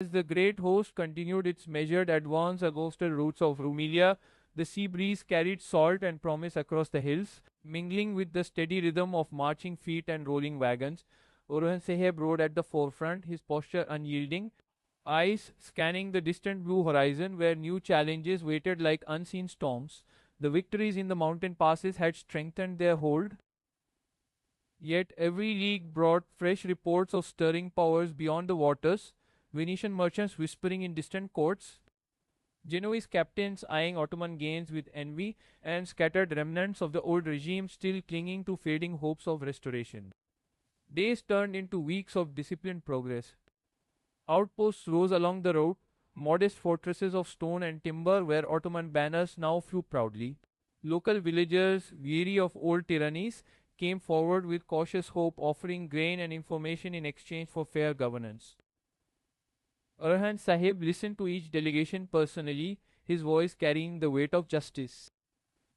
As the great host continued its measured advance against the routes of Rumelia, the sea breeze carried salt and promise across the hills, mingling with the steady rhythm of marching feet and rolling wagons. Orhan Sahib rode at the forefront, his posture unyielding, eyes scanning the distant blue horizon where new challenges waited like unseen storms. The victories in the mountain passes had strengthened their hold, yet every league brought fresh reports of stirring powers beyond the waters, Venetian merchants whispering in distant courts, Genoese captains eyeing Ottoman gains with envy, and scattered remnants of the old regime still clinging to fading hopes of restoration. Days turned into weeks of disciplined progress. Outposts rose along the road, modest fortresses of stone and timber where Ottoman banners now flew proudly. Local villagers, weary of old tyrannies, came forward with cautious hope, offering grain and information in exchange for fair governance. Arhan Sahib listened to each delegation personally, his voice carrying the weight of justice.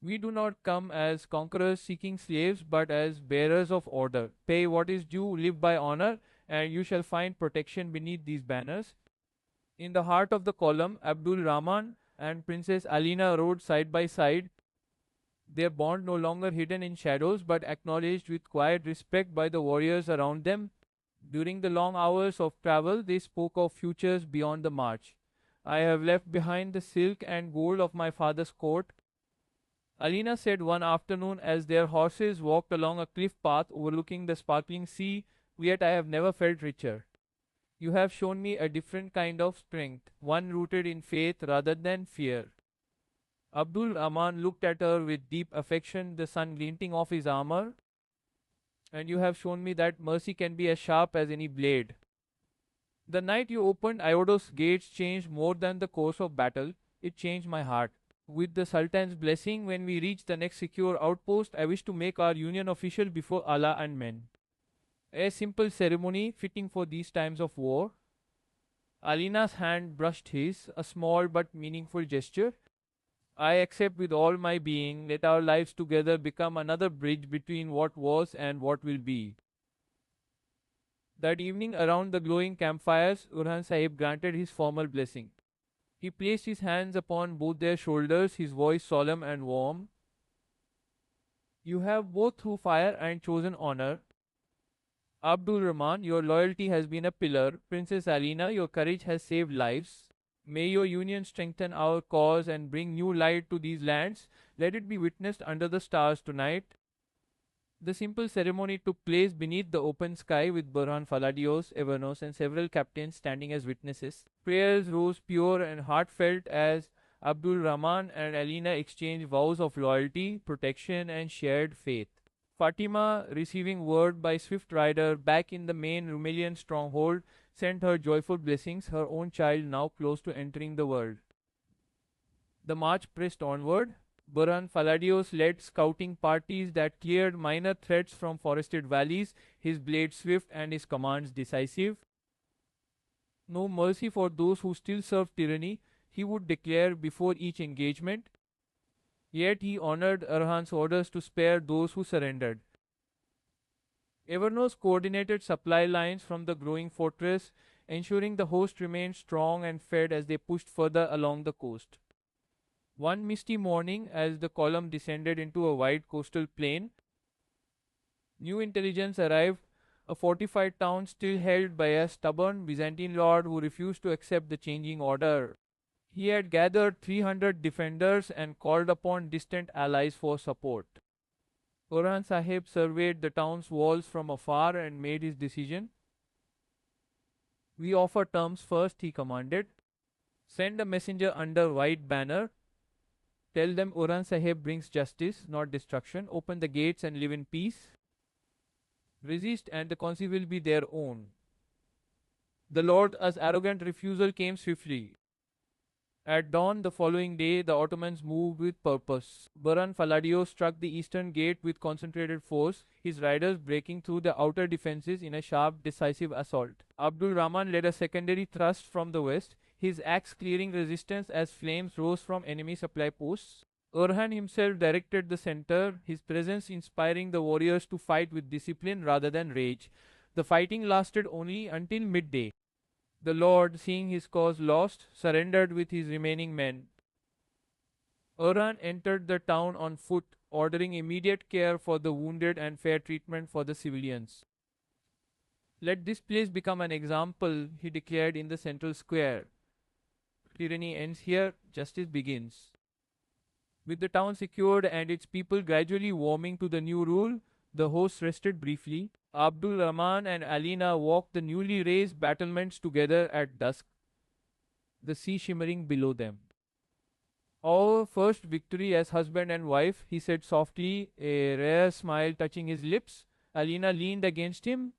We do not come as conquerors seeking slaves, but as bearers of order. Pay what is due, live by honor, and you shall find protection beneath these banners. In the heart of the column, Abdul Rahman and Princess Alina rode side by side, their bond no longer hidden in shadows but acknowledged with quiet respect by the warriors around them. During the long hours of travel, they spoke of futures beyond the march. I have left behind the silk and gold of my father's court, Alina said one afternoon as their horses walked along a cliff path overlooking the sparkling sea, yet I have never felt richer. You have shown me a different kind of strength, one rooted in faith rather than fear. Abdul Rahman looked at her with deep affection, the sun glinting off his armor. And you have shown me that mercy can be as sharp as any blade. The night you opened Iodo's gates changed more than the course of battle, it changed my heart. With the Sultan's blessing, when we reach the next secure outpost, I wish to make our union official before Allah and men. A simple ceremony fitting for these times of war. Alina's hand brushed his, a small but meaningful gesture. I accept with all my being, let our lives together become another bridge between what was and what will be. That evening, around the glowing campfires, Urhan Sahib granted his formal blessing. He placed his hands upon both their shoulders, his voice solemn and warm. You have both through fire and chosen honor. Abdul Rahman, your loyalty has been a pillar. Princess Alina, your courage has saved lives. May your union strengthen our cause and bring new light to these lands. Let it be witnessed under the stars tonight. The simple ceremony took place beneath the open sky with Burhan Faladios, Evernos, and several captains standing as witnesses. Prayers rose pure and heartfelt as Abdul Rahman and Alina exchanged vows of loyalty, protection, and shared faith. Fatima, receiving word by swift rider back in the main Rumelian stronghold, sent her joyful blessings, her own child now close to entering the world. The march pressed onward. Burhan Faladios led scouting parties that cleared minor threats from forested valleys, his blade swift and his commands decisive. No mercy for those who still served tyranny, he would declare before each engagement. Yet he honored Arhan's orders to spare those who surrendered. Evernos coordinated supply lines from the growing fortress, ensuring the host remained strong and fed as they pushed further along the coast. One misty morning, as the column descended into a wide coastal plain, new intelligence arrived, a fortified town still held by a stubborn Byzantine lord who refused to accept the changing order. He had gathered 300 defenders and called upon distant allies for support. Orhan Sahib surveyed the town's walls from afar and made his decision. We offer terms first, he commanded. Send a messenger under white banner. Tell them Orhan Sahib brings justice, not destruction. Open the gates and live in peace. Resist and the consequence will be their own. The Lord's arrogant refusal came swiftly. At dawn the following day, the Ottomans moved with purpose. Burhan Faladios struck the eastern gate with concentrated force, his riders breaking through the outer defenses in a sharp, decisive assault. Abdul Rahman led a secondary thrust from the west, his axe clearing resistance as flames rose from enemy supply posts. Orhan himself directed the center, his presence inspiring the warriors to fight with discipline rather than rage. The fighting lasted only until midday. The Lord, seeing his cause lost, surrendered with his remaining men. Uran entered the town on foot, ordering immediate care for the wounded and fair treatment for the civilians. Let this place become an example, he declared in the central square. Tyranny ends here, justice begins. With the town secured and its people gradually warming to the new rule, the hosts rested briefly. Abdul Rahman and Alina walked the newly raised battlements together at dusk, the sea shimmering below them. Our first victory as husband and wife, he said softly, a rare smile touching his lips. Alina leaned against him.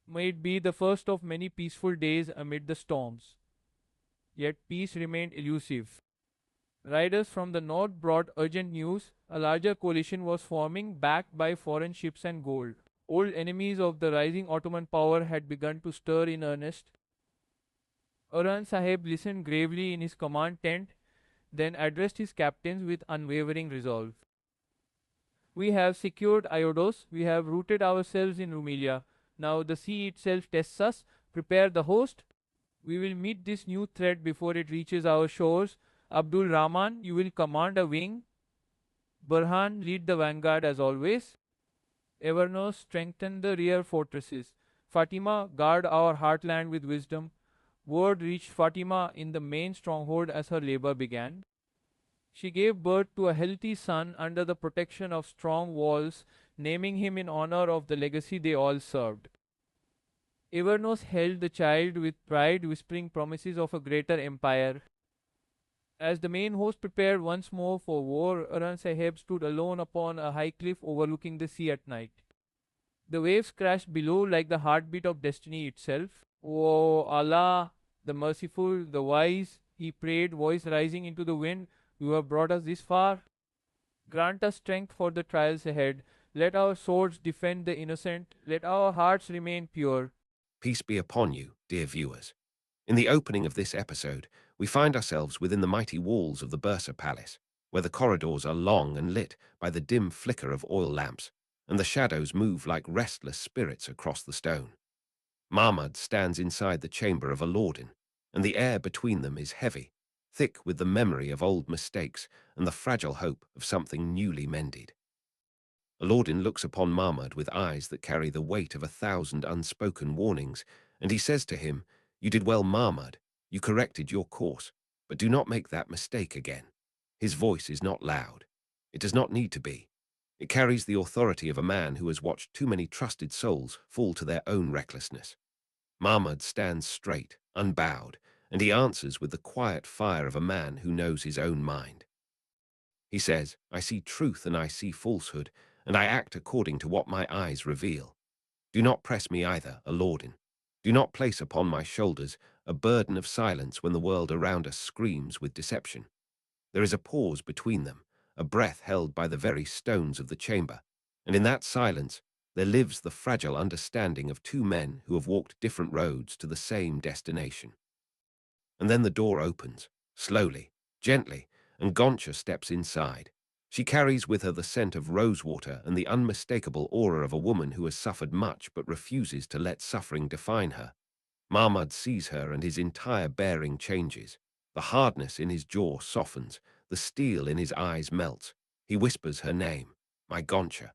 May it be the first of many peaceful days amid the storms. Yet peace remained elusive. Riders from the north brought urgent news. A larger coalition was forming, backed by foreign ships and gold. Old enemies of the rising Ottoman power had begun to stir in earnest. Uran Sahib listened gravely in his command tent, then addressed his captains with unwavering resolve. We have secured Iodos, we have rooted ourselves in Rumelia. Now the sea itself tests us. Prepare the host. We will meet this new threat before it reaches our shores. Abdul Rahman, you will command a wing. Burhan, lead the vanguard as always. Evernos, strengthen the rear fortresses. Fatima, guard our heartland with wisdom. Word reached Fatima in the main stronghold as her labor began. She gave birth to a healthy son under the protection of strong walls, naming him in honor of the legacy they all served. Evernos held the child with pride, whispering promises of a greater empire. As the main host prepared once more for war, Uran Sahib stood alone upon a high cliff overlooking the sea at night. The waves crashed below like the heartbeat of destiny itself. O Allah, the merciful, the wise, he prayed, voice rising into the wind, you have brought us this far. Grant us strength for the trials ahead. Let our swords defend the innocent. Let our hearts remain pure. Peace be upon you, dear viewers. In the opening of this episode, we find ourselves within the mighty walls of the Bursa Palace, where the corridors are long and lit by the dim flicker of oil lamps, and the shadows move like restless spirits across the stone. Mahmud stands inside the chamber of Aladdin, and the air between them is heavy, thick with the memory of old mistakes and the fragile hope of something newly mended. Aladdin looks upon Mahmud with eyes that carry the weight of 1,000 unspoken warnings, and he says to him, "You did well, Mahmud. You corrected your course, but do not make that mistake again." His voice is not loud. It does not need to be. It carries the authority of a man who has watched too many trusted souls fall to their own recklessness. Mahmud stands straight, unbowed, and he answers with the quiet fire of a man who knows his own mind. He says, "I see truth and I see falsehood, and I act according to what my eyes reveal. Do not press me either, Aladdin. Do not place upon my shoulders a burden of silence when the world around us screams with deception." There is a pause between them, a breath held by the very stones of the chamber, and in that silence there lives the fragile understanding of two men who have walked different roads to the same destination. And then the door opens, slowly, gently, and Goncha steps inside. She carries with her the scent of rosewater and the unmistakable aura of a woman who has suffered much but refuses to let suffering define her. Mahmud sees her and his entire bearing changes. The hardness in his jaw softens, the steel in his eyes melts. He whispers her name, "My Goncha."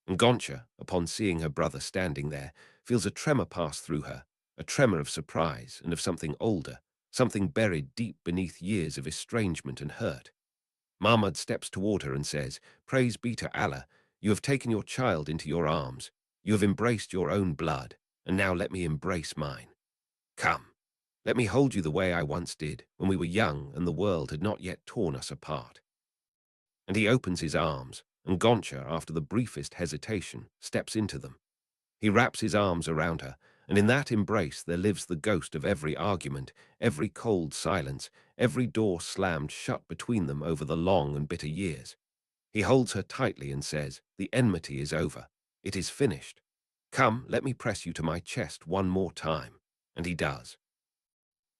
And Goncha, upon seeing her brother standing there, feels a tremor pass through her, a tremor of surprise and of something older, something buried deep beneath years of estrangement and hurt. Mahmud steps toward her and says, "Praise be to Allah, you have taken your child into your arms. You have embraced your own blood, and now let me embrace mine. Come, let me hold you the way I once did, when we were young and the world had not yet torn us apart." And he opens his arms, and Goncha, after the briefest hesitation, steps into them. He wraps his arms around her, and in that embrace there lives the ghost of every argument, every cold silence, every door slammed shut between them over the long and bitter years. He holds her tightly and says, "The enmity is over. It is finished. Come, let me press you to my chest one more time." And he does.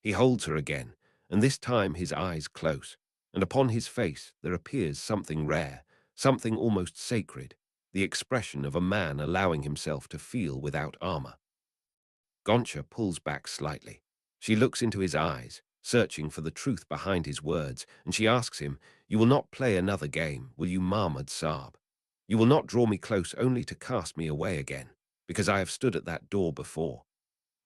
He holds her again, and this time his eyes close, and upon his face there appears something rare, something almost sacred, the expression of a man allowing himself to feel without armor. Goncha pulls back slightly. She looks into his eyes, searching for the truth behind his words, and she asks him, "You will not play another game, will you, Mahmud Saab? You will not draw me close only to cast me away again, because I have stood at that door before.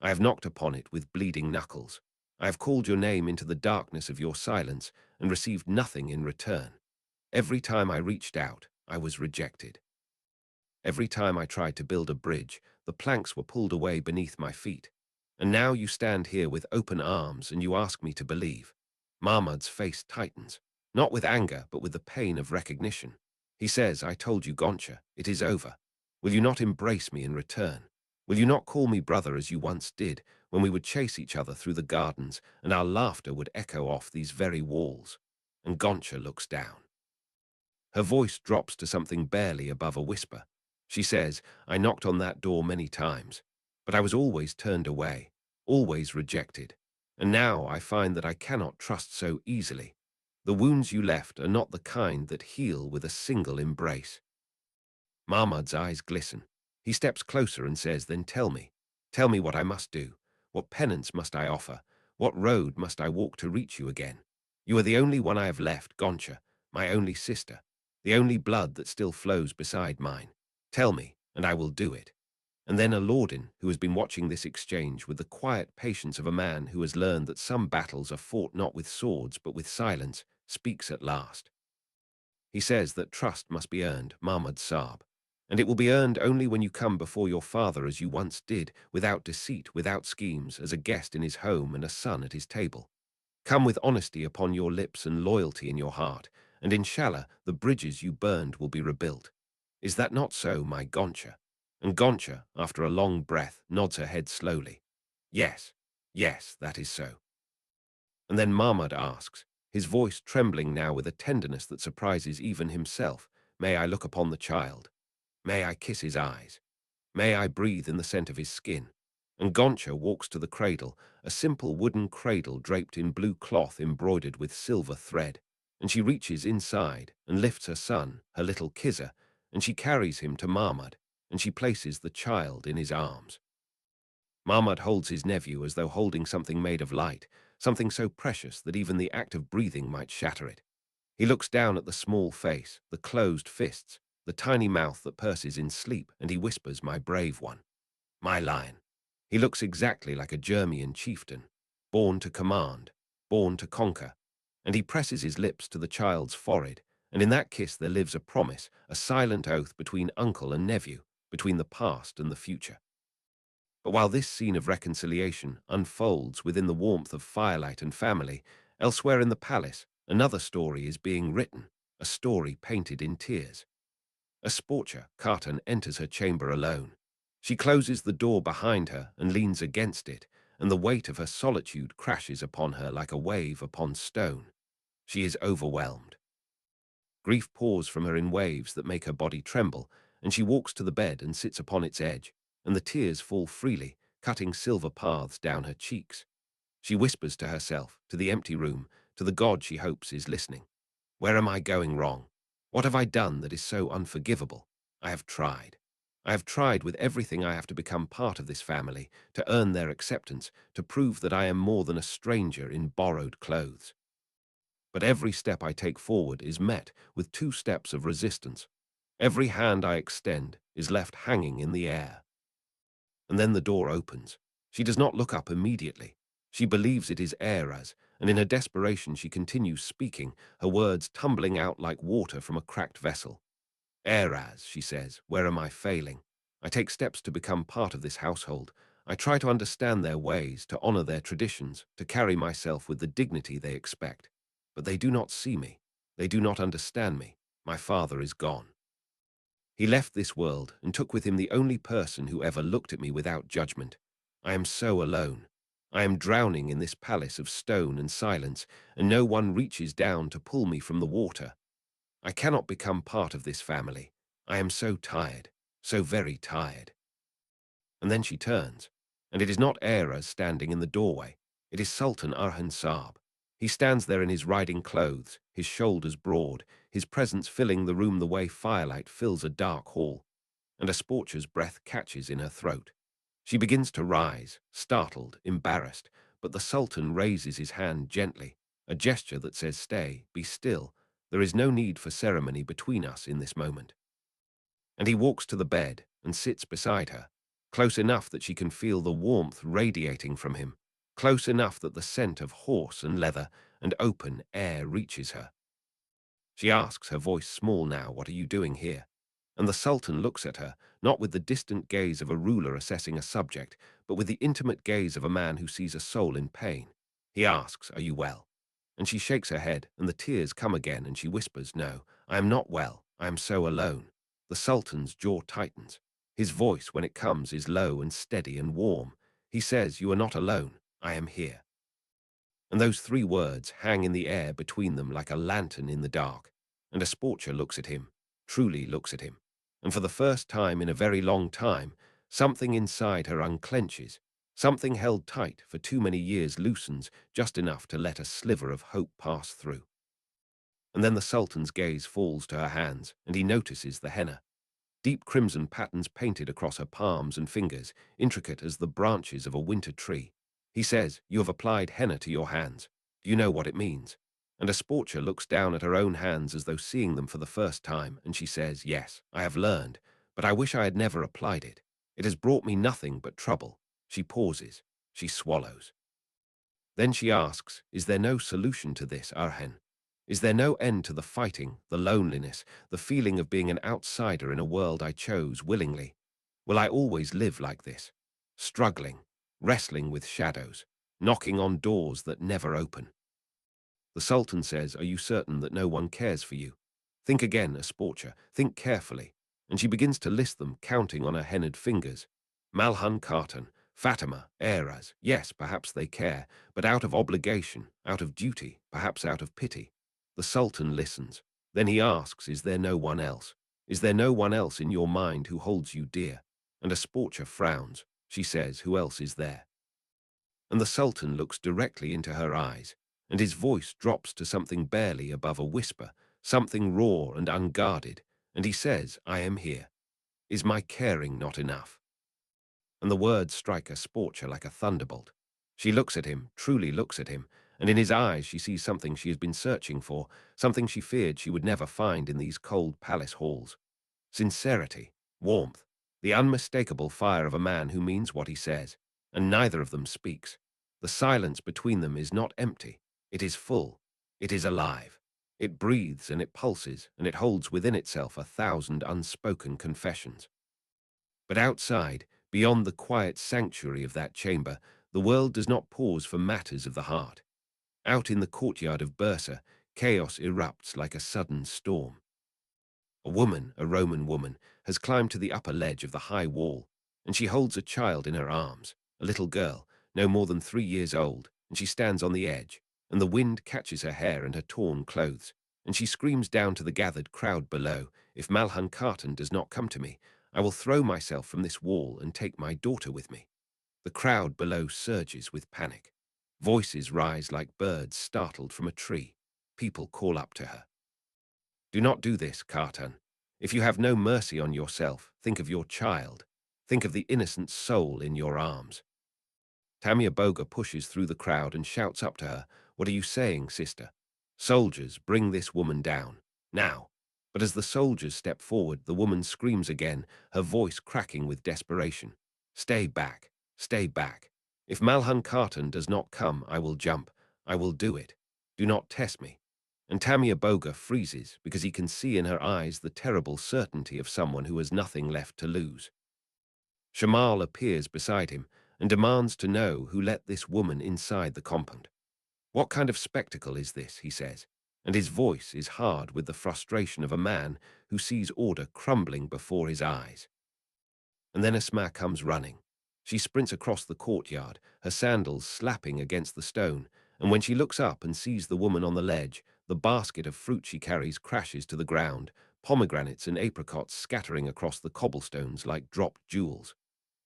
I have knocked upon it with bleeding knuckles. I have called your name into the darkness of your silence and received nothing in return. Every time I reached out, I was rejected. Every time I tried to build a bridge, the planks were pulled away beneath my feet. And now you stand here with open arms and you ask me to believe." Mahmud's face tightens, not with anger, but with the pain of recognition. He says, "I told you, Goncha, it is over. Will you not embrace me in return? Will you not call me brother as you once did, when we would chase each other through the gardens and our laughter would echo off these very walls?" And Goncha looks down. Her voice drops to something barely above a whisper. She says, "I knocked on that door many times, but I was always turned away, always rejected. And now I find that I cannot trust so easily. The wounds you left are not the kind that heal with a single embrace." Mahmud's eyes glisten. He steps closer and says, "Then tell me. Tell me what I must do. What penance must I offer? What road must I walk to reach you again? You are the only one I have left, Goncha, my only sister, the only blood that still flows beside mine. Tell me, and I will do it." And then Aladdin, who has been watching this exchange with the quiet patience of a man who has learned that some battles are fought not with swords but with silence, speaks at last. He says that trust must be earned, Mahmud Saab, and it will be earned only when you come before your father as you once did, without deceit, without schemes, as a guest in his home and a son at his table. Come with honesty upon your lips and loyalty in your heart, and inshallah the bridges you burned will be rebuilt. Is that not so, my Goncha? And Goncha, after a long breath, nods her head slowly. Yes, yes, that is so. And then Mahmud asks, his voice trembling now with a tenderness that surprises even himself, "May I look upon the child? May I kiss his eyes? May I breathe in the scent of his skin?" And Goncha walks to the cradle, a simple wooden cradle draped in blue cloth embroidered with silver thread, and she reaches inside and lifts her son, her little Kizza, and she carries him to Mahmud, and she places the child in his arms. Mahmud holds his nephew as though holding something made of light, something so precious that even the act of breathing might shatter it. He looks down at the small face, the closed fists, the tiny mouth that purses in sleep, and he whispers, "My brave one, my lion." He looks exactly like a Jermian chieftain, born to command, born to conquer, and he presses his lips to the child's forehead, and in that kiss there lives a promise, a silent oath between uncle and nephew, between the past and the future. But while this scene of reconciliation unfolds within the warmth of firelight and family, elsewhere in the palace, another story is being written, a story painted in tears. A sporcher, Karte, enters her chamber alone. She closes the door behind her and leans against it, and the weight of her solitude crashes upon her like a wave upon stone. She is overwhelmed. Grief pours from her in waves that make her body tremble, and she walks to the bed and sits upon its edge, and the tears fall freely, cutting silver paths down her cheeks. She whispers to herself, to the empty room, to the God she hopes is listening. "Where am I going wrong? What have I done that is so unforgivable? I have tried. I have tried with everything I have to become part of this family, to earn their acceptance, to prove that I am more than a stranger in borrowed clothes. But every step I take forward is met with 2 steps of resistance. Every hand I extend is left hanging in the air." And then the door opens. She does not look up immediately. She believes it is Eras, and in her desperation she continues speaking, her words tumbling out like water from a cracked vessel. "Eras," she says, "where am I failing? I take steps to become part of this household. I try to understand their ways, to honor their traditions, to carry myself with the dignity they expect. But they do not see me. They do not understand me. My father is gone. He left this world and took with him the only person who ever looked at me without judgment. I am so alone. I am drowning in this palace of stone and silence, and no one reaches down to pull me from the water. I cannot become part of this family. I am so tired, so very tired." And then she turns, and it is not Eras standing in the doorway. It is Sultan Arhan Saab. He stands there in his riding clothes, his shoulders broad, his presence filling the room the way firelight fills a dark hall, and a sporcher's breath catches in her throat. She begins to rise, startled, embarrassed, but the Sultan raises his hand gently, a gesture that says, "Stay, be still. There is no need for ceremony between us in this moment." And he walks to the bed and sits beside her, close enough that she can feel the warmth radiating from him, close enough that the scent of horse and leather and open air reaches her. She asks, her voice small now, "What are you doing here?" And the Sultan looks at her, not with the distant gaze of a ruler assessing a subject, but with the intimate gaze of a man who sees a soul in pain. He asks, "Are you well?" And she shakes her head, and the tears come again, and she whispers, "No, I am not well. I am so alone." The Sultan's jaw tightens. His voice, when it comes, is low and steady and warm. He says, "You are not alone. I am here." And those three words hang in the air between them like a lantern in the dark. And a sporcher looks at him, truly looks at him. And for the first time in a very long time, something inside her unclenches. Something held tight for too many years loosens just enough to let a sliver of hope pass through. And then the Sultan's gaze falls to her hands, and he notices the henna. Deep crimson patterns painted across her palms and fingers, intricate as the branches of a winter tree. He says, "You have applied henna to your hands. Do you know what it means?" And a sporcher looks down at her own hands as though seeing them for the first time, and she says, "Yes, I have learned, but I wish I had never applied it. It has brought me nothing but trouble." She pauses. She swallows. Then she asks, "Is there no solution to this, Arhen? Is there no end to the fighting, the loneliness, the feeling of being an outsider in a world I chose willingly? Will I always live like this? Struggling, wrestling with shadows, knocking on doors that never open?" The Sultan says, "Are you certain that no one cares for you? Think again, a sporcher, think carefully." And she begins to list them, counting on her hennaed fingers. Malhun Khartan, Fatima, Eras. Yes, perhaps they care, but out of obligation, out of duty, perhaps out of pity. The Sultan listens. Then he asks, "Is there no one else? Is there no one else in your mind who holds you dear?" And a sporcher frowns. She says, "Who else is there?" And the Sultan looks directly into her eyes, and his voice drops to something barely above a whisper, something raw and unguarded, and he says, "I am here. Is my caring not enough?" And the words strike a sporcher like a thunderbolt. She looks at him, truly looks at him, and in his eyes she sees something she has been searching for, something she feared she would never find in these cold palace halls. Sincerity, warmth, the unmistakable fire of a man who means what he says, and neither of them speaks. The silence between them is not empty, it is full, it is alive. It breathes and it pulses, and it holds within itself 1,000 unspoken confessions. But outside, beyond the quiet sanctuary of that chamber, the world does not pause for matters of the heart. Out in the courtyard of Bursa, chaos erupts like a sudden storm. A woman, a Roman woman, has climbed to the upper ledge of the high wall, and she holds a child in her arms, a little girl, no more than 3 years old, and she stands on the edge, and the wind catches her hair and her torn clothes, and she screams down to the gathered crowd below, "If Malhun Khartan does not come to me, I will throw myself from this wall and take my daughter with me." The crowd below surges with panic. Voices rise like birds startled from a tree. People call up to her. "Do not do this, Khartan. If you have no mercy on yourself, think of your child. Think of the innocent soul in your arms." Tamia Boga pushes through the crowd and shouts up to her, "What are you saying, sister? Soldiers, bring this woman down. Now." But as the soldiers step forward, the woman screams again, her voice cracking with desperation. "Stay back. Stay back. If Malhun Khartan does not come, I will jump. I will do it. Do not test me." And Tamia Boga freezes because he can see in her eyes the terrible certainty of someone who has nothing left to lose. Shamal appears beside him and demands to know who let this woman inside the compound. "What kind of spectacle is this?" he says, and his voice is hard with the frustration of a man who sees order crumbling before his eyes. And then Asma comes running. She sprints across the courtyard, her sandals slapping against the stone, and when she looks up and sees the woman on the ledge, the basket of fruit she carries crashes to the ground, pomegranates and apricots scattering across the cobblestones like dropped jewels.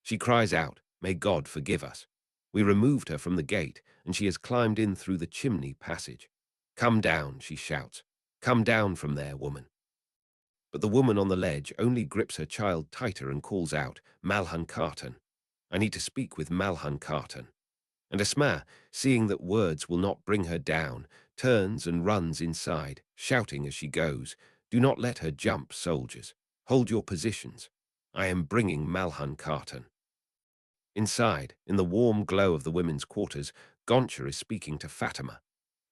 She cries out, "May God forgive us." We removed her from the gate, and she has climbed in through the chimney passage. "Come down," she shouts. "Come down from there, woman." But the woman on the ledge only grips her child tighter and calls out, "Malhun Khartan." I need to speak with Malhan Khartan. And Asma, seeing that words will not bring her down, turns and runs inside, shouting as she goes, "Do not let her jump, soldiers. Hold your positions. I am bringing Malhan Khartan." Inside, in the warm glow of the women's quarters, Goncha is speaking to Fatima.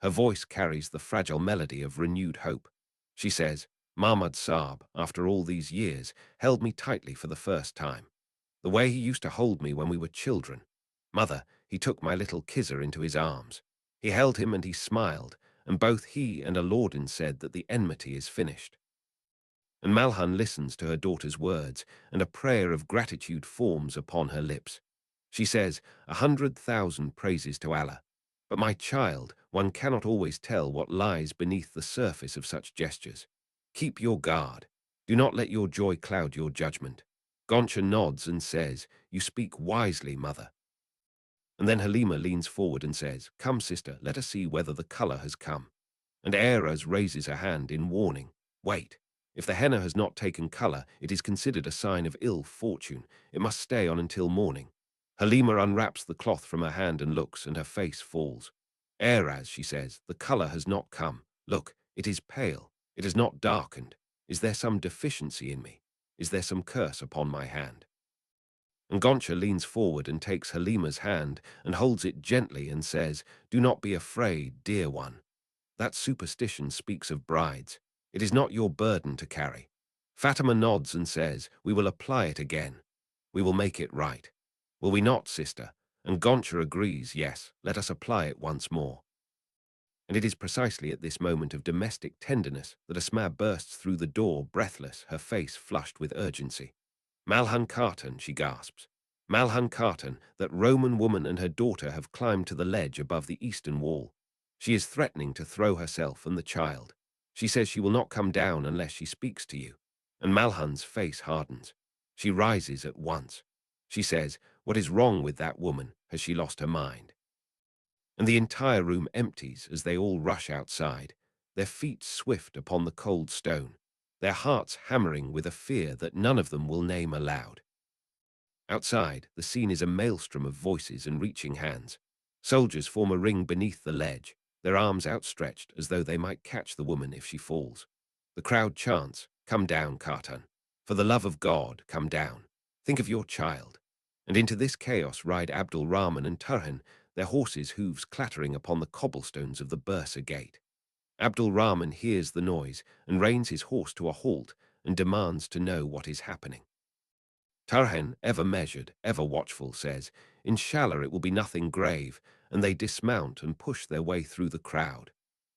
Her voice carries the fragile melody of renewed hope. She says, "Mahmud Saab, after all these years, held me tightly for the first time. The way he used to hold me when we were children. Mother, he took my little Kizzer into his arms. He held him and he smiled, and both he and Alordin said that the enmity is finished." And Malhan listens to her daughter's words, and a prayer of gratitude forms upon her lips. She says, 100,000 praises to Allah. But my child, one cannot always tell what lies beneath the surface of such gestures. Keep your guard. Do not let your joy cloud your judgment. Goncha nods and says, "You speak wisely, mother." And then Halima leans forward and says, "Come, sister, let us see whether the color has come." And Eraz raises her hand in warning. "Wait. If the henna has not taken color, it is considered a sign of ill fortune. It must stay on until morning." Halima unwraps the cloth from her hand and looks, and her face falls. "Eraz," she says, "the color has not come. Look, it is pale. It has not darkened. Is there some deficiency in me? Is there some curse upon my hand?" And Goncha leans forward and takes Halima's hand and holds it gently and says, "Do not be afraid, dear one. That superstition speaks of brides. It is not your burden to carry." Fatima nods and says, "We will apply it again. We will make it right. Will we not, sister?" And Goncha agrees, "Yes, let us apply it once more." And it is precisely at this moment of domestic tenderness that Asma bursts through the door, breathless, her face flushed with urgency. "Malhan Khartan," she gasps. "Malhan Khartan, that Roman woman and her daughter have climbed to the ledge above the eastern wall. She is threatening to throw herself and the child. She says she will not come down unless she speaks to you." And Malhan's face hardens. She rises at once. She says, "What is wrong with that woman? Has she lost her mind?" And the entire room empties as they all rush outside, their feet swift upon the cold stone, their hearts hammering with a fear that none of them will name aloud. Outside, the scene is a maelstrom of voices and reaching hands. Soldiers form a ring beneath the ledge, their arms outstretched as though they might catch the woman if she falls. The crowd chants, "Come down, Khartan. For the love of God, come down. Think of your child." And into this chaos ride Abdul Rahman and Turhan, their horses' hooves clattering upon the cobblestones of the Bursa gate. Abdul Rahman hears the noise and reins his horse to a halt and demands to know what is happening. Turhan, ever measured, ever watchful, says, "Inshallah it will be nothing grave," and they dismount and push their way through the crowd.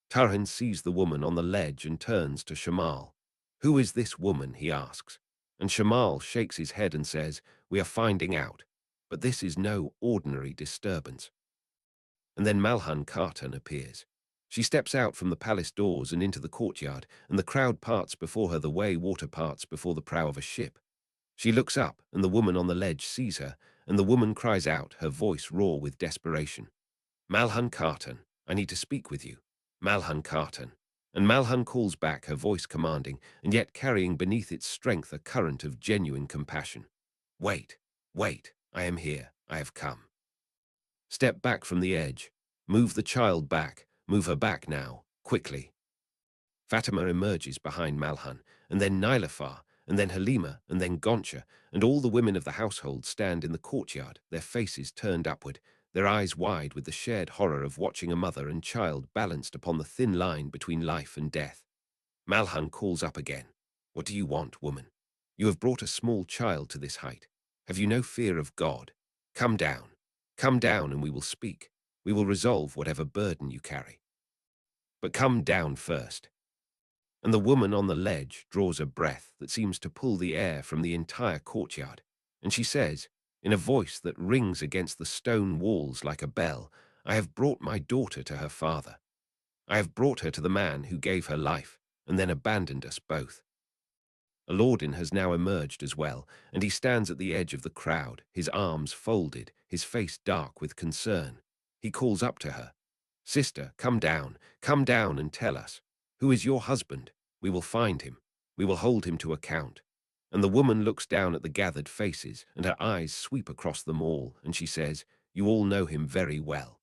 Turhan sees the woman on the ledge and turns to Shamal. "Who is this woman?" he asks. And Shamal shakes his head and says, "We are finding out. But this is no ordinary disturbance." And then Malhan Khartan appears. She steps out from the palace doors and into the courtyard, and the crowd parts before her the way water parts before the prow of a ship. She looks up, and the woman on the ledge sees her, and the woman cries out, her voice raw with desperation, "Malhan Khartan, I need to speak with you. Malhan Khartan." And Malhan calls back, her voice commanding, and yet carrying beneath its strength a current of genuine compassion. "Wait, wait, I am here, I have come. Step back from the edge. Move the child back, move her back now, quickly." Fatima emerges behind Malhan, and then Nilafar, and then Halima, and then Goncha, and all the women of the household stand in the courtyard, their faces turned upward, their eyes wide with the shared horror of watching a mother and child balanced upon the thin line between life and death. Malhan calls up again. "What do you want, woman? You have brought a small child to this height. Have you no fear of God? Come down. Come down and we will speak. We will resolve whatever burden you carry. But come down first." And the woman on the ledge draws a breath that seems to pull the air from the entire courtyard, and she says, in a voice that rings against the stone walls like a bell, "I have brought my daughter to her father. I have brought her to the man who gave her life, and then abandoned us both." Alordin has now emerged as well, and he stands at the edge of the crowd, his arms folded, his face dark with concern. He calls up to her, "Sister, come down and tell us. Who is your husband? We will find him. We will hold him to account." And the woman looks down at the gathered faces, and her eyes sweep across them all, and she says, "You all know him very well."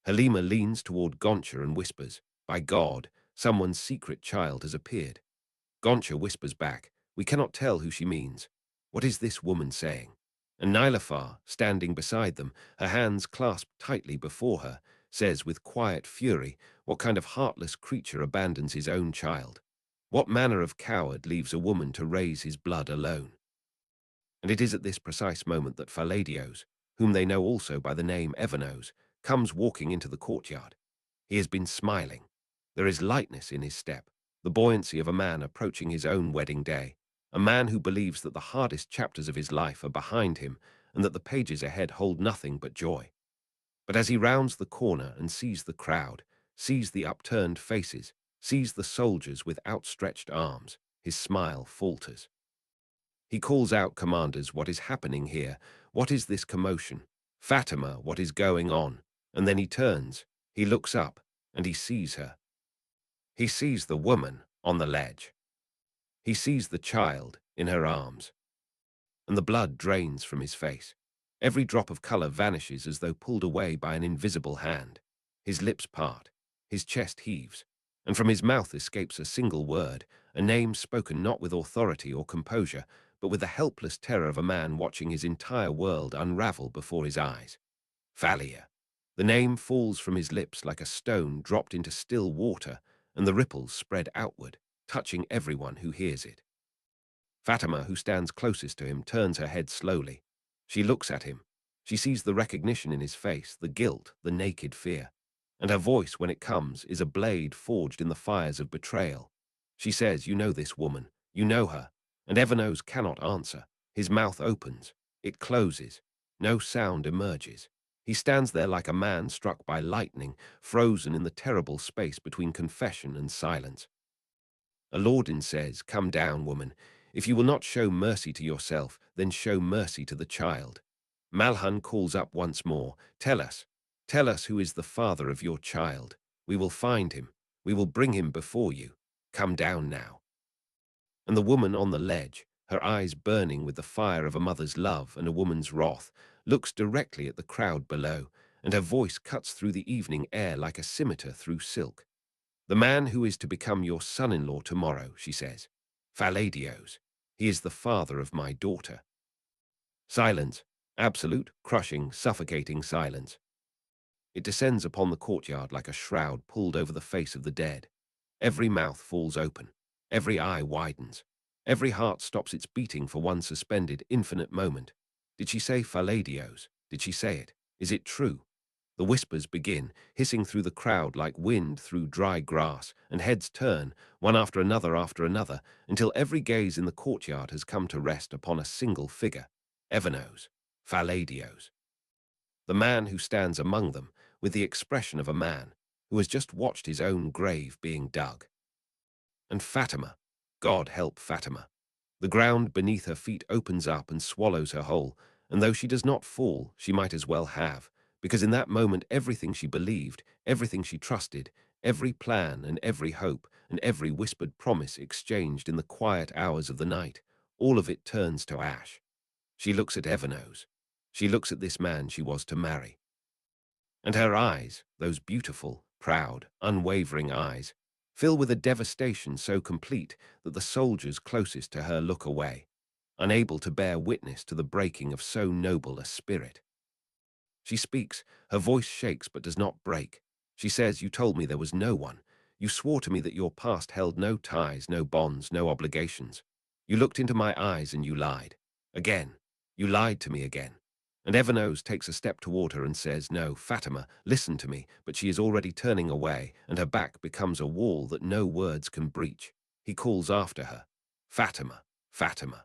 Halima leans toward Goncha and whispers, "By God, someone's secret child has appeared." Goncha whispers back, "We cannot tell who she means. What is this woman saying?" And Nilafar, standing beside them, her hands clasped tightly before her, says with quiet fury, "What kind of heartless creature abandons his own child? What manner of coward leaves a woman to raise his blood alone?" And it is at this precise moment that Faladios, whom they know also by the name Evanos, comes walking into the courtyard. He has been smiling. There is lightness in his step, the buoyancy of a man approaching his own wedding day, a man who believes that the hardest chapters of his life are behind him and that the pages ahead hold nothing but joy. But as he rounds the corner and sees the crowd, sees the upturned faces, sees the soldiers with outstretched arms, his smile falters. He calls out, "Commanders, what is happening here? What is this commotion? Fatima, what is going on?" And then he turns, he looks up, and he sees her. He sees the woman on the ledge. He sees the child in her arms. And the blood drains from his face. Every drop of color vanishes as though pulled away by an invisible hand. His lips part, his chest heaves, and from his mouth escapes a single word, a name spoken not with authority or composure, but with the helpless terror of a man watching his entire world unravel before his eyes. Falia. The name falls from his lips like a stone dropped into still water, and the ripples spread outward, touching everyone who hears it. Fatima, who stands closest to him, turns her head slowly. She looks at him. She sees the recognition in his face, the guilt, the naked fear. And her voice, when it comes, is a blade forged in the fires of betrayal. She says, "You know this woman. You know her." And Evanos cannot answer. His mouth opens. It closes. No sound emerges. He stands there like a man struck by lightning, frozen in the terrible space between confession and silence. Aladdin says, "Come down, woman. If you will not show mercy to yourself, then show mercy to the child." Malhan calls up once more, tell us who is the father of your child. We will find him. We will bring him before you. Come down now." And the woman on the ledge, her eyes burning with the fire of a mother's love and a woman's wrath, looks directly at the crowd below, and her voice cuts through the evening air like a scimitar through silk. "The man who is to become your son-in-law tomorrow," she says. "Faladios. He is the father of my daughter." Silence. Absolute, crushing, suffocating silence. It descends upon the courtyard like a shroud pulled over the face of the dead. Every mouth falls open. Every eye widens. Every heart stops its beating for one suspended, infinite moment. Did she say Faladios? Did she say it? Is it true? The whispers begin, hissing through the crowd like wind through dry grass, and heads turn, one after another, until every gaze in the courtyard has come to rest upon a single figure. Evanos, Faladios. The man who stands among them, with the expression of a man who has just watched his own grave being dug. And Fatima, God help Fatima. The ground beneath her feet opens up and swallows her whole, and though she does not fall, she might as well have, because in that moment everything she believed, everything she trusted, every plan and every hope and every whispered promise exchanged in the quiet hours of the night, all of it turns to ash. She looks at Evanos. She looks at this man she was to marry. And her eyes, those beautiful, proud, unwavering eyes, fill with a devastation so complete that the soldiers closest to her look away, unable to bear witness to the breaking of so noble a spirit. She speaks, her voice shakes but does not break. She says, "You told me there was no one. You swore to me that your past held no ties, no bonds, no obligations. You looked into my eyes and you lied. Again. You lied to me again." And Evanos takes a step toward her and says, "No, Fatima, listen to me," but she is already turning away, and her back becomes a wall that no words can breach. He calls after her, "Fatima, Fatima."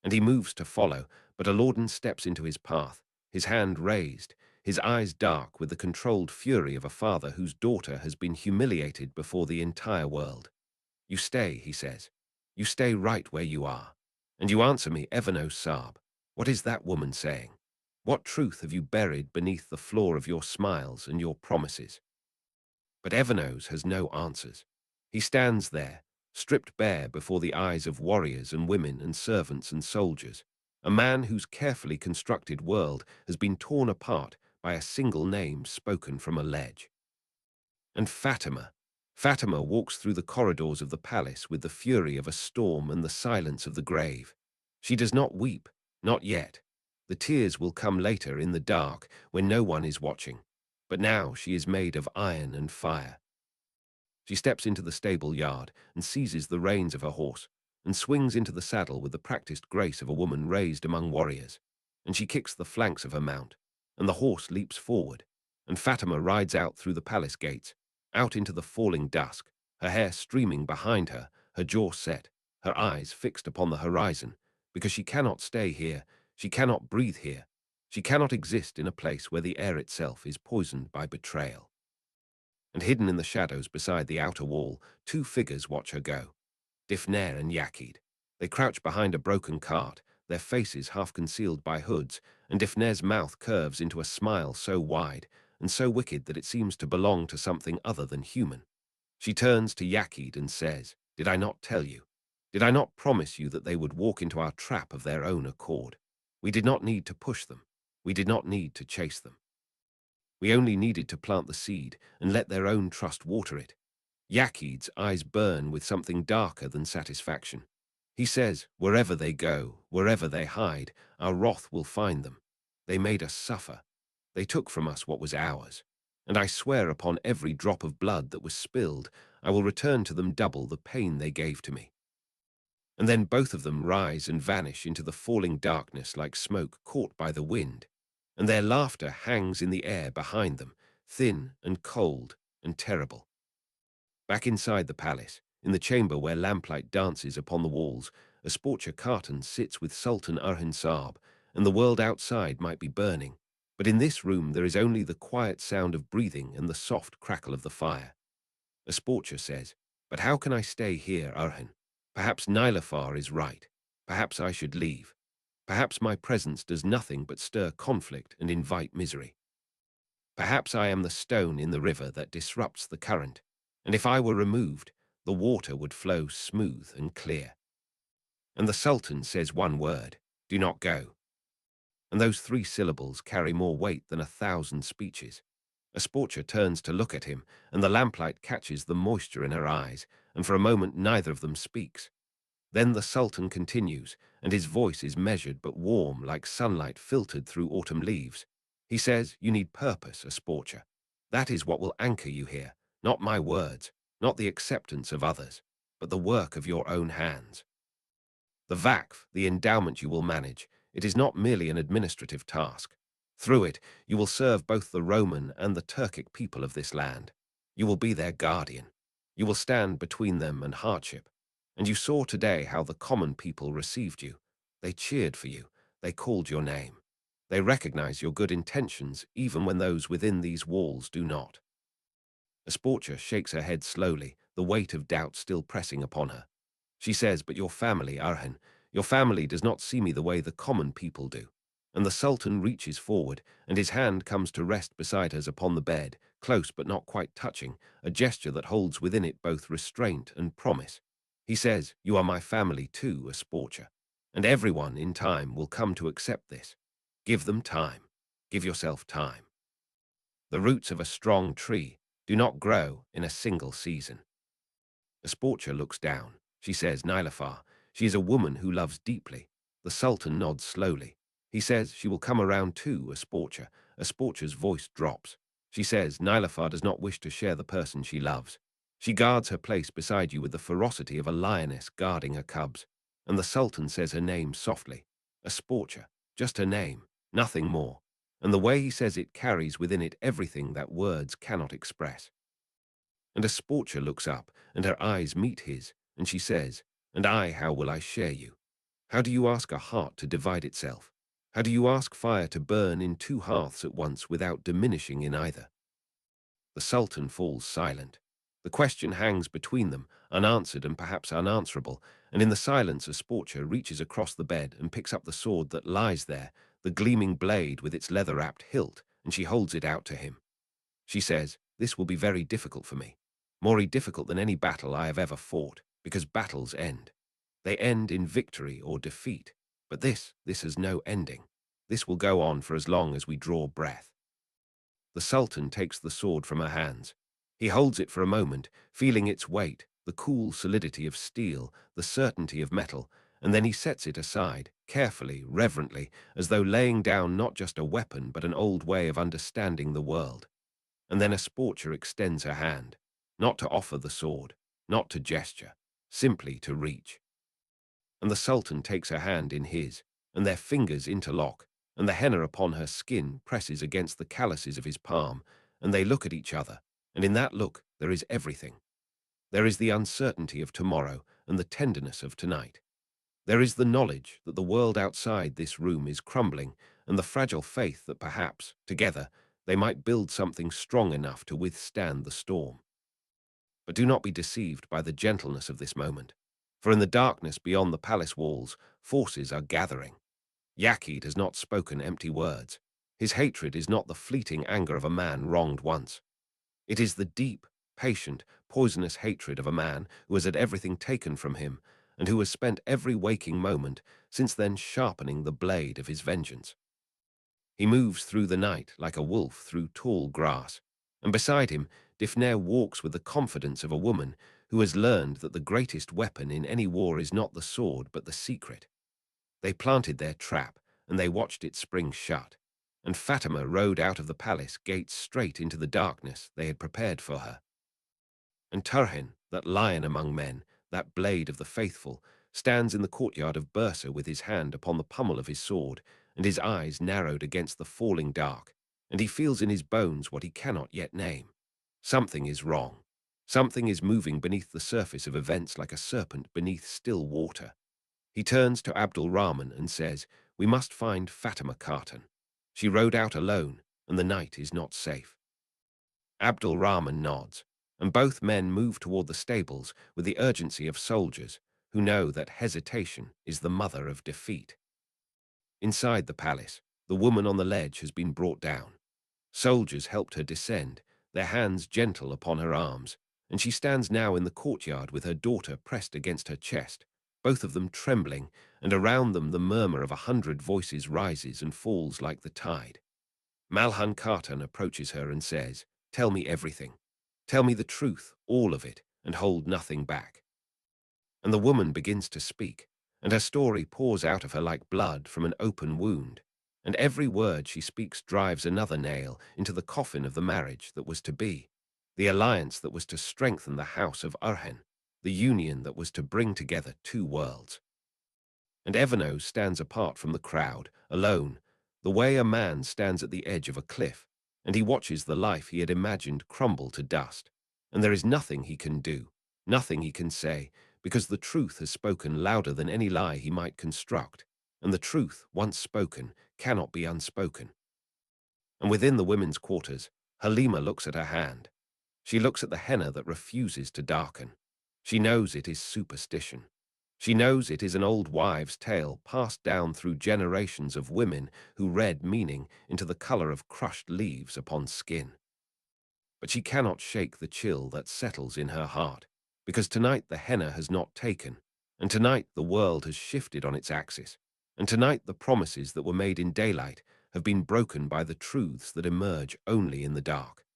And he moves to follow, but Aladdin steps into his path, his hand raised, his eyes dark with the controlled fury of a father whose daughter has been humiliated before the entire world. "You stay," he says. "You stay right where you are. And you answer me, Evanos Saab. What is that woman saying? What truth have you buried beneath the floor of your smiles and your promises?" But Evanos has no answers. He stands there, stripped bare before the eyes of warriors and women and servants and soldiers, a man whose carefully constructed world has been torn apart by a single name spoken from a ledge. And Fatima walks through the corridors of the palace with the fury of a storm and the silence of the grave. She does not weep, not yet. The tears will come later in the dark when no one is watching. But now she is made of iron and fire. She steps into the stable yard and seizes the reins of her horse and swings into the saddle with the practiced grace of a woman raised among warriors. And she kicks the flanks of her mount, and the horse leaps forward, and Fatima rides out through the palace gates, out into the falling dusk, her hair streaming behind her, her jaw set, her eyes fixed upon the horizon, because she cannot stay here, she cannot breathe here, she cannot exist in a place where the air itself is poisoned by betrayal. And hidden in the shadows beside the outer wall, two figures watch her go, Dekhne and Yakid. They crouch behind a broken cart, their faces half concealed by hoods, and Dekhne's mouth curves into a smile so wide and so wicked that it seems to belong to something other than human. She turns to Yakid and says, "Did I not tell you? Did I not promise you that they would walk into our trap of their own accord? We did not need to push them. We did not need to chase them. We only needed to plant the seed and let their own trust water it." Yakid's eyes burn with something darker than satisfaction. He says, "Wherever they go, wherever they hide, our wrath will find them. They made us suffer. They took from us what was ours. And I swear upon every drop of blood that was spilled, I will return to them double the pain they gave to me." And then both of them rise and vanish into the falling darkness like smoke caught by the wind, and their laughter hangs in the air behind them, thin and cold and terrible. Back inside the palace, in the chamber where lamplight dances upon the walls, a sporcher carton sits with Sultan Erhan Saab, and the world outside might be burning. But in this room there is only the quiet sound of breathing and the soft crackle of the fire. A sporcher says, "But how can I stay here, Erhan? Perhaps Nilafar is right. Perhaps I should leave. Perhaps my presence does nothing but stir conflict and invite misery. Perhaps I am the stone in the river that disrupts the current, and if I were removed, the water would flow smooth and clear." And the Sultan says one word, "Do not go." And those 3 syllables carry more weight than 1,000 speeches. A sporcher turns to look at him, and the lamplight catches the moisture in her eyes, and for a moment neither of them speaks. Then the Sultan continues, and his voice is measured but warm like sunlight filtered through autumn leaves. He says, "You need purpose, a sporcher. That is what will anchor you here, not my words, not the acceptance of others, but the work of your own hands. The vakf, the endowment you will manage, it is not merely an administrative task. Through it, you will serve both the Roman and the Turkic people of this land. You will be their guardian. You will stand between them and hardship. And you saw today how the common people received you. They cheered for you. They called your name. They recognize your good intentions even when those within these walls do not." A sporcher shakes her head slowly, the weight of doubt still pressing upon her. She says, "But your family, Arhan, your family does not see me the way the common people do." And the Sultan reaches forward, and his hand comes to rest beside hers upon the bed, close but not quite touching, a gesture that holds within it both restraint and promise. He says, "You are my family too, a sporcher, and everyone in time will come to accept this. Give them time. Give yourself time. The roots of a strong tree do not grow in a single season." A sporcher looks down. She says, "Nilafar, she is a woman who loves deeply." The Sultan nods slowly. He says, "She will come around too, a sporcher." A sporcher's voice drops. She says, "Nilafar does not wish to share the person she loves. She guards her place beside you with the ferocity of a lioness guarding her cubs." And the Sultan says her name softly. A sporcher, just her name, nothing more. And the way he says it carries within it everything that words cannot express. And a sporcher looks up, and her eyes meet his, and she says, "And I, how will I share you? How do you ask a heart to divide itself? How do you ask fire to burn in 2 hearths at once without diminishing in either?" The Sultan falls silent. The question hangs between them, unanswered and perhaps unanswerable, and in the silence a sporcher reaches across the bed and picks up the sword that lies there, the gleaming blade with its leather-wrapped hilt, and she holds it out to him. She says, "This will be very difficult for me, more difficult than any battle I have ever fought. because battles end. They end in victory or defeat. But this has no ending. This will go on for as long as we draw breath. The Sultan takes the sword from her hands. He holds it for a moment, feeling its weight, the cool solidity of steel, the certainty of metal, and then he sets it aside, carefully, reverently, as though laying down not just a weapon but an old way of understanding the world. And then a sporcher extends her hand, not to offer the sword, not to gesture, simply to reach. And the Sultan takes her hand in his, and their fingers interlock, and the henna upon her skin presses against the calluses of his palm, and they look at each other, and in that look there is everything. There is the uncertainty of tomorrow and the tenderness of tonight. There is the knowledge that the world outside this room is crumbling, and the fragile faith that perhaps, together, they might build something strong enough to withstand the storm. But do not be deceived by the gentleness of this moment, for in the darkness beyond the palace walls, forces are gathering. Yakid has not spoken empty words. His hatred is not the fleeting anger of a man wronged once. It is the deep, patient, poisonous hatred of a man who has had everything taken from him and who has spent every waking moment since then sharpening the blade of his vengeance. He moves through the night like a wolf through tall grass, and beside him, Dekhne walks with the confidence of a woman who has learned that the greatest weapon in any war is not the sword but the secret. They planted their trap, and they watched it spring shut, and Fatima rode out of the palace gates straight into the darkness they had prepared for her. And Tarhein, that lion among men, that blade of the faithful, stands in the courtyard of Bursa with his hand upon the pummel of his sword, and his eyes narrowed against the falling dark, and he feels in his bones what he cannot yet name. Something is wrong. Something is moving beneath the surface of events like a serpent beneath still water. He turns to Abdul Rahman and says, "We must find Fatima Khatun. She rode out alone, and the night is not safe." Abdul Rahman nods, and both men move toward the stables with the urgency of soldiers who know that hesitation is the mother of defeat. Inside the palace, the woman on the ledge has been brought down. Soldiers helped her descend, their hands gentle upon her arms, and she stands now in the courtyard with her daughter pressed against her chest, both of them trembling, and around them the murmur of 100 voices rises and falls like the tide. Malhan Khatun approaches her and says, "Tell me everything. Tell me the truth, all of it, and hold nothing back." And the woman begins to speak, and her story pours out of her like blood from an open wound, and every word she speaks drives another nail into the coffin of the marriage that was to be, the alliance that was to strengthen the house of Arhen, the union that was to bring together two worlds. And Evanos stands apart from the crowd, alone, the way a man stands at the edge of a cliff, and he watches the life he had imagined crumble to dust, and there is nothing he can do, nothing he can say, because the truth has spoken louder than any lie he might construct, and the truth, once spoken, cannot be unspoken. And within the women's quarters, Halima looks at her hand. She looks at the henna that refuses to darken. She knows it is superstition. She knows it is an old wives' tale passed down through generations of women who read meaning into the color of crushed leaves upon skin. But she cannot shake the chill that settles in her heart, because tonight the henna has not taken, and tonight the world has shifted on its axis, and tonight the promises that were made in daylight have been broken by the truths that emerge only in the dark.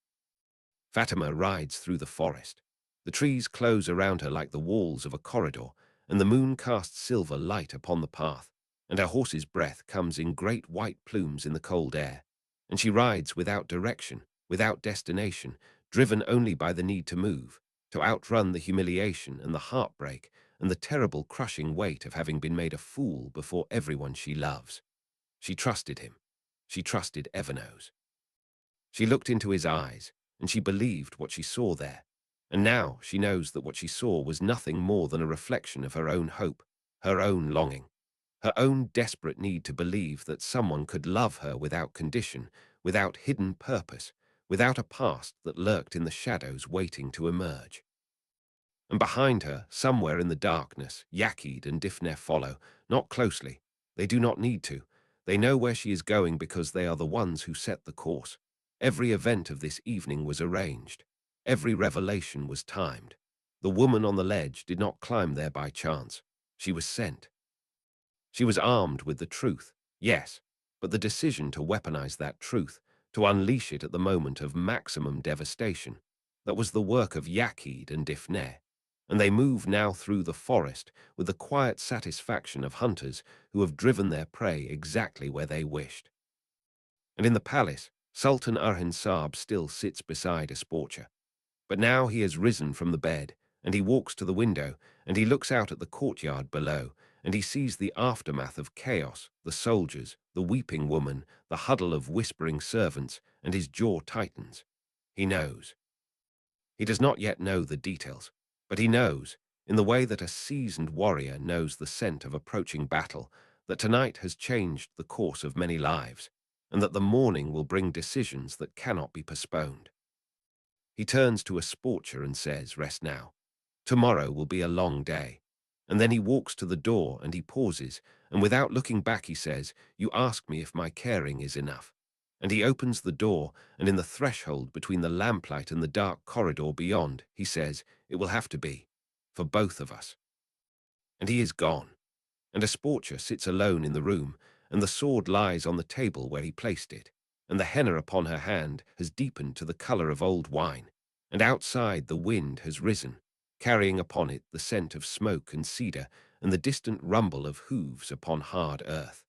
Fatima rides through the forest. The trees close around her like the walls of a corridor, and the moon casts silver light upon the path, and her horse's breath comes in great white plumes in the cold air, and she rides without direction, without destination, driven only by the need to move, to outrun the humiliation and the heartbreak and the terrible crushing weight of having been made a fool before everyone she loves. She trusted him. She trusted Evanos. She looked into his eyes, and she believed what she saw there. And now she knows that what she saw was nothing more than a reflection of her own hope, her own longing, her own desperate need to believe that someone could love her without condition, without hidden purpose, without a past that lurked in the shadows waiting to emerge. And behind her, somewhere in the darkness, Yakid and Dekhne follow, not closely. They do not need to. They know where she is going because they are the ones who set the course. Every event of this evening was arranged. Every revelation was timed. The woman on the ledge did not climb there by chance. She was sent. She was armed with the truth, yes, but the decision to weaponize that truth, to unleash it at the moment of maximum devastation, that was the work of Yaqid and Dekhne, and they move now through the forest with the quiet satisfaction of hunters who have driven their prey exactly where they wished. And in the palace, Sultan Saab still sits beside a sporcher. But now he has risen from the bed, and he walks to the window, and he looks out at the courtyard below, and he sees the aftermath of chaos, the soldiers, the weeping woman, the huddle of whispering servants, and his jaw tightens. He knows. He does not yet know the details, but he knows, in the way that a seasoned warrior knows the scent of approaching battle, that tonight has changed the course of many lives, and that the morning will bring decisions that cannot be postponed. He turns to a sporcher and says, "Rest now. Tomorrow will be a long day." And then he walks to the door and he pauses, and without looking back he says, "You ask me if my caring is enough." And he opens the door, and in the threshold between the lamplight and the dark corridor beyond, he says, "It will have to be, for both of us." And he is gone. And a sporcher sits alone in the room, and the sword lies on the table where he placed it, and the henna upon her hand has deepened to the color of old wine, and outside the wind has risen, carrying upon it the scent of smoke and cedar and the distant rumble of hooves upon hard earth.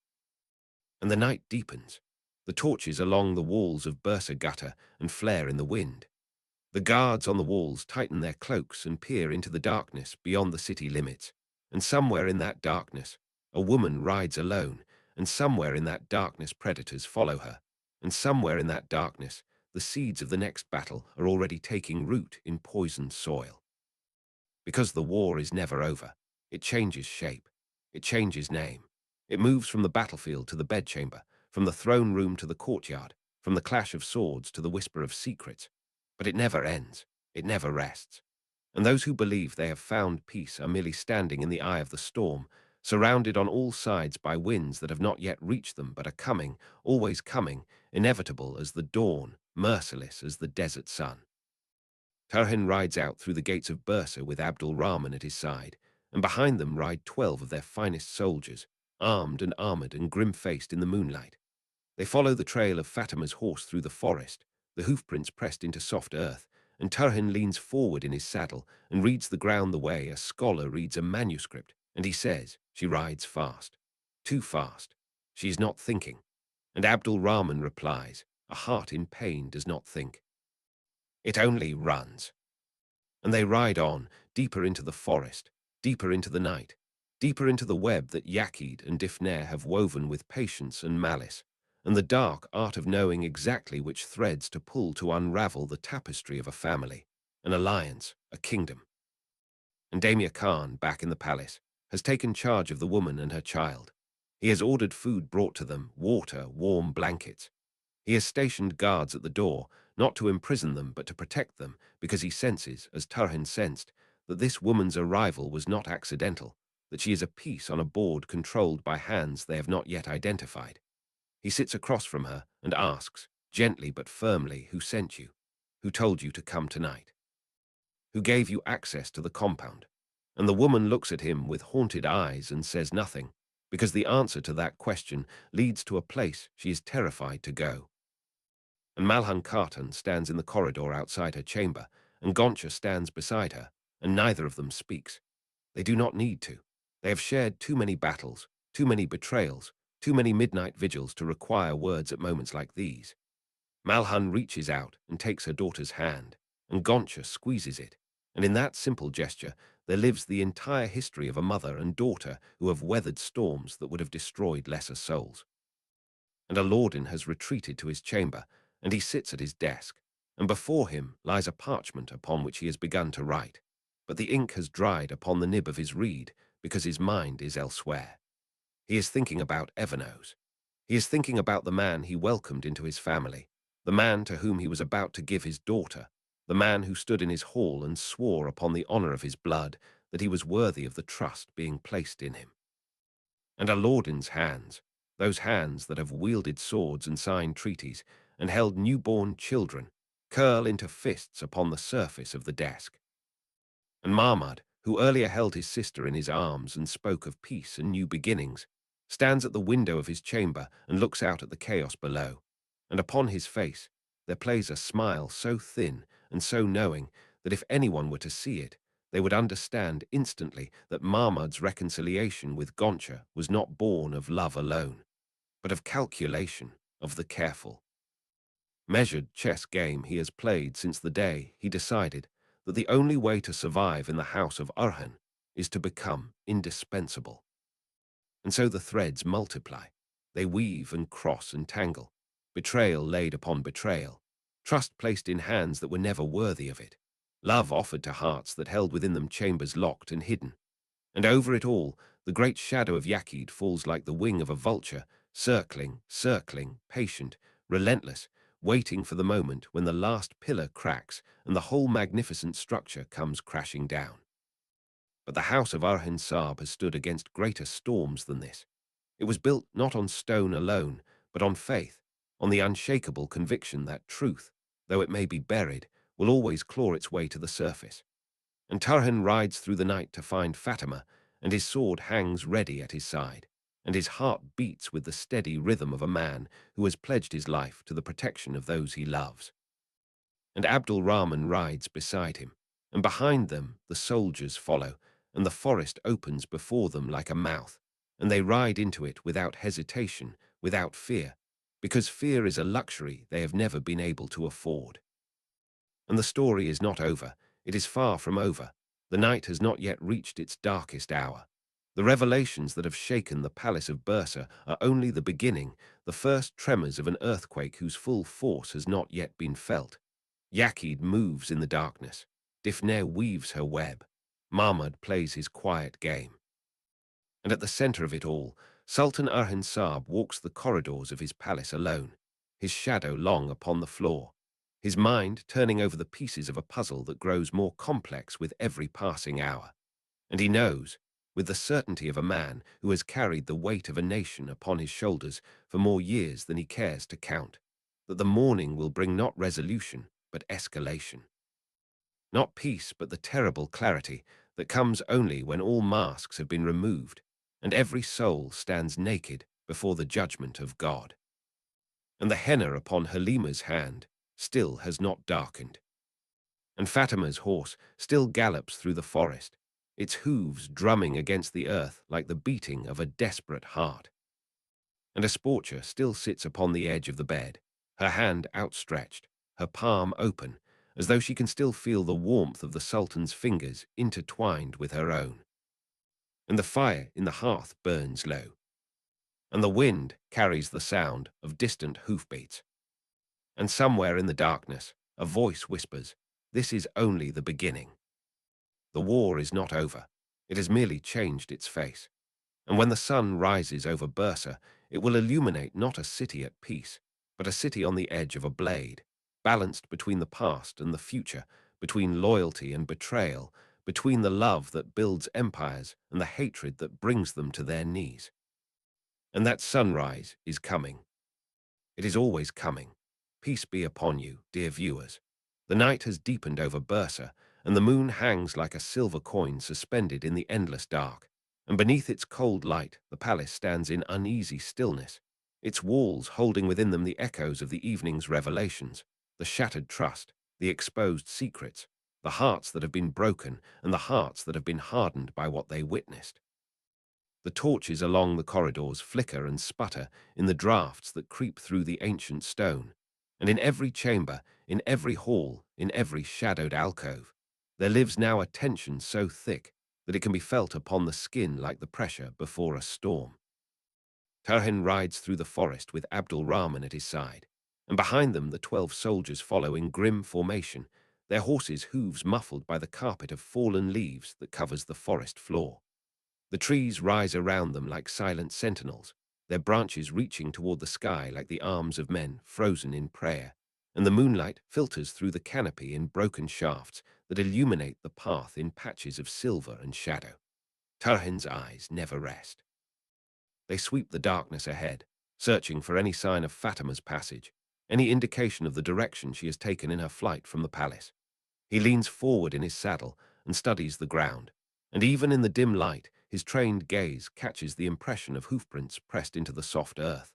And the night deepens. The torches along the walls of Bursa gutter and flare in the wind. The guards on the walls tighten their cloaks and peer into the darkness beyond the city limits, and somewhere in that darkness, a woman rides alone, and somewhere in that darkness predators follow her, and somewhere in that darkness, the seeds of the next battle are already taking root in poisoned soil. Because the war is never over, it changes shape, it changes name. It moves from the battlefield to the bedchamber, from the throne room to the courtyard, from the clash of swords to the whisper of secrets. But it never ends, it never rests. And those who believe they have found peace are merely standing in the eye of the storm, surrounded on all sides by winds that have not yet reached them but are coming, always coming, inevitable as the dawn, merciless as the desert sun. Tarhin rides out through the gates of Bursa with Abdul Rahman at his side, and behind them ride 12 of their finest soldiers, armed and armored and grim-faced in the moonlight. They follow the trail of Fatima's horse through the forest, the hoofprints pressed into soft earth, and Tarhin leans forward in his saddle and reads the ground the way a scholar reads a manuscript, and he says, "She rides fast. Too fast. She is not thinking." And Abdul Rahman replies, "A heart in pain does not think. It only runs." And they ride on, deeper into the forest, deeper into the night, deeper into the web that Yaqid and Dekhne have woven with patience and malice, and the dark art of knowing exactly which threads to pull to unravel the tapestry of a family, an alliance, a kingdom. And Damir Khan, back in the palace, has taken charge of the woman and her child. He has ordered food brought to them, water, warm blankets. He has stationed guards at the door, not to imprison them but to protect them, because he senses, as Tarhin sensed, that this woman's arrival was not accidental, that she is a piece on a board controlled by hands they have not yet identified. He sits across from her and asks, gently but firmly, who sent you? Who told you to come tonight? Who gave you access to the compound? And the woman looks at him with haunted eyes and says nothing, because the answer to that question leads to a place she is terrified to go. And Malhan Khartan stands in the corridor outside her chamber, and Goncha stands beside her, and neither of them speaks. They do not need to. They have shared too many battles, too many betrayals, too many midnight vigils to require words at moments like these. Malhan reaches out and takes her daughter's hand, and Goncha squeezes it, and in that simple gesture there lives the entire history of a mother and daughter who have weathered storms that would have destroyed lesser souls. And Aladdin has retreated to his chamber, and he sits at his desk, and before him lies a parchment upon which he has begun to write, but the ink has dried upon the nib of his reed because his mind is elsewhere. He is thinking about Evanos. He is thinking about the man he welcomed into his family, the man to whom he was about to give his daughter, the man who stood in his hall and swore upon the honor of his blood that he was worthy of the trust being placed in him. And Aladdin's hands, those hands that have wielded swords and signed treaties and held newborn children, curl into fists upon the surface of the desk. And Mahmud, who earlier held his sister in his arms and spoke of peace and new beginnings, stands at the window of his chamber and looks out at the chaos below. And upon his face there plays a smile so thin and so knowing that if anyone were to see it, they would understand instantly that Mahmud's reconciliation with Goncha was not born of love alone, but of calculation, of the careful, measured chess game he has played since the day he decided that the only way to survive in the house of Arhan is to become indispensable. And so the threads multiply. They weave and cross and tangle, betrayal laid upon betrayal, trust placed in hands that were never worthy of it, love offered to hearts that held within them chambers locked and hidden. And over it all, the great shadow of Yaqid falls like the wing of a vulture, circling, circling, patient, relentless, waiting for the moment when the last pillar cracks and the whole magnificent structure comes crashing down. But the house of Arhan Saab has stood against greater storms than this. It was built not on stone alone, but on faith, on the unshakable conviction that truth, though it may be buried, will always claw its way to the surface. And Tarhan rides through the night to find Fatima, and his sword hangs ready at his side, and his heart beats with the steady rhythm of a man who has pledged his life to the protection of those he loves. And Abdul Rahman rides beside him, and behind them the soldiers follow, and the forest opens before them like a mouth, and they ride into it without hesitation, without fear, because fear is a luxury they have never been able to afford. And the story is not over. It is far from over. The night has not yet reached its darkest hour. The revelations that have shaken the palace of Bursa are only the beginning, the first tremors of an earthquake whose full force has not yet been felt. Yaqid moves in the darkness. Dekhne weaves her web. Mahmud plays his quiet game. And at the center of it all, Sultan Arhan Saab walks the corridors of his palace alone, his shadow long upon the floor, his mind turning over the pieces of a puzzle that grows more complex with every passing hour. And he knows, with the certainty of a man who has carried the weight of a nation upon his shoulders for more years than he cares to count, that the morning will bring not resolution, but escalation. Not peace, but the terrible clarity that comes only when all masks have been removed and every soul stands naked before the judgment of God. And the henna upon Halima's hand still has not darkened. And Fatima's horse still gallops through the forest, its hooves drumming against the earth like the beating of a desperate heart. And a sporcher still sits upon the edge of the bed, her hand outstretched, her palm open, as though she can still feel the warmth of the Sultan's fingers intertwined with her own. And the fire in the hearth burns low, and the wind carries the sound of distant hoofbeats. And somewhere in the darkness, a voice whispers, "This is only the beginning." The war is not over. It has merely changed its face. And when the sun rises over Bursa, it will illuminate not a city at peace, but a city on the edge of a blade, balanced between the past and the future, between loyalty and betrayal, between the love that builds empires and the hatred that brings them to their knees. And that sunrise is coming. It is always coming. Peace be upon you, dear viewers. The night has deepened over Bursa, and the moon hangs like a silver coin suspended in the endless dark. And beneath its cold light, the palace stands in uneasy stillness, its walls holding within them the echoes of the evening's revelations, the shattered trust, the exposed secrets, the hearts that have been broken and the hearts that have been hardened by what they witnessed. The torches along the corridors flicker and sputter in the draughts that creep through the ancient stone, and in every chamber, in every hall, in every shadowed alcove, there lives now a tension so thick that it can be felt upon the skin like the pressure before a storm. Tarhin rides through the forest with Abdul Rahman at his side, and behind them the 12 soldiers follow in grim formation, their horses' hooves muffled by the carpet of fallen leaves that covers the forest floor. The trees rise around them like silent sentinels, their branches reaching toward the sky like the arms of men frozen in prayer, and the moonlight filters through the canopy in broken shafts that illuminate the path in patches of silver and shadow. Tarhin's eyes never rest. They sweep the darkness ahead, searching for any sign of Fatima's passage, any indication of the direction she has taken in her flight from the palace. He leans forward in his saddle, and studies the ground. And even in the dim light, his trained gaze catches the impression of hoofprints pressed into the soft earth,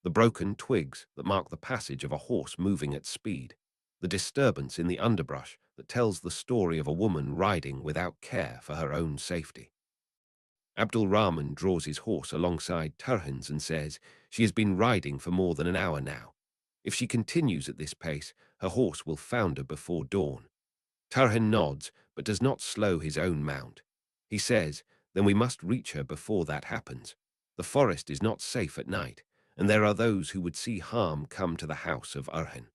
the broken twigs that mark the passage of a horse moving at speed, the disturbance in the underbrush that tells the story of a woman riding without care for her own safety. Abdul Rahman draws his horse alongside Turhan's and says, "She has been riding for more than an hour now. If she continues at this pace, her horse will founder before dawn." Tarhan nods, but does not slow his own mount. He says, "Then we must reach her before that happens. The forest is not safe at night, and there are those who would see harm come to the house of Arhan."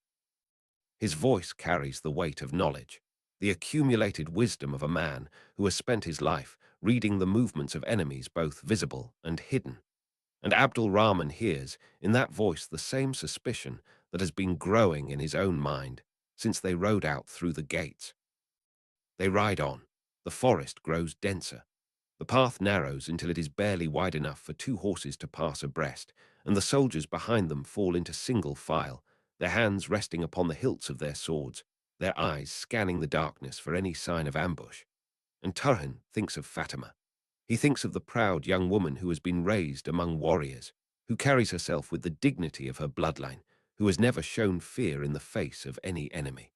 His voice carries the weight of knowledge, the accumulated wisdom of a man who has spent his life reading the movements of enemies both visible and hidden. And Abdul Rahman hears in that voice the same suspicion that has been growing in his own mind since they rode out through the gates. They ride on. The forest grows denser. The path narrows until it is barely wide enough for two horses to pass abreast, and the soldiers behind them fall into single file, their hands resting upon the hilts of their swords, their eyes scanning the darkness for any sign of ambush. And Turhan thinks of Fatima. He thinks of the proud young woman who has been raised among warriors, who carries herself with the dignity of her bloodline, who has never shown fear in the face of any enemy.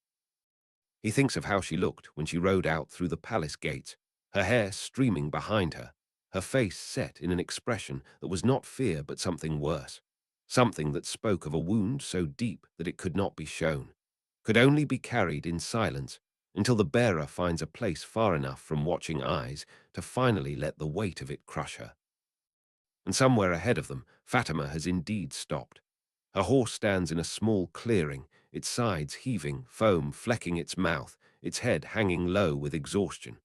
He thinks of how she looked when she rode out through the palace gates, her hair streaming behind her, her face set in an expression that was not fear but something worse, something that spoke of a wound so deep that it could not be shown, could only be carried in silence until the bearer finds a place far enough from watching eyes to finally let the weight of it crush her. And somewhere ahead of them, Fatima has indeed stopped. Her horse stands in a small clearing, its sides heaving, foam flecking its mouth, its head hanging low with exhaustion.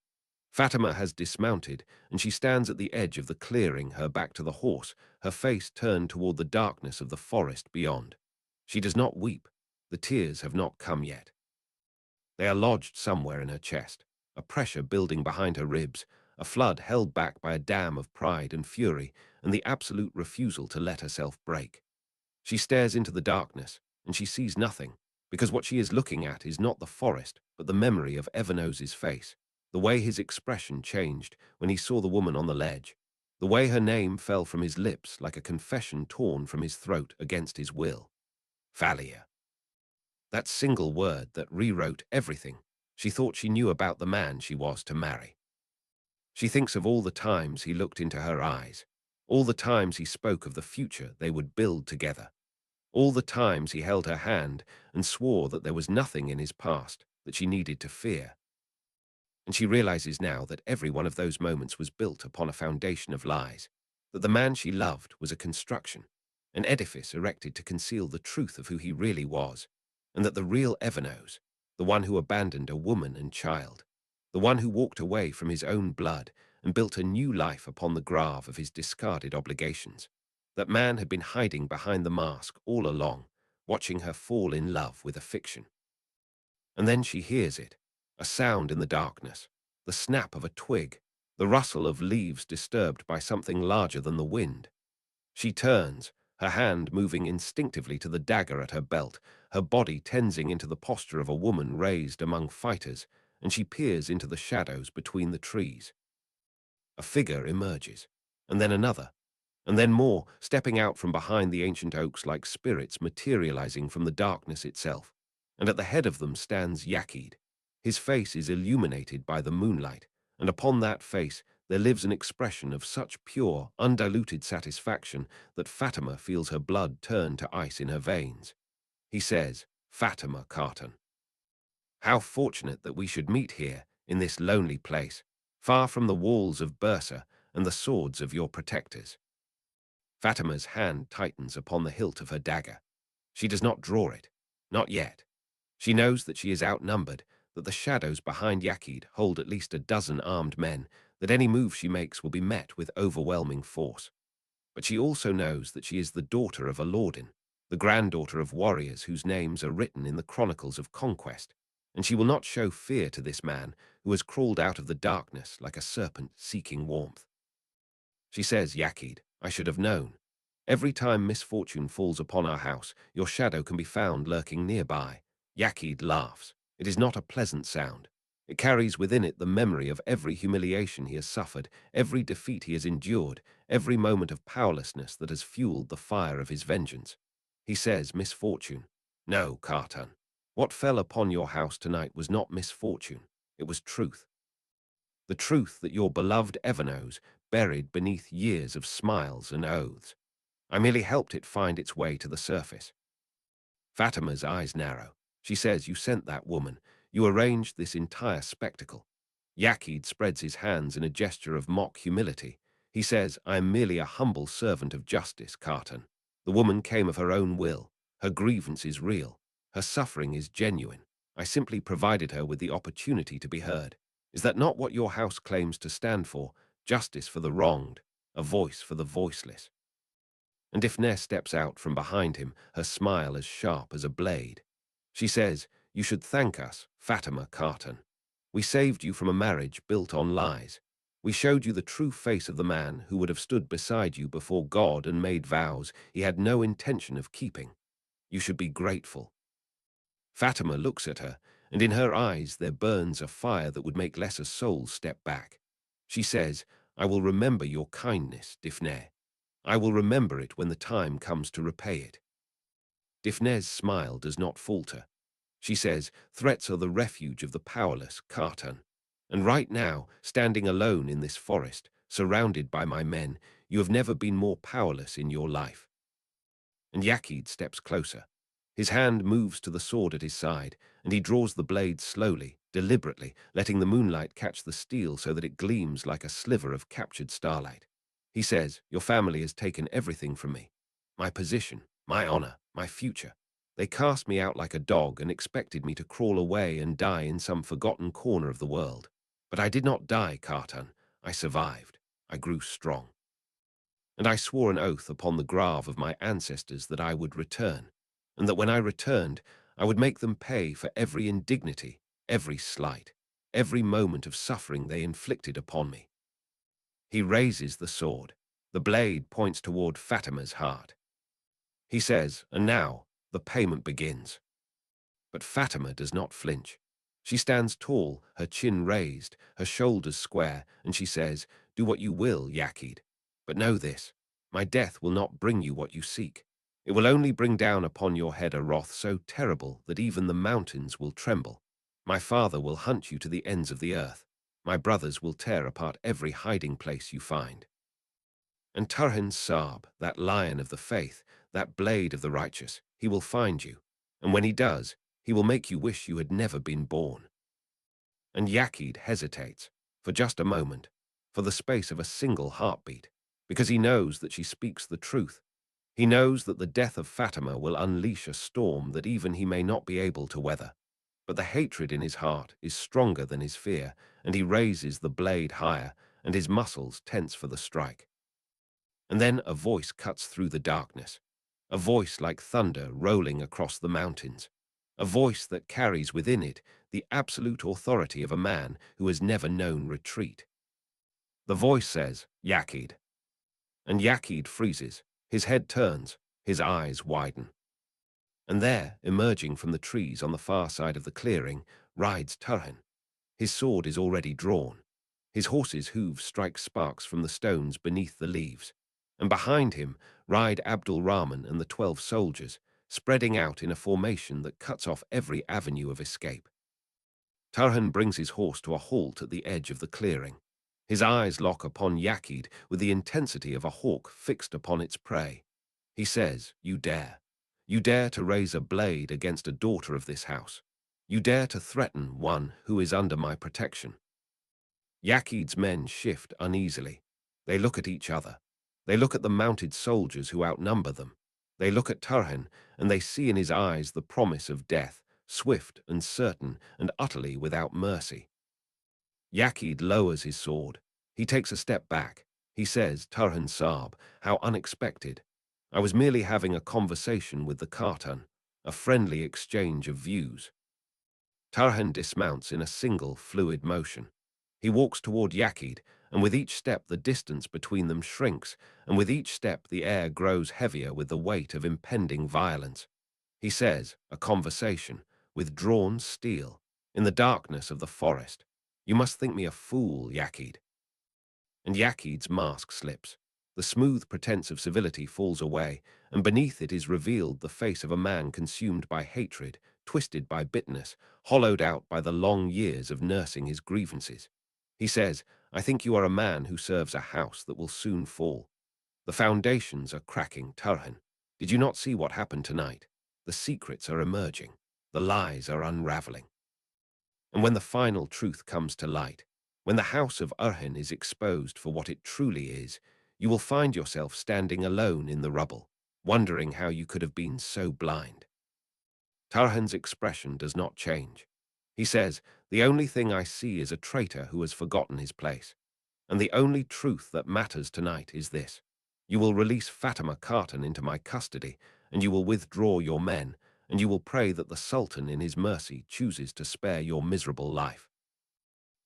Fatima has dismounted, and she stands at the edge of the clearing, her back to the horse, her face turned toward the darkness of the forest beyond. She does not weep. The tears have not come yet. They are lodged somewhere in her chest, a pressure building behind her ribs, a flood held back by a dam of pride and fury, and the absolute refusal to let herself break. She stares into the darkness, and she sees nothing, because what she is looking at is not the forest, but the memory of Evanose's face, the way his expression changed when he saw the woman on the ledge, the way her name fell from his lips like a confession torn from his throat against his will. Valia. That single word that rewrote everything she thought she knew about the man she was to marry. She thinks of all the times he looked into her eyes, all the times he spoke of the future they would build together, all the times he held her hand and swore that there was nothing in his past that she needed to fear. And she realizes now that every one of those moments was built upon a foundation of lies, that the man she loved was a construction, an edifice erected to conceal the truth of who he really was, and that the real Evanose, the one who abandoned a woman and child, the one who walked away from his own blood and built a new life upon the grave of his discarded obligations, that man had been hiding behind the mask all along, watching her fall in love with a fiction. And then she hears it, a sound in the darkness, the snap of a twig, the rustle of leaves disturbed by something larger than the wind. She turns, her hand moving instinctively to the dagger at her belt, her body tensing into the posture of a woman raised among fighters, and she peers into the shadows between the trees. A figure emerges, and then another, and then more, stepping out from behind the ancient oaks like spirits materializing from the darkness itself. And at the head of them stands Yakid. His face is illuminated by the moonlight, and upon that face there lives an expression of such pure, undiluted satisfaction that Fatima feels her blood turn to ice in her veins. He says, "Fatima Khartan, how fortunate that we should meet here, in this lonely place, far from the walls of Bursa and the swords of your protectors." Fatima's hand tightens upon the hilt of her dagger. She does not draw it, not yet. She knows that she is outnumbered, that the shadows behind Yakid hold at least a dozen armed men, that any move she makes will be met with overwhelming force. But she also knows that she is the daughter of a Lordin, the granddaughter of warriors whose names are written in the chronicles of conquest, and she will not show fear to this man who has crawled out of the darkness like a serpent seeking warmth. She says, "Yakid, I should have known. Every time misfortune falls upon our house, your shadow can be found lurking nearby." Yakid laughs. It is not a pleasant sound. It carries within it the memory of every humiliation he has suffered, every defeat he has endured, every moment of powerlessness that has fueled the fire of his vengeance. He says, misfortune. No, Khartan. What fell upon your house tonight was not misfortune. It was truth. The truth that your beloved ever knows, buried beneath years of smiles and oaths. I merely helped it find its way to the surface. Fatima's eyes narrow. She says, you sent that woman. You arranged this entire spectacle. Yaqid spreads his hands in a gesture of mock humility. He says, I am merely a humble servant of justice, Khartan. The woman came of her own will. Her grievance is real. Her suffering is genuine. I simply provided her with the opportunity to be heard. Is that not what your house claims to stand for? Justice for the wronged, a voice for the voiceless. And Dekhne steps out from behind him, her smile as sharp as a blade. She says, you should thank us, Fatima Khartan. We saved you from a marriage built on lies. We showed you the true face of the man who would have stood beside you before God and made vows he had no intention of keeping. You should be grateful. Fatima looks at her, and in her eyes there burns a fire that would make lesser souls step back. She says, I will remember your kindness, Dekhne. I will remember it when the time comes to repay it. Dekhne's smile does not falter. She says, threats are the refuge of the powerless, Khartan. And right now, standing alone in this forest, surrounded by my men, you have never been more powerless in your life. And Yaqid steps closer. His hand moves to the sword at his side, and he draws the blade slowly, deliberately, letting the moonlight catch the steel so that it gleams like a sliver of captured starlight. He says, your family has taken everything from me. My position, my honor, my future. They cast me out like a dog and expected me to crawl away and die in some forgotten corner of the world. But I did not die, Khartan. I survived. I grew strong. And I swore an oath upon the grave of my ancestors that I would return, and that when I returned, I would make them pay for every indignity, every slight, every moment of suffering they inflicted upon me. He raises the sword. The blade points toward Fatima's heart. He says, and now the payment begins. But Fatima does not flinch. She stands tall, her chin raised, her shoulders square, and she says, do what you will, Yaqid. But know this, my death will not bring you what you seek. It will only bring down upon your head a wrath so terrible that even the mountains will tremble. My father will hunt you to the ends of the earth. My brothers will tear apart every hiding place you find. And Tarhan Saab, that lion of the faith, that blade of the righteous, he will find you. And when he does, he will make you wish you had never been born. And Yaqid hesitates, for just a moment, for the space of a single heartbeat, because he knows that she speaks the truth. He knows that the death of Fatima will unleash a storm that even he may not be able to weather. But the hatred in his heart is stronger than his fear, and he raises the blade higher, and his muscles tense for the strike. And then a voice cuts through the darkness, a voice like thunder rolling across the mountains, a voice that carries within it the absolute authority of a man who has never known retreat. The voice says, Yaqid. And Yaqid freezes, his head turns, his eyes widen. And there, emerging from the trees on the far side of the clearing, rides Tarhan. His sword is already drawn. His horse's hooves strike sparks from the stones beneath the leaves. And behind him ride Abdul Rahman and the 12 soldiers, spreading out in a formation that cuts off every avenue of escape. Tarhan brings his horse to a halt at the edge of the clearing. His eyes lock upon Yaqid with the intensity of a hawk fixed upon its prey. He says, you dare. You dare to raise a blade against a daughter of this house. You dare to threaten one who is under my protection. Yaqid's men shift uneasily. They look at each other. They look at the mounted soldiers who outnumber them. They look at Tarhan, and they see in his eyes the promise of death, swift and certain and utterly without mercy. Yaqid lowers his sword. He takes a step back. He says, Tarhan Saab, how unexpected. I was merely having a conversation with the Khartan, a friendly exchange of views. Tarhan dismounts in a single fluid motion. He walks toward Yaqid, and with each step the distance between them shrinks, and with each step the air grows heavier with the weight of impending violence. He says, a conversation, with drawn steel. in the darkness of the forest. You must think me a fool, Yakid. And Yakid's mask slips. The smooth pretense of civility falls away, and beneath it is revealed the face of a man consumed by hatred, twisted by bitterness, hollowed out by the long years of nursing his grievances. He says, I think you are a man who serves a house that will soon fall. The foundations are cracking, Tarhan. Did you not see what happened tonight? The secrets are emerging. The lies are unraveling. And when the final truth comes to light, when the house of Arhin is exposed for what it truly is, you will find yourself standing alone in the rubble, wondering how you could have been so blind. Tarhan's expression does not change. He says, the only thing I see is a traitor who has forgotten his place. And the only truth that matters tonight is this. You will release Fatima Khan into my custody, and you will withdraw your men, and you will pray that the Sultan in his mercy chooses to spare your miserable life.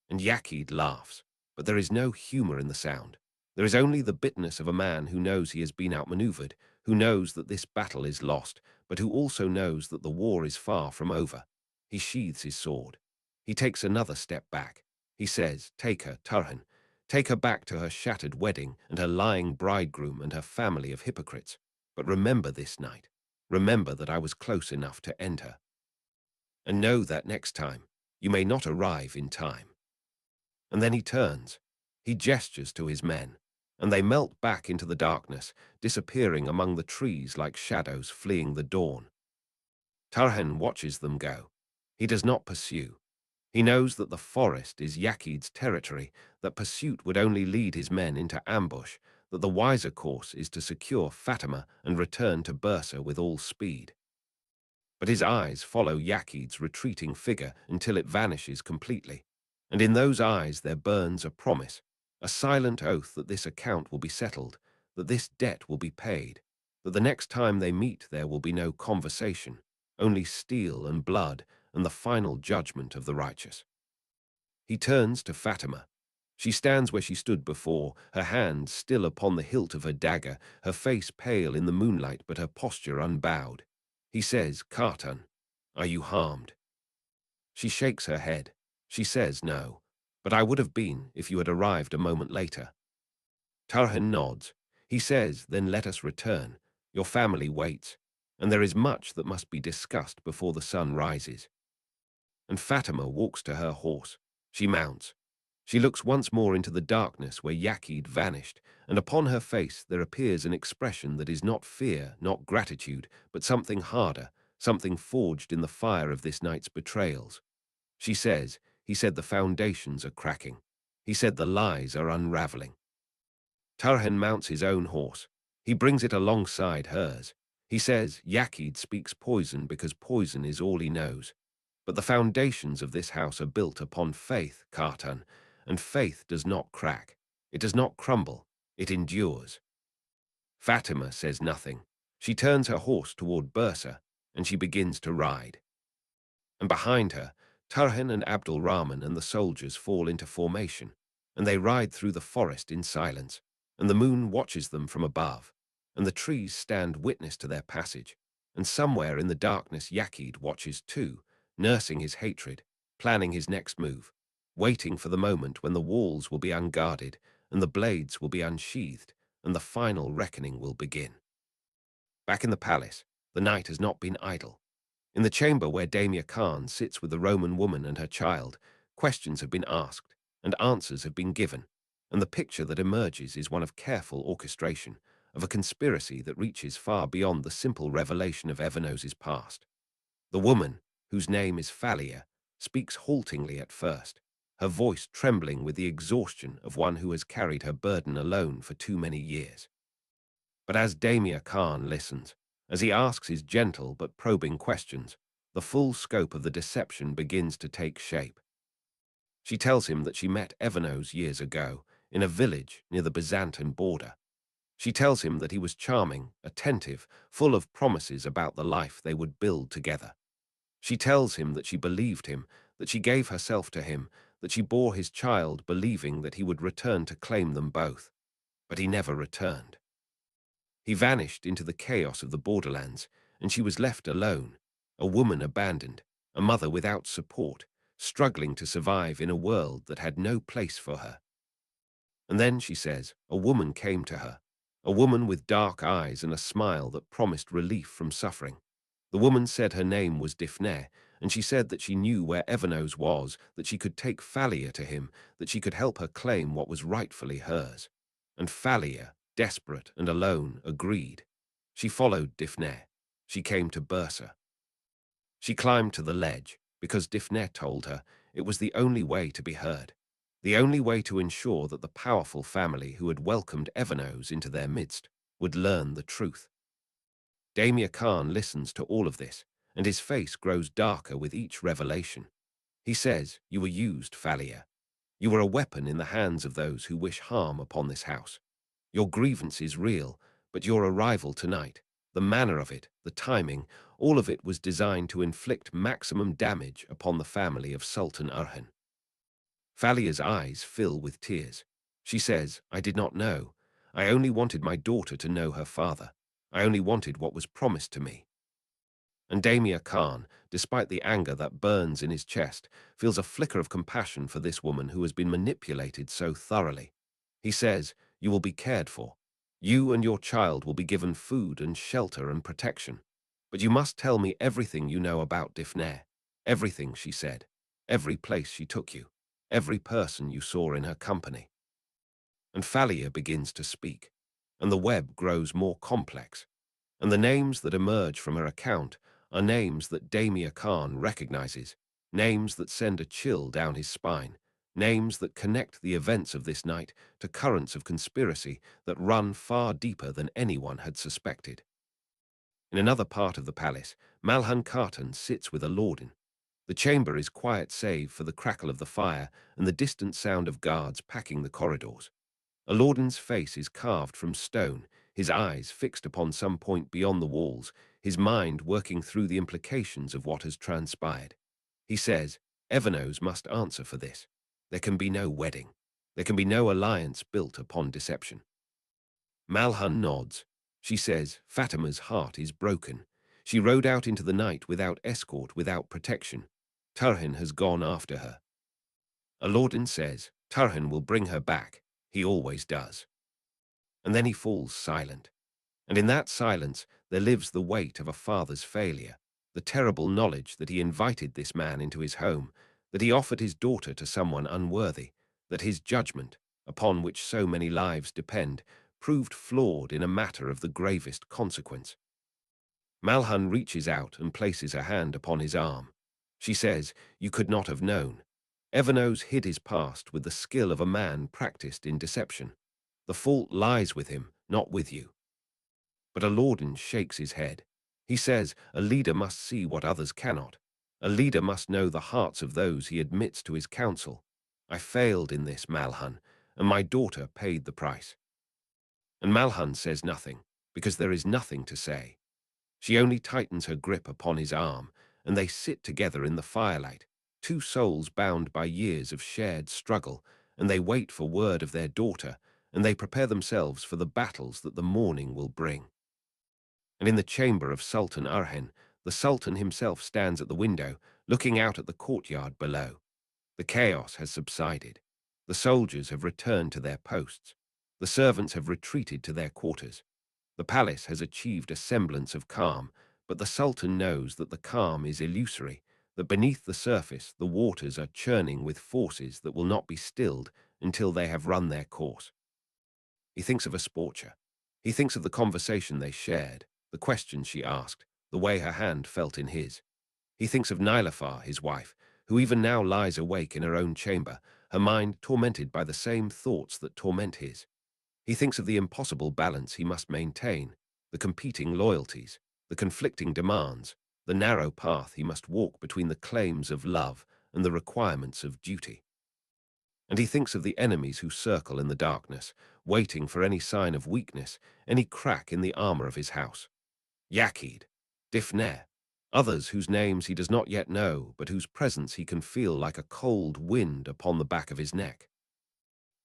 And Yakid laughs, but there is no humor in the sound. There is only the bitterness of a man who knows he has been outmaneuvered, who knows that this battle is lost, but who also knows that the war is far from over. He sheathes his sword. He takes another step back. He says, take her, Tarhan. Take her back to her shattered wedding and her lying bridegroom and her family of hypocrites. But remember this night. Remember that I was close enough to end her. And know that next time, you may not arrive in time. And then he turns. He gestures to his men, and they melt back into the darkness, disappearing among the trees like shadows fleeing the dawn. Tarhan watches them go. He does not pursue. He knows that the forest is Yakid's territory, that pursuit would only lead his men into ambush, that the wiser course is to secure Fatima and return to Bursa with all speed. But his eyes follow Yakid's retreating figure until it vanishes completely, and in those eyes there burns a promise, a silent oath that this account will be settled, that this debt will be paid, that the next time they meet there will be no conversation, only steel and blood and the final judgment of the righteous. He turns to Fatima. She stands where she stood before, her hand still upon the hilt of her dagger, her face pale in the moonlight but her posture unbowed. He says, Khartan, are you harmed? She shakes her head. She says no, but I would have been if you had arrived a moment later. Tarhan nods. He says, then let us return. Your family waits, and there is much that must be discussed before the sun rises. And Fatima walks to her horse. She mounts. She looks once more into the darkness where Yakid vanished, and upon her face there appears an expression that is not fear, not gratitude, but something harder, something forged in the fire of this night's betrayals. She says, he said the foundations are cracking. He said the lies are unraveling. Tarhan mounts his own horse. He brings it alongside hers. He says, Yakid speaks poison because poison is all he knows. But the foundations of this house are built upon faith, Khartan, and faith does not crack. It does not crumble. It endures. Fatima says nothing. She turns her horse toward Bursa, and she begins to ride. And behind her, Tarhan and Abdul Rahman and the soldiers fall into formation, and they ride through the forest in silence, and the moon watches them from above, and the trees stand witness to their passage, and somewhere in the darkness Yakid watches too, nursing his hatred, planning his next move, waiting for the moment when the walls will be unguarded and the blades will be unsheathed and the final reckoning will begin. Back in the palace, the night has not been idle. In the chamber where Damia Khan sits with the Roman woman and her child, questions have been asked and answers have been given, and the picture that emerges is one of careful orchestration, of a conspiracy that reaches far beyond the simple revelation of Evanos's past. The woman, whose name is Thalia, speaks haltingly at first, her voice trembling with the exhaustion of one who has carried her burden alone for too many years. But as Damia Khan listens, as he asks his gentle but probing questions, the full scope of the deception begins to take shape. She tells him that she met Evanos years ago in a village near the Byzantine border. She tells him that he was charming, attentive, full of promises about the life they would build together. She tells him that she believed him, that she gave herself to him, that she bore his child believing that he would return to claim them both. But he never returned. He vanished into the chaos of the borderlands, and she was left alone, a woman abandoned, a mother without support, struggling to survive in a world that had no place for her. And then, she says, a woman came to her, a woman with dark eyes and a smile that promised relief from suffering. The woman said her name was Dekhne, and she said that she knew where Evanos was, that she could take Thalia to him, that she could help her claim what was rightfully hers. And Thalia, desperate and alone, agreed. She followed Dekhne. She came to Bursa. She climbed to the ledge, because Dekhne told her it was the only way to be heard, the only way to ensure that the powerful family who had welcomed Evanos into their midst would learn the truth. Damir Khan listens to all of this, and his face grows darker with each revelation. He says, "You were used, Thalia. You were a weapon in the hands of those who wish harm upon this house. Your grievance is real, but your arrival tonight, the manner of it, the timing, all of it was designed to inflict maximum damage upon the family of Sultan Urhan." Thalia's eyes fill with tears. She says, "I did not know. I only wanted my daughter to know her father. I only wanted what was promised to me." And Damir Khan, despite the anger that burns in his chest, feels a flicker of compassion for this woman who has been manipulated so thoroughly. He says, "You will be cared for. You and your child will be given food and shelter and protection. But you must tell me everything you know about Dekhne. Everything," she said. "Every place she took you. Every person you saw in her company." And Thalia begins to speak, and the web grows more complex. And the names that emerge from her account are names that Damir Khan recognizes, names that send a chill down his spine, names that connect the events of this night to currents of conspiracy that run far deeper than anyone had suspected. In another part of the palace, Malhan Khartan sits with a lordin. The chamber is quiet save for the crackle of the fire and the distant sound of guards packing the corridors. Aladdin's face is carved from stone, his eyes fixed upon some point beyond the walls, his mind working through the implications of what has transpired. He says, "Evanos must answer for this. There can be no wedding. There can be no alliance built upon deception." Malhan nods. She says, "Fatima's heart is broken. She rode out into the night without escort, without protection. Turhan has gone after her." Aladdin says, "Turhan will bring her back. He always does." And then he falls silent. And in that silence there lives the weight of a father's failure, the terrible knowledge that he invited this man into his home, that he offered his daughter to someone unworthy, that his judgment, upon which so many lives depend, proved flawed in a matter of the gravest consequence. Malhan reaches out and places a hand upon his arm. She says, "You could not have known." Evanos hid his past with the skill of a man practiced in deception. The fault lies with him, not with you. But Aladdin shakes his head. He says, "A leader must see what others cannot. A leader must know the hearts of those he admits to his council. I failed in this, Malhan, and my daughter paid the price." And Malhan says nothing, because there is nothing to say. She only tightens her grip upon his arm, and they sit together in the firelight, two souls bound by years of shared struggle, and they wait for word of their daughter, and they prepare themselves for the battles that the morning will bring. And in the chamber of Sultan Urhan, the Sultan himself stands at the window, looking out at the courtyard below. The chaos has subsided. The soldiers have returned to their posts. The servants have retreated to their quarters. The palace has achieved a semblance of calm, but the Sultan knows that the calm is illusory, that beneath the surface the waters are churning with forces that will not be stilled until they have run their course. He thinks of Asportia. He thinks of the conversation they shared, the questions she asked, the way her hand felt in his. He thinks of Nilafar, his wife, who even now lies awake in her own chamber, her mind tormented by the same thoughts that torment his. He thinks of the impossible balance he must maintain, the competing loyalties, the conflicting demands, the narrow path he must walk between the claims of love and the requirements of duty. And he thinks of the enemies who circle in the darkness, waiting for any sign of weakness, any crack in the armor of his house. Yakid, Dekhne, others whose names he does not yet know, but whose presence he can feel like a cold wind upon the back of his neck.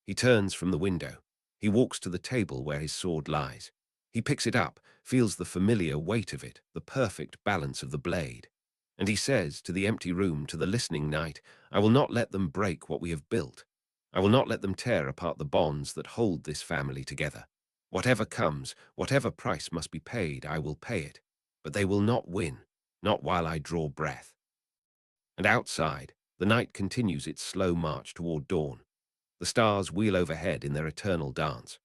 He turns from the window. He walks to the table where his sword lies. He picks it up, feels the familiar weight of it, the perfect balance of the blade. And he says to the empty room, to the listening night, I will not let them break what we have built. I will not let them tear apart the bonds that hold this family together. Whatever comes, whatever price must be paid, I will pay it. But they will not win, not while I draw breath. And outside, the night continues its slow march toward dawn. The stars wheel overhead in their eternal dance.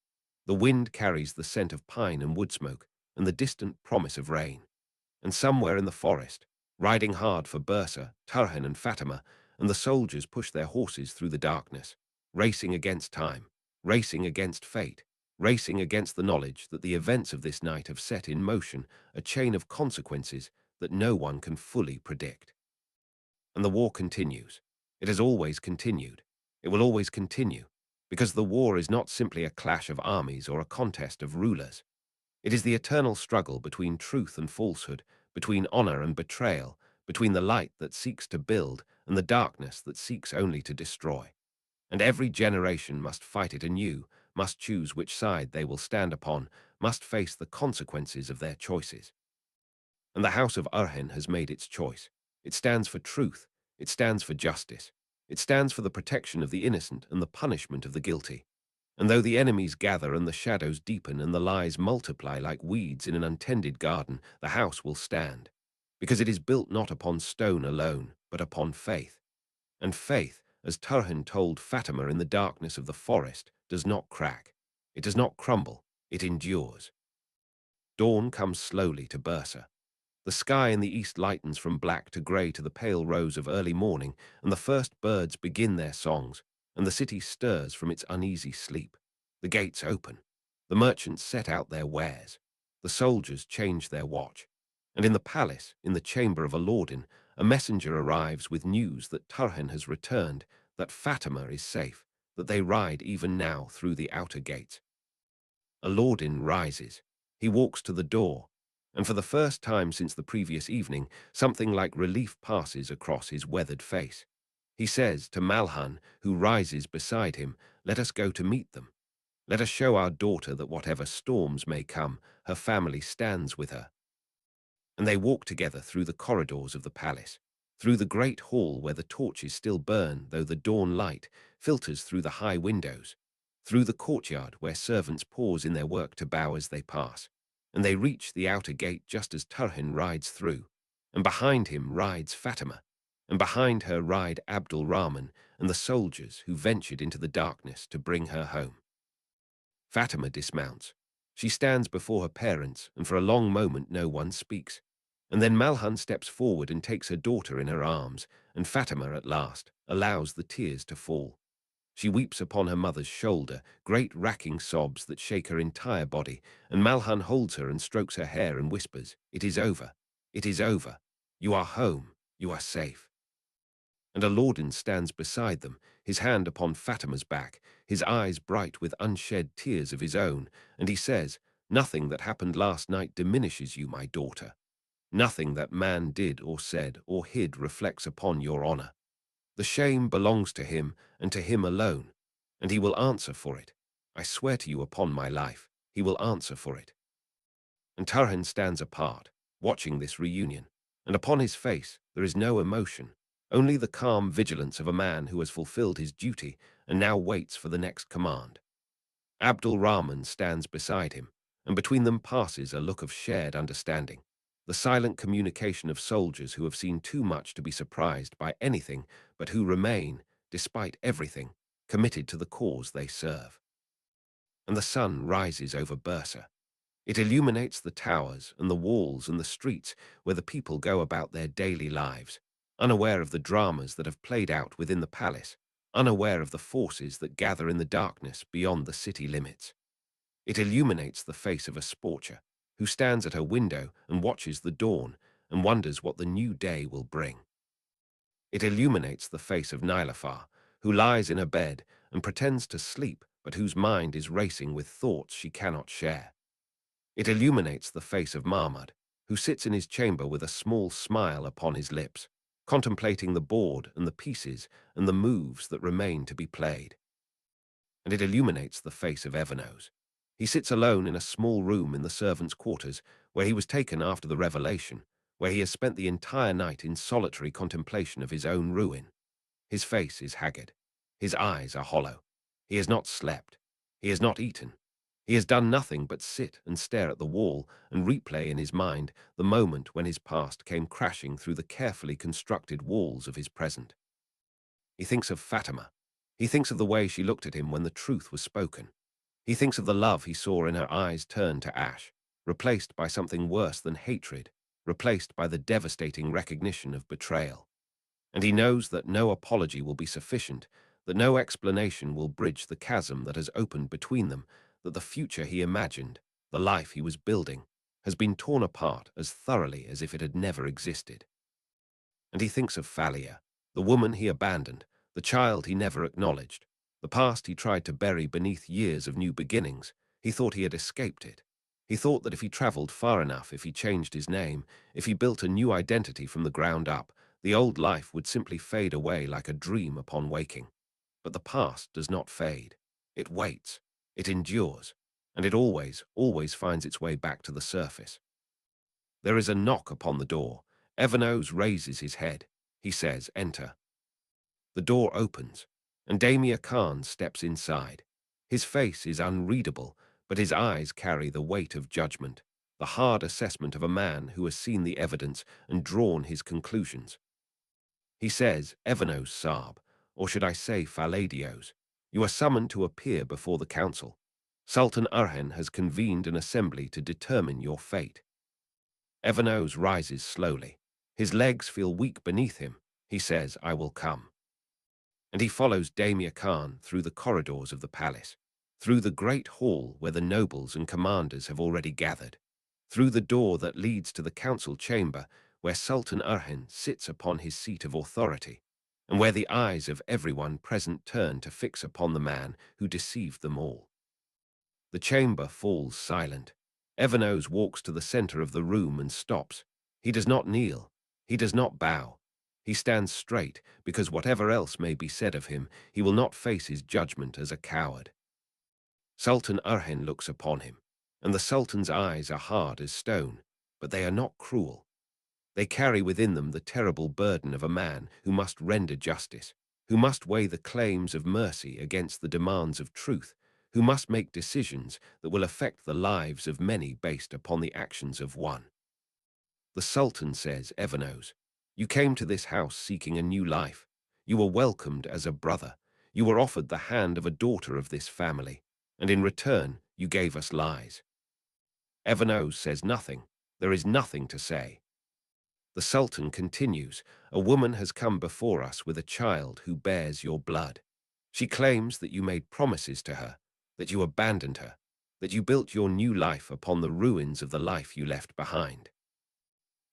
The wind carries the scent of pine and wood smoke and the distant promise of rain. And somewhere in the forest, riding hard for Bursa, Tarhan and Fatima, and the soldiers push their horses through the darkness, racing against time, racing against fate, racing against the knowledge that the events of this night have set in motion a chain of consequences that no one can fully predict. And the war continues. It has always continued. It will always continue, because the war is not simply a clash of armies or a contest of rulers. It is the eternal struggle between truth and falsehood, between honor and betrayal, between the light that seeks to build and the darkness that seeks only to destroy. And every generation must fight it anew, must choose which side they will stand upon, must face the consequences of their choices. And the House of Arhen has made its choice. It stands for truth. It stands for justice. It stands for the protection of the innocent and the punishment of the guilty. And though the enemies gather and the shadows deepen and the lies multiply like weeds in an untended garden, the house will stand, because it is built not upon stone alone, but upon faith. And faith, as Tarhan told Fatima in the darkness of the forest, does not crack. It does not crumble. It endures. Dawn comes slowly to Bursa. The sky in the east lightens from black to grey to the pale rose of early morning, and the first birds begin their songs, and the city stirs from its uneasy sleep. The gates open. The merchants set out their wares. The soldiers change their watch. And in the palace, in the chamber of Aladdin, a messenger arrives with news that Tarhan has returned, that Fatima is safe, that they ride even now through the outer gates. Aladdin rises. He walks to the door, and for the first time since the previous evening, something like relief passes across his weathered face. He says to Malhan, who rises beside him, let us go to meet them. Let us show our daughter that whatever storms may come, her family stands with her. And they walk together through the corridors of the palace, through the great hall where the torches still burn, though the dawn light filters through the high windows, through the courtyard where servants pause in their work to bow as they pass, and they reach the outer gate just as Tarhan rides through, and behind him rides Fatima, and behind her ride Abdul Rahman and the soldiers who ventured into the darkness to bring her home. Fatima dismounts. She stands before her parents, and for a long moment no one speaks. And then Malhan steps forward and takes her daughter in her arms, and Fatima, at last, allows the tears to fall. She weeps upon her mother's shoulder, great racking sobs that shake her entire body, and Malhan holds her and strokes her hair and whispers, it is over. It is over. You are home. You are safe. And Aladdin stands beside them, his hand upon Fatima's back, his eyes bright with unshed tears of his own, and he says, nothing that happened last night diminishes you, my daughter. Nothing that man did or said or hid reflects upon your honor. The shame belongs to him and to him alone, and he will answer for it. I swear to you upon my life, he will answer for it. And Tarhan stands apart, watching this reunion, and upon his face there is no emotion, only the calm vigilance of a man who has fulfilled his duty and now waits for the next command. Abdul Rahman stands beside him, and between them passes a look of shared understanding, the silent communication of soldiers who have seen too much to be surprised by anything, but who remain, despite everything, committed to the cause they serve. And the sun rises over Bursa. It illuminates the towers and the walls and the streets where the people go about their daily lives, unaware of the dramas that have played out within the palace, unaware of the forces that gather in the darkness beyond the city limits. It illuminates the face of a sporcher who stands at her window and watches the dawn and wonders what the new day will bring. It illuminates the face of Nilafar, who lies in her bed and pretends to sleep but whose mind is racing with thoughts she cannot share. It illuminates the face of Mahmud, who sits in his chamber with a small smile upon his lips, contemplating the board and the pieces and the moves that remain to be played. And it illuminates the face of Evanos. He sits alone in a small room in the servants' quarters, where he was taken after the revelation, where he has spent the entire night in solitary contemplation of his own ruin. His face is haggard. His eyes are hollow. He has not slept. He has not eaten. He has done nothing but sit and stare at the wall and replay in his mind the moment when his past came crashing through the carefully constructed walls of his present. He thinks of Fatima. He thinks of the way she looked at him when the truth was spoken. He thinks of the love he saw in her eyes turn to ash, replaced by something worse than hatred, replaced by the devastating recognition of betrayal. And he knows that no apology will be sufficient, that no explanation will bridge the chasm that has opened between them, that the future he imagined, the life he was building, has been torn apart as thoroughly as if it had never existed. And he thinks of Thalia, the woman he abandoned, the child he never acknowledged, the past he tried to bury beneath years of new beginnings. He thought he had escaped it. He thought that if he traveled far enough, if he changed his name, if he built a new identity from the ground up, the old life would simply fade away like a dream upon waking. But the past does not fade. It waits, it endures, and it always, always finds its way back to the surface. There is a knock upon the door. Evenos raises his head. He says, "Enter." The door opens, and Damia Khan steps inside. His face is unreadable, but his eyes carry the weight of judgment, the hard assessment of a man who has seen the evidence and drawn his conclusions. He says, "Evenos Saab, or should I say Faladios, you are summoned to appear before the council. Sultan Urhan has convened an assembly to determine your fate." Evenos rises slowly. His legs feel weak beneath him. He says, "I will come." And he follows Damia Khan through the corridors of the palace, through the great hall where the nobles and commanders have already gathered, through the door that leads to the council chamber where Sultan Urhan sits upon his seat of authority, and where the eyes of everyone present turn to fix upon the man who deceived them all. The chamber falls silent. Evenos walks to the center of the room and stops. He does not kneel. He does not bow. He stands straight, because whatever else may be said of him, he will not face his judgment as a coward. Sultan Urhan looks upon him, and the Sultan's eyes are hard as stone, but they are not cruel. They carry within them the terrible burden of a man who must render justice, who must weigh the claims of mercy against the demands of truth, who must make decisions that will affect the lives of many based upon the actions of one. The Sultan says, "Evenos, you came to this house seeking a new life. You were welcomed as a brother. You were offered the hand of a daughter of this family, and in return you gave us lies." Evenos says nothing. There is nothing to say. The Sultan continues, "A woman has come before us with a child who bears your blood. She claims that you made promises to her, that you abandoned her, that you built your new life upon the ruins of the life you left behind."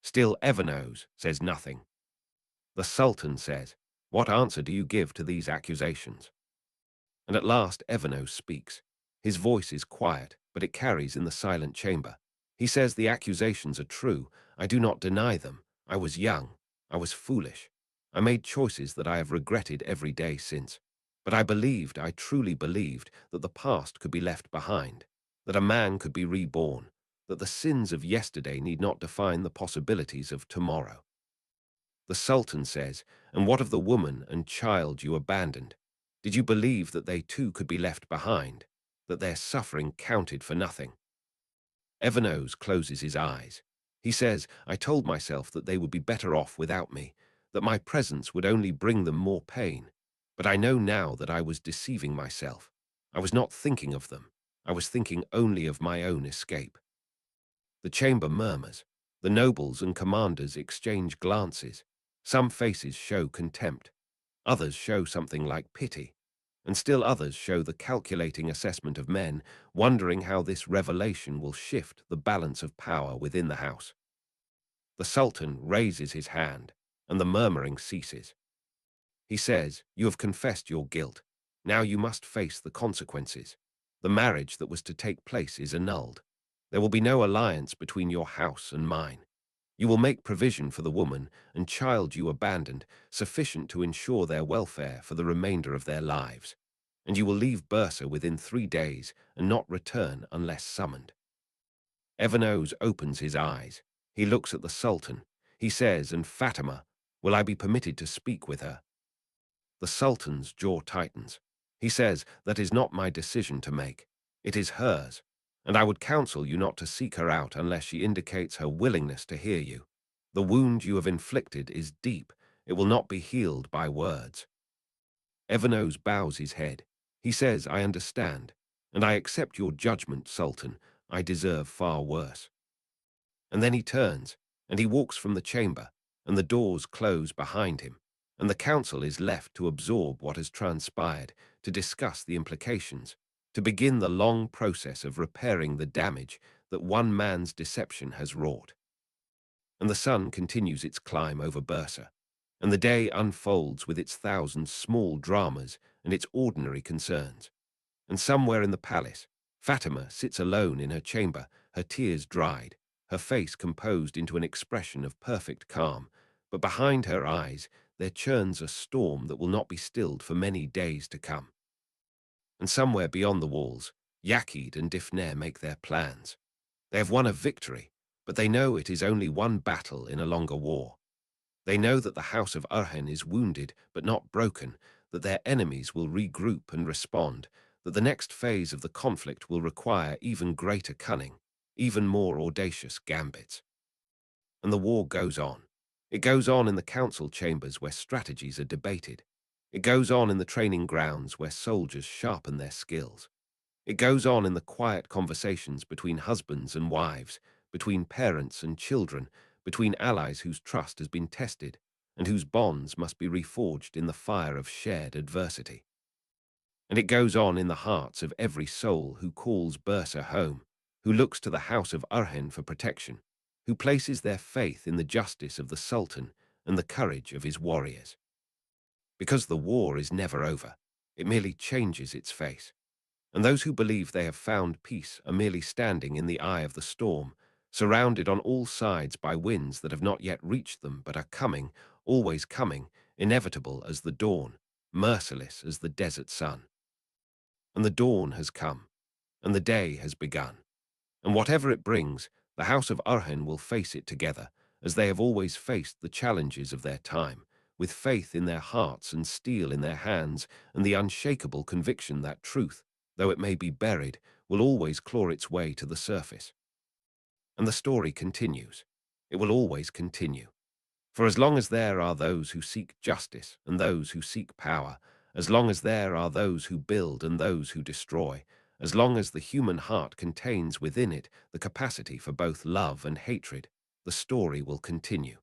Still Evenos says nothing. The Sultan says, "What answer do you give to these accusations?" And at last Evenos speaks. His voice is quiet, but it carries in the silent chamber. He says, "The accusations are true. I do not deny them. I was young. I was foolish. I made choices that I have regretted every day since. But I truly believed, that the past could be left behind, that a man could be reborn, that the sins of yesterday need not define the possibilities of tomorrow." The Sultan says, "And what of the woman and child you abandoned? Did you believe that they too could be left behind, that their suffering counted for nothing?" Evenos closes his eyes. He says, "I told myself that they would be better off without me, that my presence would only bring them more pain. But I know now that I was deceiving myself. I was not thinking of them. I was thinking only of my own escape." The chamber murmurs. The nobles and commanders exchange glances. Some faces show contempt. Others show something like pity. And still others show the calculating assessment of men, wondering how this revelation will shift the balance of power within the house. The Sultan raises his hand, and the murmuring ceases. He says, "You have confessed your guilt. Now you must face the consequences. The marriage that was to take place is annulled. There will be no alliance between your house and mine. You will make provision for the woman and child you abandoned, sufficient to ensure their welfare for the remainder of their lives. And you will leave Bursa within 3 days and not return unless summoned." Evenos opens his eyes. He looks at the Sultan. he says, and Fatima, will I be permitted to speak with her? The Sultan's jaw tightens. He says, that is not my decision to make. It is hers, and I would counsel you not to seek her out unless she indicates her willingness to hear you. The wound you have inflicted is deep. It will not be healed by words. Evanos bows his head. He says, I understand, and I accept your judgment, Sultan. I deserve far worse. And then he turns, and he walks from the chamber, and the doors close behind him, and the council is left to absorb what has transpired, to discuss the implications, to begin the long process of repairing the damage that one man's deception has wrought. And the sun continues its climb over Bursa, and the day unfolds with its thousand small dramas and its ordinary concerns. And somewhere in the palace, Fatima sits alone in her chamber, her tears dried, her face composed into an expression of perfect calm, but behind her eyes there churns a storm that will not be stilled for many days to come. And somewhere beyond the walls, Yaqid and Dekhne make their plans. They have won a victory, but they know it is only one battle in a longer war. They know that the house of Hain is wounded but not broken, that their enemies will regroup and respond, that the next phase of the conflict will require even greater cunning, even more audacious gambits. And the war goes on. It goes on in the council chambers where strategies are debated. It goes on in the training grounds where soldiers sharpen their skills. It goes on in the quiet conversations between husbands and wives, between parents and children, between allies whose trust has been tested and whose bonds must be reforged in the fire of shared adversity. And it goes on in the hearts of every soul who calls Bursa home, who looks to the house of Hain for protection, who places their faith in the justice of the Sultan and the courage of his warriors. Because the war is never over, it merely changes its face. And those who believe they have found peace are merely standing in the eye of the storm, surrounded on all sides by winds that have not yet reached them but are coming, always coming, inevitable as the dawn, merciless as the desert sun. And the dawn has come, and the day has begun. And whatever it brings, the house of Hain will face it together, as they have always faced the challenges of their time, with faith in their hearts and steel in their hands, and the unshakable conviction that truth, though it may be buried, will always claw its way to the surface. And the story continues. It will always continue. For as long as there are those who seek justice and those who seek power, as long as there are those who build and those who destroy, as long as the human heart contains within it the capacity for both love and hatred, the story will continue.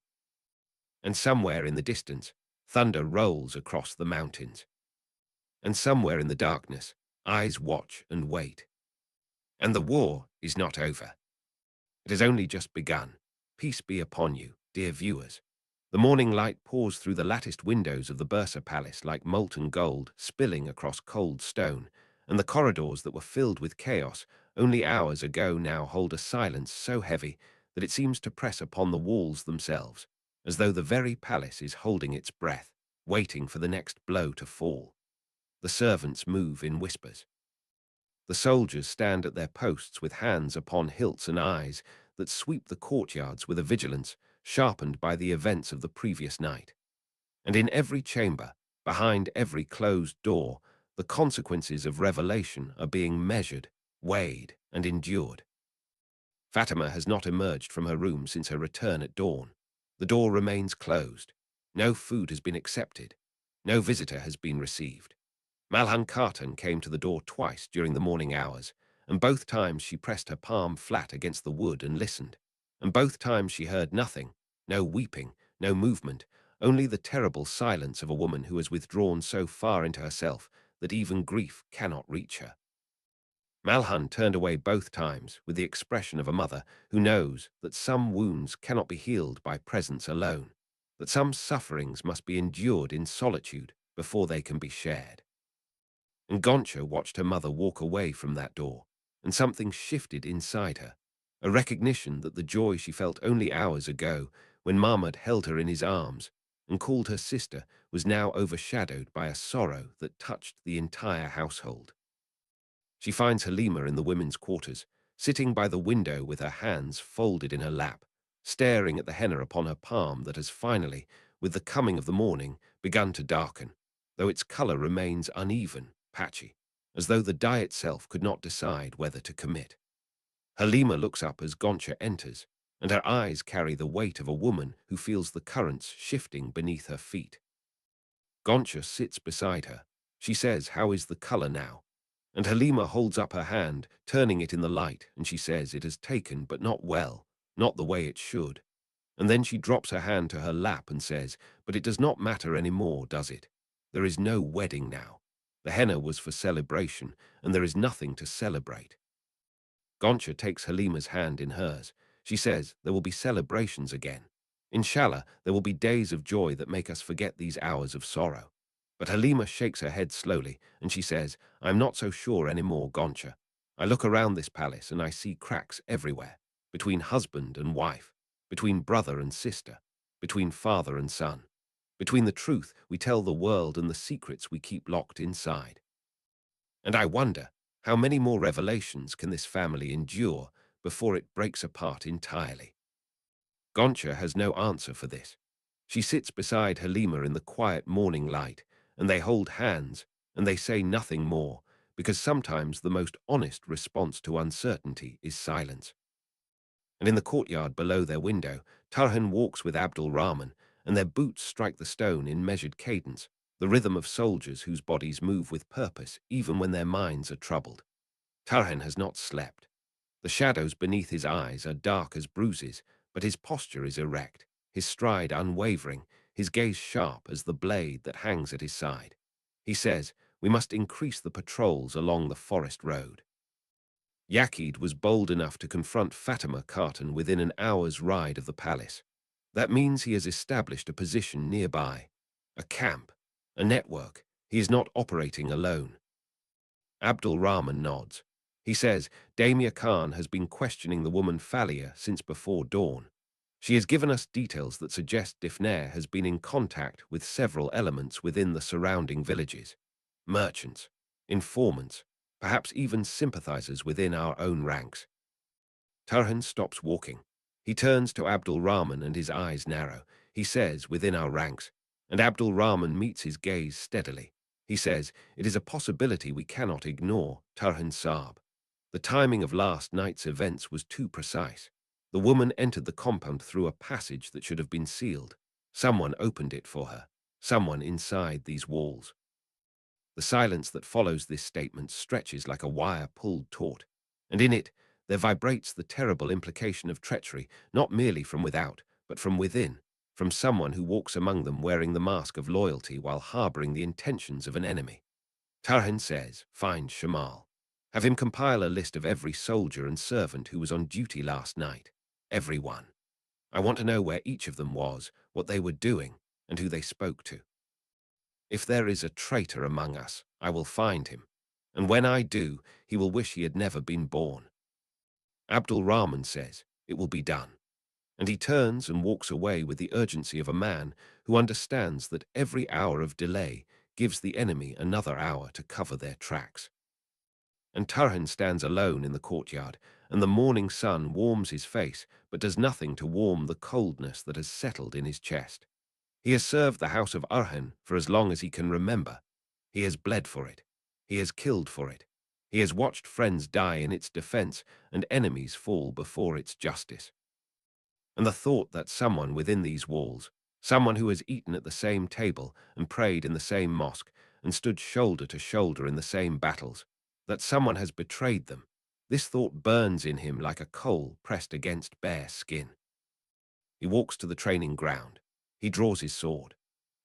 And somewhere in the distance, thunder rolls across the mountains. And somewhere in the darkness, eyes watch and wait. And the war is not over. It has only just begun. Peace be upon you, dear viewers. The morning light pours through the latticed windows of the Bursa Palace like molten gold spilling across cold stone, and the corridors that were filled with chaos only hours ago now hold a silence so heavy that it seems to press upon the walls themselves, as though the very palace is holding its breath, waiting for the next blow to fall. The servants move in whispers. The soldiers stand at their posts with hands upon hilts and eyes that sweep the courtyards with a vigilance sharpened by the events of the previous night. And in every chamber, behind every closed door, the consequences of revelation are being measured, weighed, and endured. Fatima has not emerged from her room since her return at dawn. The door remains closed. No food has been accepted. No visitor has been received. Malhan Khartan came to the door twice during the morning hours, and both times she pressed her palm flat against the wood and listened. And both times she heard nothing, no weeping, no movement, only the terrible silence of a woman who has withdrawn so far into herself that even grief cannot reach her. Malhan turned away both times with the expression of a mother who knows that some wounds cannot be healed by presence alone, that some sufferings must be endured in solitude before they can be shared. And Goncha watched her mother walk away from that door, and something shifted inside her, a recognition that the joy she felt only hours ago, when Mahmud held her in his arms and called her sister, was now overshadowed by a sorrow that touched the entire household. She finds Halima in the women's quarters, sitting by the window with her hands folded in her lap, staring at the henna upon her palm that has finally, with the coming of the morning, begun to darken, though its color remains uneven, patchy, as though the dye itself could not decide whether to commit. Halima looks up as Goncha enters, and her eyes carry the weight of a woman who feels the currents shifting beneath her feet. Goncha sits beside her. She says, "How is the color now?" And Halima holds up her hand, turning it in the light, and she says, "It has taken, but not well, not the way it should." And then she drops her hand to her lap and says, "But it does not matter any more, does it? There is no wedding now. The henna was for celebration, and there is nothing to celebrate." Goncha takes Halima's hand in hers. She says, "There will be celebrations again. Inshallah, there will be days of joy that make us forget these hours of sorrow." But Halima shakes her head slowly, and she says, "I'm not so sure anymore, Goncha. I look around this palace and I see cracks everywhere, between husband and wife, between brother and sister, between father and son, between the truth we tell the world and the secrets we keep locked inside. And I wonder, how many more revelations can this family endure before it breaks apart entirely?" Goncha has no answer for this. She sits beside Halima in the quiet morning light, and they hold hands, and they say nothing more, because sometimes the most honest response to uncertainty is silence. And in the courtyard below their window, Tarhan walks with Abdul Rahman, and their boots strike the stone in measured cadence, the rhythm of soldiers whose bodies move with purpose even when their minds are troubled. Tarhan has not slept. The shadows beneath his eyes are dark as bruises, but his posture is erect, his stride unwavering, his gaze sharp as the blade that hangs at his side. He says, "We must increase the patrols along the forest road." Yaqid was bold enough to confront Fatima Khatun within an hour's ride of the palace. That means he has established a position nearby, a camp, a network. He is not operating alone. Abdul Rahman nods. He says, "Damia Khan has been questioning the woman Falia since before dawn. She has given us details that suggest Dekhne has been in contact with several elements within the surrounding villages. Merchants, informants, perhaps even sympathizers within our own ranks." Tarhan stops walking. He turns to Abdul Rahman and his eyes narrow. He says, "Within our ranks," and Abdul Rahman meets his gaze steadily. He says, "It is a possibility we cannot ignore, Tarhan Saab. The timing of last night's events was too precise. The woman entered the compound through a passage that should have been sealed. Someone opened it for her. Someone inside these walls." The silence that follows this statement stretches like a wire pulled taut, and in it there vibrates the terrible implication of treachery, not merely from without, but from within, from someone who walks among them wearing the mask of loyalty while harboring the intentions of an enemy. Tarhan says, "Find Shamal. Have him compile a list of every soldier and servant who was on duty last night. Every one. I want to know where each of them was, what they were doing, and who they spoke to. If there is a traitor among us, I will find him, and when I do, he will wish he had never been born." Abdul Rahman says, "It will be done." And he turns and walks away with the urgency of a man who understands that every hour of delay gives the enemy another hour to cover their tracks. And Tarhan stands alone in the courtyard, and the morning sun warms his face, but does nothing to warm the coldness that has settled in his chest. He has served the house of Arhan for as long as he can remember. He has bled for it. He has killed for it. He has watched friends die in its defense and enemies fall before its justice. And the thought that someone within these walls, someone who has eaten at the same table and prayed in the same mosque and stood shoulder to shoulder in the same battles, that someone has betrayed them, this thought burns in him like a coal pressed against bare skin. He walks to the training ground. He draws his sword,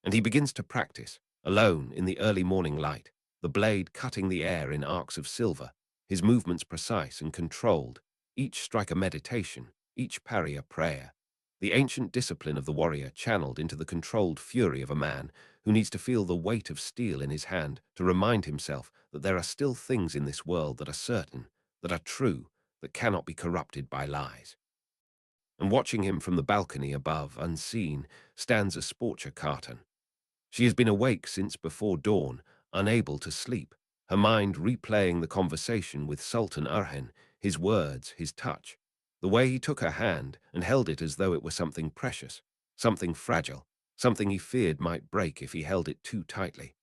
and he begins to practice, alone in the early morning light, the blade cutting the air in arcs of silver, his movements precise and controlled, each strike a meditation, each parry a prayer, the ancient discipline of the warrior channeled into the controlled fury of a man who needs to feel the weight of steel in his hand to remind himself that there are still things in this world that are certain, that are true, that cannot be corrupted by lies. And watching him from the balcony above, unseen, stands a Sporcher Khatun. She has been awake since before dawn, unable to sleep, her mind replaying the conversation with Sultan Arhan, his words, his touch. The way he took her hand and held it as though it were something precious, something fragile, something he feared might break if he held it too tightly.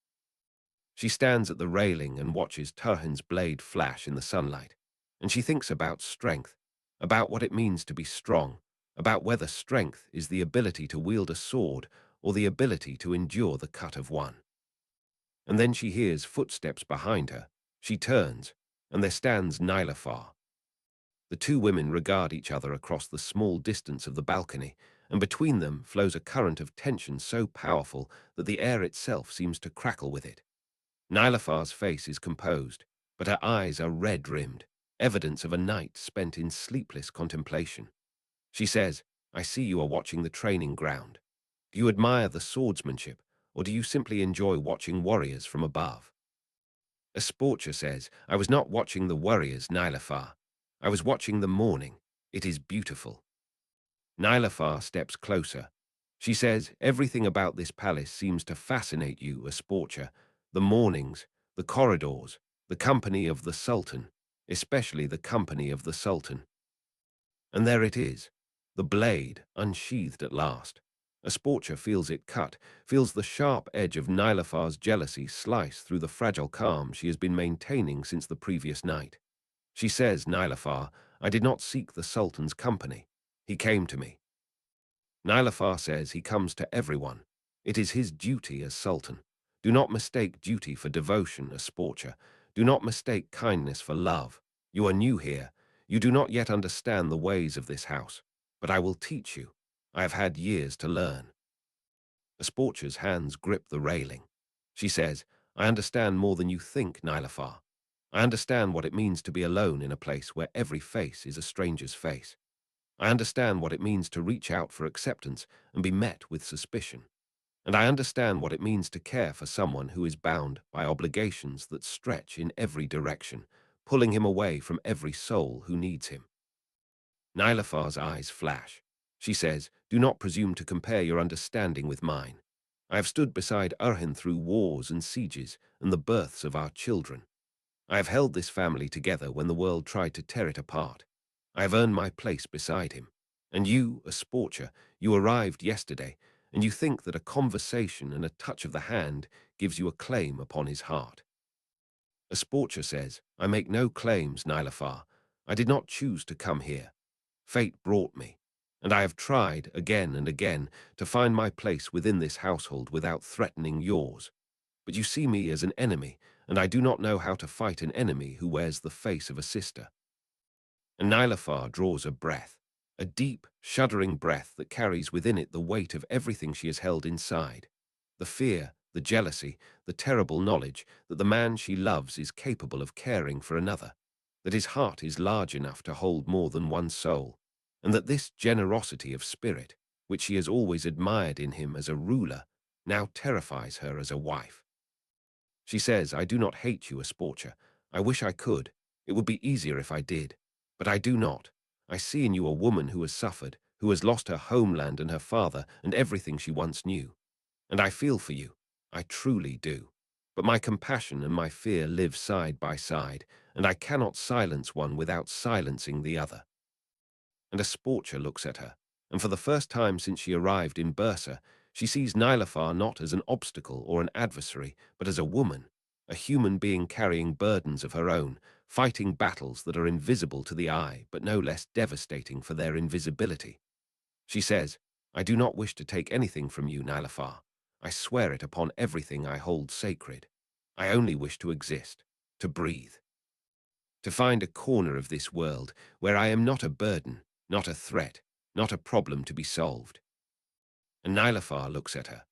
She stands at the railing and watches Turhan's blade flash in the sunlight, and she thinks about strength, about what it means to be strong, about whether strength is the ability to wield a sword or the ability to endure the cut of one. And then she hears footsteps behind her. She turns, and there stands Nilafar. The two women regard each other across the small distance of the balcony, and between them flows a current of tension so powerful that the air itself seems to crackle with it. Nilafar's face is composed, but her eyes are red-rimmed, evidence of a night spent in sleepless contemplation. She says, "I see you are watching the training ground. Do you admire the swordsmanship, or do you simply enjoy watching warriors from above?" A sporcher says, "I was not watching the warriors, Nilafar. I was watching the morning. It is beautiful." Nilafar steps closer. She says, "Everything about this palace seems to fascinate you, a sporcher. The mornings, the corridors, the company of the Sultan, especially the company of the Sultan." And there it is, the blade, unsheathed at last. A sporcher feels it cut, feels the sharp edge of Nilafar's jealousy slice through the fragile calm she has been maintaining since the previous night. She says, "Nilafar, I did not seek the Sultan's company. He came to me." Nilafar says he comes to everyone. It is his duty as Sultan. Do not mistake duty for devotion, a sporcher. Do not mistake kindness for love. You are new here. You do not yet understand the ways of this house. But I will teach you. I have had years to learn. A sporcher's hands grip the railing. She says, "I understand more than you think, Nilafar. I understand what it means to be alone in a place where every face is a stranger's face. I understand what it means to reach out for acceptance and be met with suspicion. And I understand what it means to care for someone who is bound by obligations that stretch in every direction, pulling him away from every soul who needs him." Nilafar's eyes flash. She says, "Do not presume to compare your understanding with mine. I have stood beside Urhin through wars and sieges and the births of our children. I have held this family together when the world tried to tear it apart. I have earned my place beside him. And you, a sporcher, you arrived yesterday, and you think that a conversation and a touch of the hand gives you a claim upon his heart." A sporcher says, "I make no claims, Nilafar. I did not choose to come here. Fate brought me, and I have tried again and again to find my place within this household without threatening yours. But you see me as an enemy, and I do not know how to fight an enemy who wears the face of a sister." And Nilafar draws a breath, a deep, shuddering breath that carries within it the weight of everything she has held inside. The fear, the jealousy, the terrible knowledge that the man she loves is capable of caring for another, that his heart is large enough to hold more than one soul, and that this generosity of spirit, which she has always admired in him as a ruler, now terrifies her as a wife. She says, "I do not hate you, a sporcher. I wish I could. It would be easier if I did. But I do not. I see in you a woman who has suffered, who has lost her homeland and her father and everything she once knew. And I feel for you. I truly do. But my compassion and my fear live side by side, and I cannot silence one without silencing the other." And a sporcher looks at her, and for the first time since she arrived in Bursa, she sees Nilafar not as an obstacle or an adversary, but as a woman, a human being carrying burdens of her own, fighting battles that are invisible to the eye, but no less devastating for their invisibility. She says, "I do not wish to take anything from you, Nilafar. I swear it upon everything I hold sacred. I only wish to exist, to breathe, to find a corner of this world where I am not a burden, not a threat, not a problem to be solved." And Nilafar looks at her,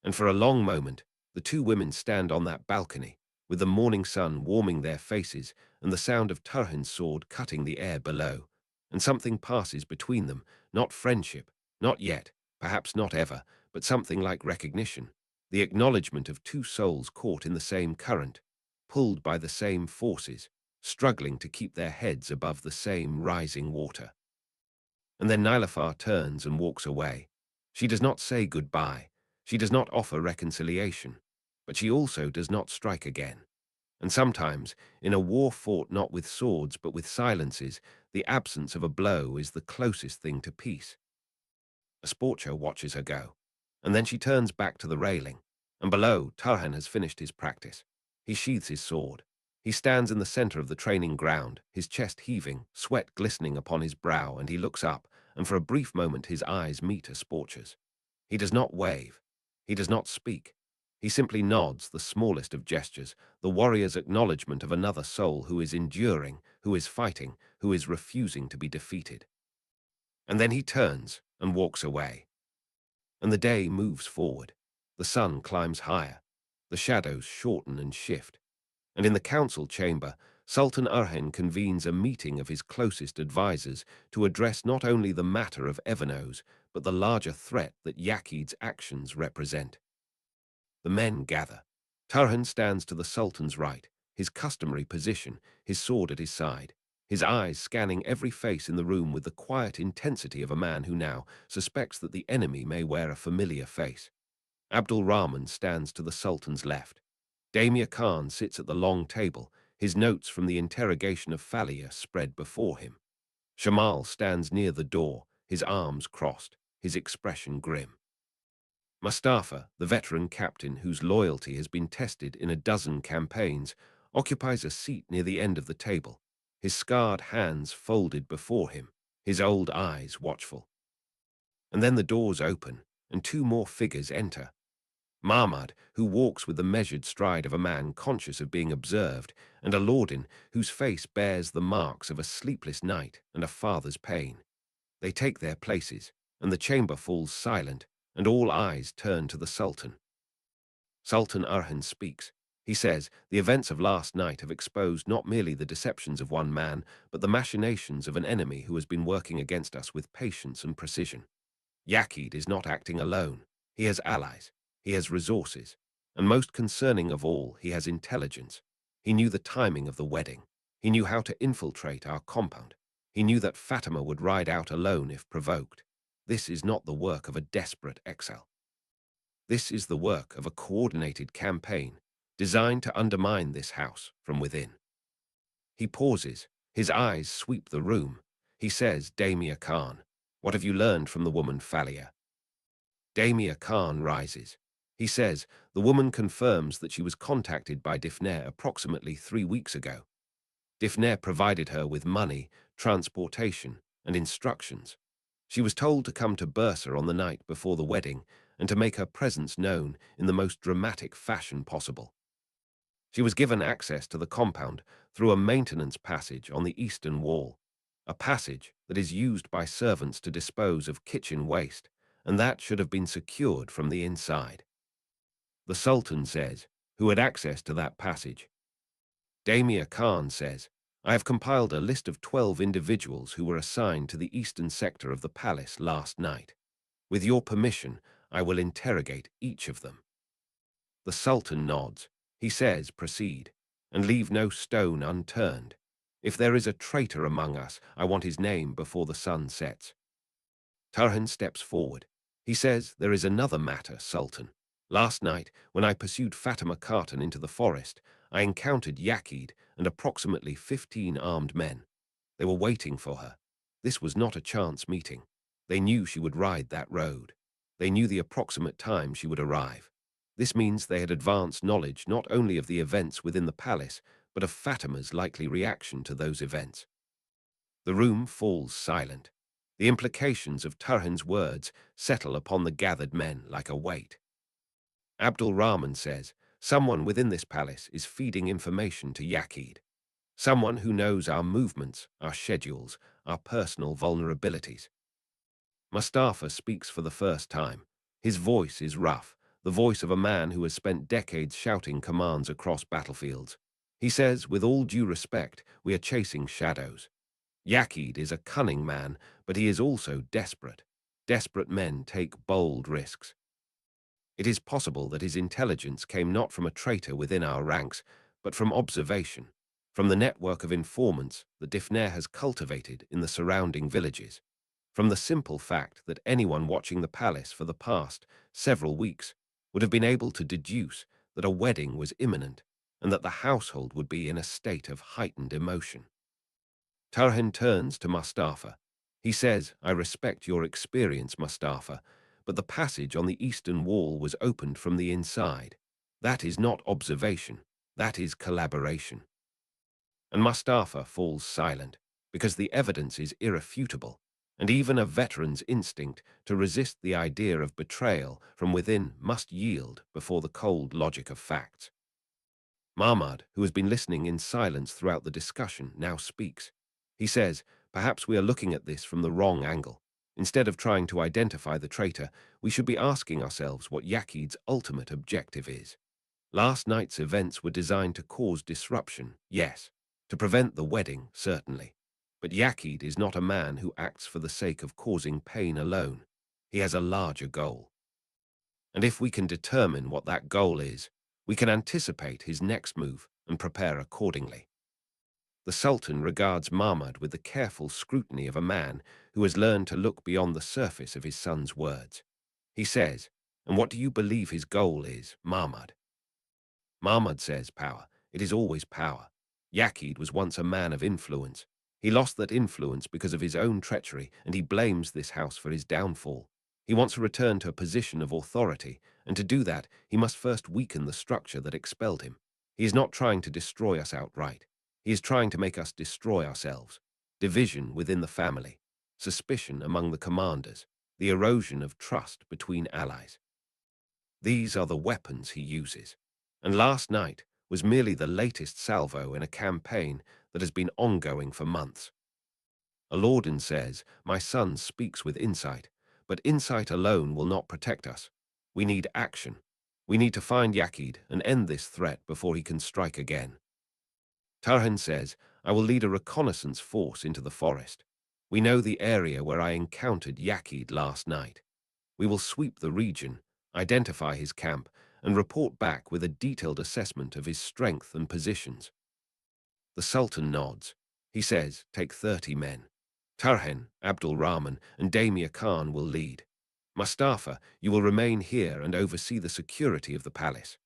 and for a long moment, the two women stand on that balcony, with the morning sun warming their faces and the sound of Turhan's sword cutting the air below, and something passes between them, not friendship, not yet, perhaps not ever, but something like recognition, the acknowledgement of two souls caught in the same current, pulled by the same forces, struggling to keep their heads above the same rising water. And then Nilafar turns and walks away. She does not say goodbye. She does not offer reconciliation. But she also does not strike again. And sometimes, in a war fought not with swords but with silences, the absence of a blow is the closest thing to peace. A sporcher watches her go, and then she turns back to the railing, and below, Tarhan has finished his practice. He sheathes his sword. He stands in the center of the training ground, his chest heaving, sweat glistening upon his brow, and he looks up, and for a brief moment his eyes meet a sporcher's. He does not wave. He does not speak. He simply nods, the smallest of gestures, the warrior's acknowledgement of another soul who is enduring, who is fighting, who is refusing to be defeated. And then he turns and walks away. And the day moves forward. The sun climbs higher. The shadows shorten and shift. And in the council chamber, Sultan Urhen convenes a meeting of his closest advisers to address not only the matter of Evanos, but the larger threat that Yakid's actions represent. The men gather. Turhan stands to the Sultan's right, his customary position, his sword at his side, his eyes scanning every face in the room with the quiet intensity of a man who now suspects that the enemy may wear a familiar face. Abdul Rahman stands to the Sultan's left. Damir Khan sits at the long table, his notes from the interrogation of Falia spread before him. Shamal stands near the door, his arms crossed, his expression grim. Mustafa, the veteran captain whose loyalty has been tested in a dozen campaigns, occupies a seat near the end of the table, his scarred hands folded before him, his old eyes watchful. And then the doors open, and two more figures enter. Mahmud, who walks with the measured stride of a man conscious of being observed, and Aladdin, whose face bears the marks of a sleepless night and a father's pain. They take their places, and the chamber falls silent, and all eyes turn to the Sultan. Sultan Urhan speaks. He says, the events of last night have exposed not merely the deceptions of one man, but the machinations of an enemy who has been working against us with patience and precision. Yakid is not acting alone. He has allies. He has resources. And most concerning of all, he has intelligence. He knew the timing of the wedding. He knew how to infiltrate our compound. He knew that Fatima would ride out alone if provoked. This is not the work of a desperate exile. This is the work of a coordinated campaign designed to undermine this house from within. He pauses. His eyes sweep the room. He says, Damir Khan, what have you learned from the woman Falia? Damir Khan rises. He says, the woman confirms that she was contacted by Dekhne approximately 3 weeks ago. Dekhne provided her with money, transportation, and instructions. She was told to come to Bursa on the night before the wedding and to make her presence known in the most dramatic fashion possible. She was given access to the compound through a maintenance passage on the eastern wall, a passage that is used by servants to dispose of kitchen waste, and that should have been secured from the inside. The Sultan says, who had access to that passage. Damir Khan says, I have compiled a list of 12 individuals who were assigned to the eastern sector of the palace last night. With your permission, I will interrogate each of them. The Sultan nods. He says, proceed, and leave no stone unturned. If there is a traitor among us, I want his name before the sun sets. Turhan steps forward. He says, there is another matter, Sultan. Last night, when I pursued Fatima Khatun into the forest, I encountered Yakid and approximately 15 armed men. They were waiting for her. This was not a chance meeting. They knew she would ride that road. They knew the approximate time she would arrive. This means they had advanced knowledge not only of the events within the palace, but of Fatima's likely reaction to those events. The room falls silent. The implications of Turhan's words settle upon the gathered men like a weight. Abdul Rahman says, someone within this palace is feeding information to Yakid. Someone who knows our movements, our schedules, our personal vulnerabilities. Mustafa speaks for the first time. His voice is rough, the voice of a man who has spent decades shouting commands across battlefields. He says, with all due respect, we are chasing shadows. Yakid is a cunning man, but he is also desperate. Desperate men take bold risks. It is possible that his intelligence came not from a traitor within our ranks, but from observation, from the network of informants that Dekhne has cultivated in the surrounding villages, from the simple fact that anyone watching the palace for the past several weeks would have been able to deduce that a wedding was imminent and that the household would be in a state of heightened emotion. Tarhen turns to Mustafa. He says, "I respect your experience, Mustafa, but the passage on the eastern wall was opened from the inside. That is not observation, that is collaboration." And Mustafa falls silent, because the evidence is irrefutable, and even a veteran's instinct to resist the idea of betrayal from within must yield before the cold logic of facts. Mahmud, who has been listening in silence throughout the discussion, now speaks. He says, "Perhaps we are looking at this from the wrong angle. Instead of trying to identify the traitor, we should be asking ourselves what Yaqid's ultimate objective is. Last night's events were designed to cause disruption, yes. To prevent the wedding, certainly. But Yaqid is not a man who acts for the sake of causing pain alone. He has a larger goal. And if we can determine what that goal is, we can anticipate his next move and prepare accordingly." The Sultan regards Mahmud with the careful scrutiny of a man who has learned to look beyond the surface of his son's words. He says, "And what do you believe his goal is, Mahmud?" Mahmud says, "Power. It is always power. Yaqid was once a man of influence. He lost that influence because of his own treachery, and he blames this house for his downfall. He wants to return to a position of authority, and to do that, he must first weaken the structure that expelled him. He is not trying to destroy us outright. He is trying to make us destroy ourselves. Division within the family, suspicion among the commanders, the erosion of trust between allies. These are the weapons he uses. And last night was merely the latest salvo in a campaign that has been ongoing for months." Aladdin says, "My son speaks with insight, but insight alone will not protect us. We need action. We need to find Yaqid and end this threat before he can strike again." Tarhan says, "I will lead a reconnaissance force into the forest. We know the area where I encountered Yaqid last night. We will sweep the region, identify his camp, and report back with a detailed assessment of his strength and positions." The Sultan nods. He says, "Take 30 men. Tarhen, Abdul Rahman, and Damir Khan will lead. Mustafa, you will remain here and oversee the security of the palace.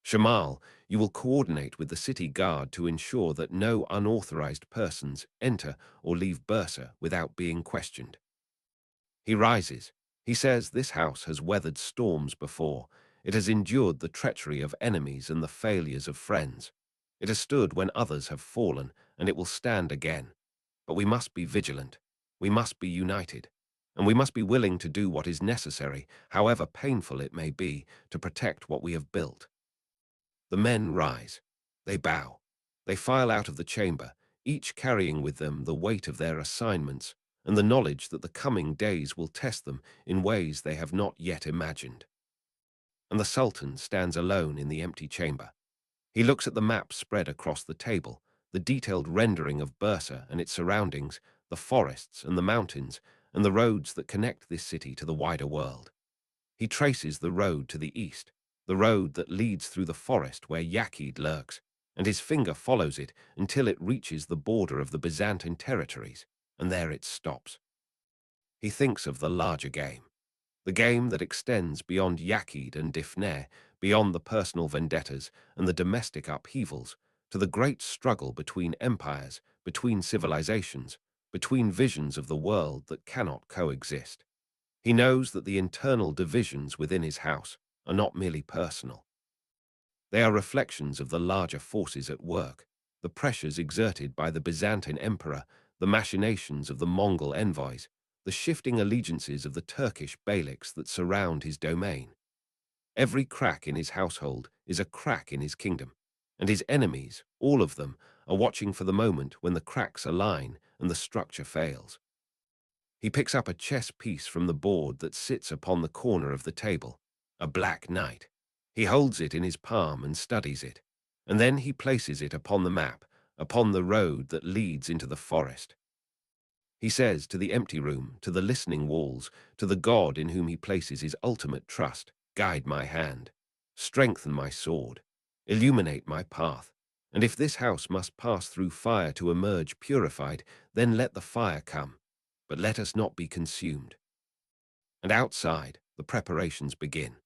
Shamal, you will coordinate with the city guard to ensure that no unauthorized persons enter or leave Bursa without being questioned." He rises. He says, "This house has weathered storms before. It has endured the treachery of enemies and the failures of friends. It has stood when others have fallen, and it will stand again. But we must be vigilant. We must be united. And we must be willing to do what is necessary, however painful it may be, to protect what we have built." The men rise. They bow. They file out of the chamber, each carrying with them the weight of their assignments and the knowledge that the coming days will test them in ways they have not yet imagined. And the Sultan stands alone in the empty chamber. He looks at the map spread across the table, the detailed rendering of Bursa and its surroundings, the forests and the mountains, and the roads that connect this city to the wider world. He traces the road to the east, the road that leads through the forest where Yaqid lurks, and his finger follows it until it reaches the border of the Byzantine territories, and there it stops. He thinks of the larger game, the game that extends beyond Yaqid and Dekhne, beyond the personal vendettas and the domestic upheavals, to the great struggle between empires, between civilizations, between visions of the world that cannot coexist. He knows that the internal divisions within his house are not merely personal. They are reflections of the larger forces at work, the pressures exerted by the Byzantine emperor, the machinations of the Mongol envoys, the shifting allegiances of the Turkish beyliks that surround his domain. Every crack in his household is a crack in his kingdom, and his enemies, all of them, are watching for the moment when the cracks align and the structure fails. He picks up a chess piece from the board that sits upon the corner of the table, a black knight. He holds it in his palm and studies it, and then he places it upon the map, upon the road that leads into the forest. He says to the empty room, to the listening walls, to the God in whom he places his ultimate trust, "Guide my hand, strengthen my sword, illuminate my path, and if this house must pass through fire to emerge purified, then let the fire come, but let us not be consumed." And outside, the preparations begin.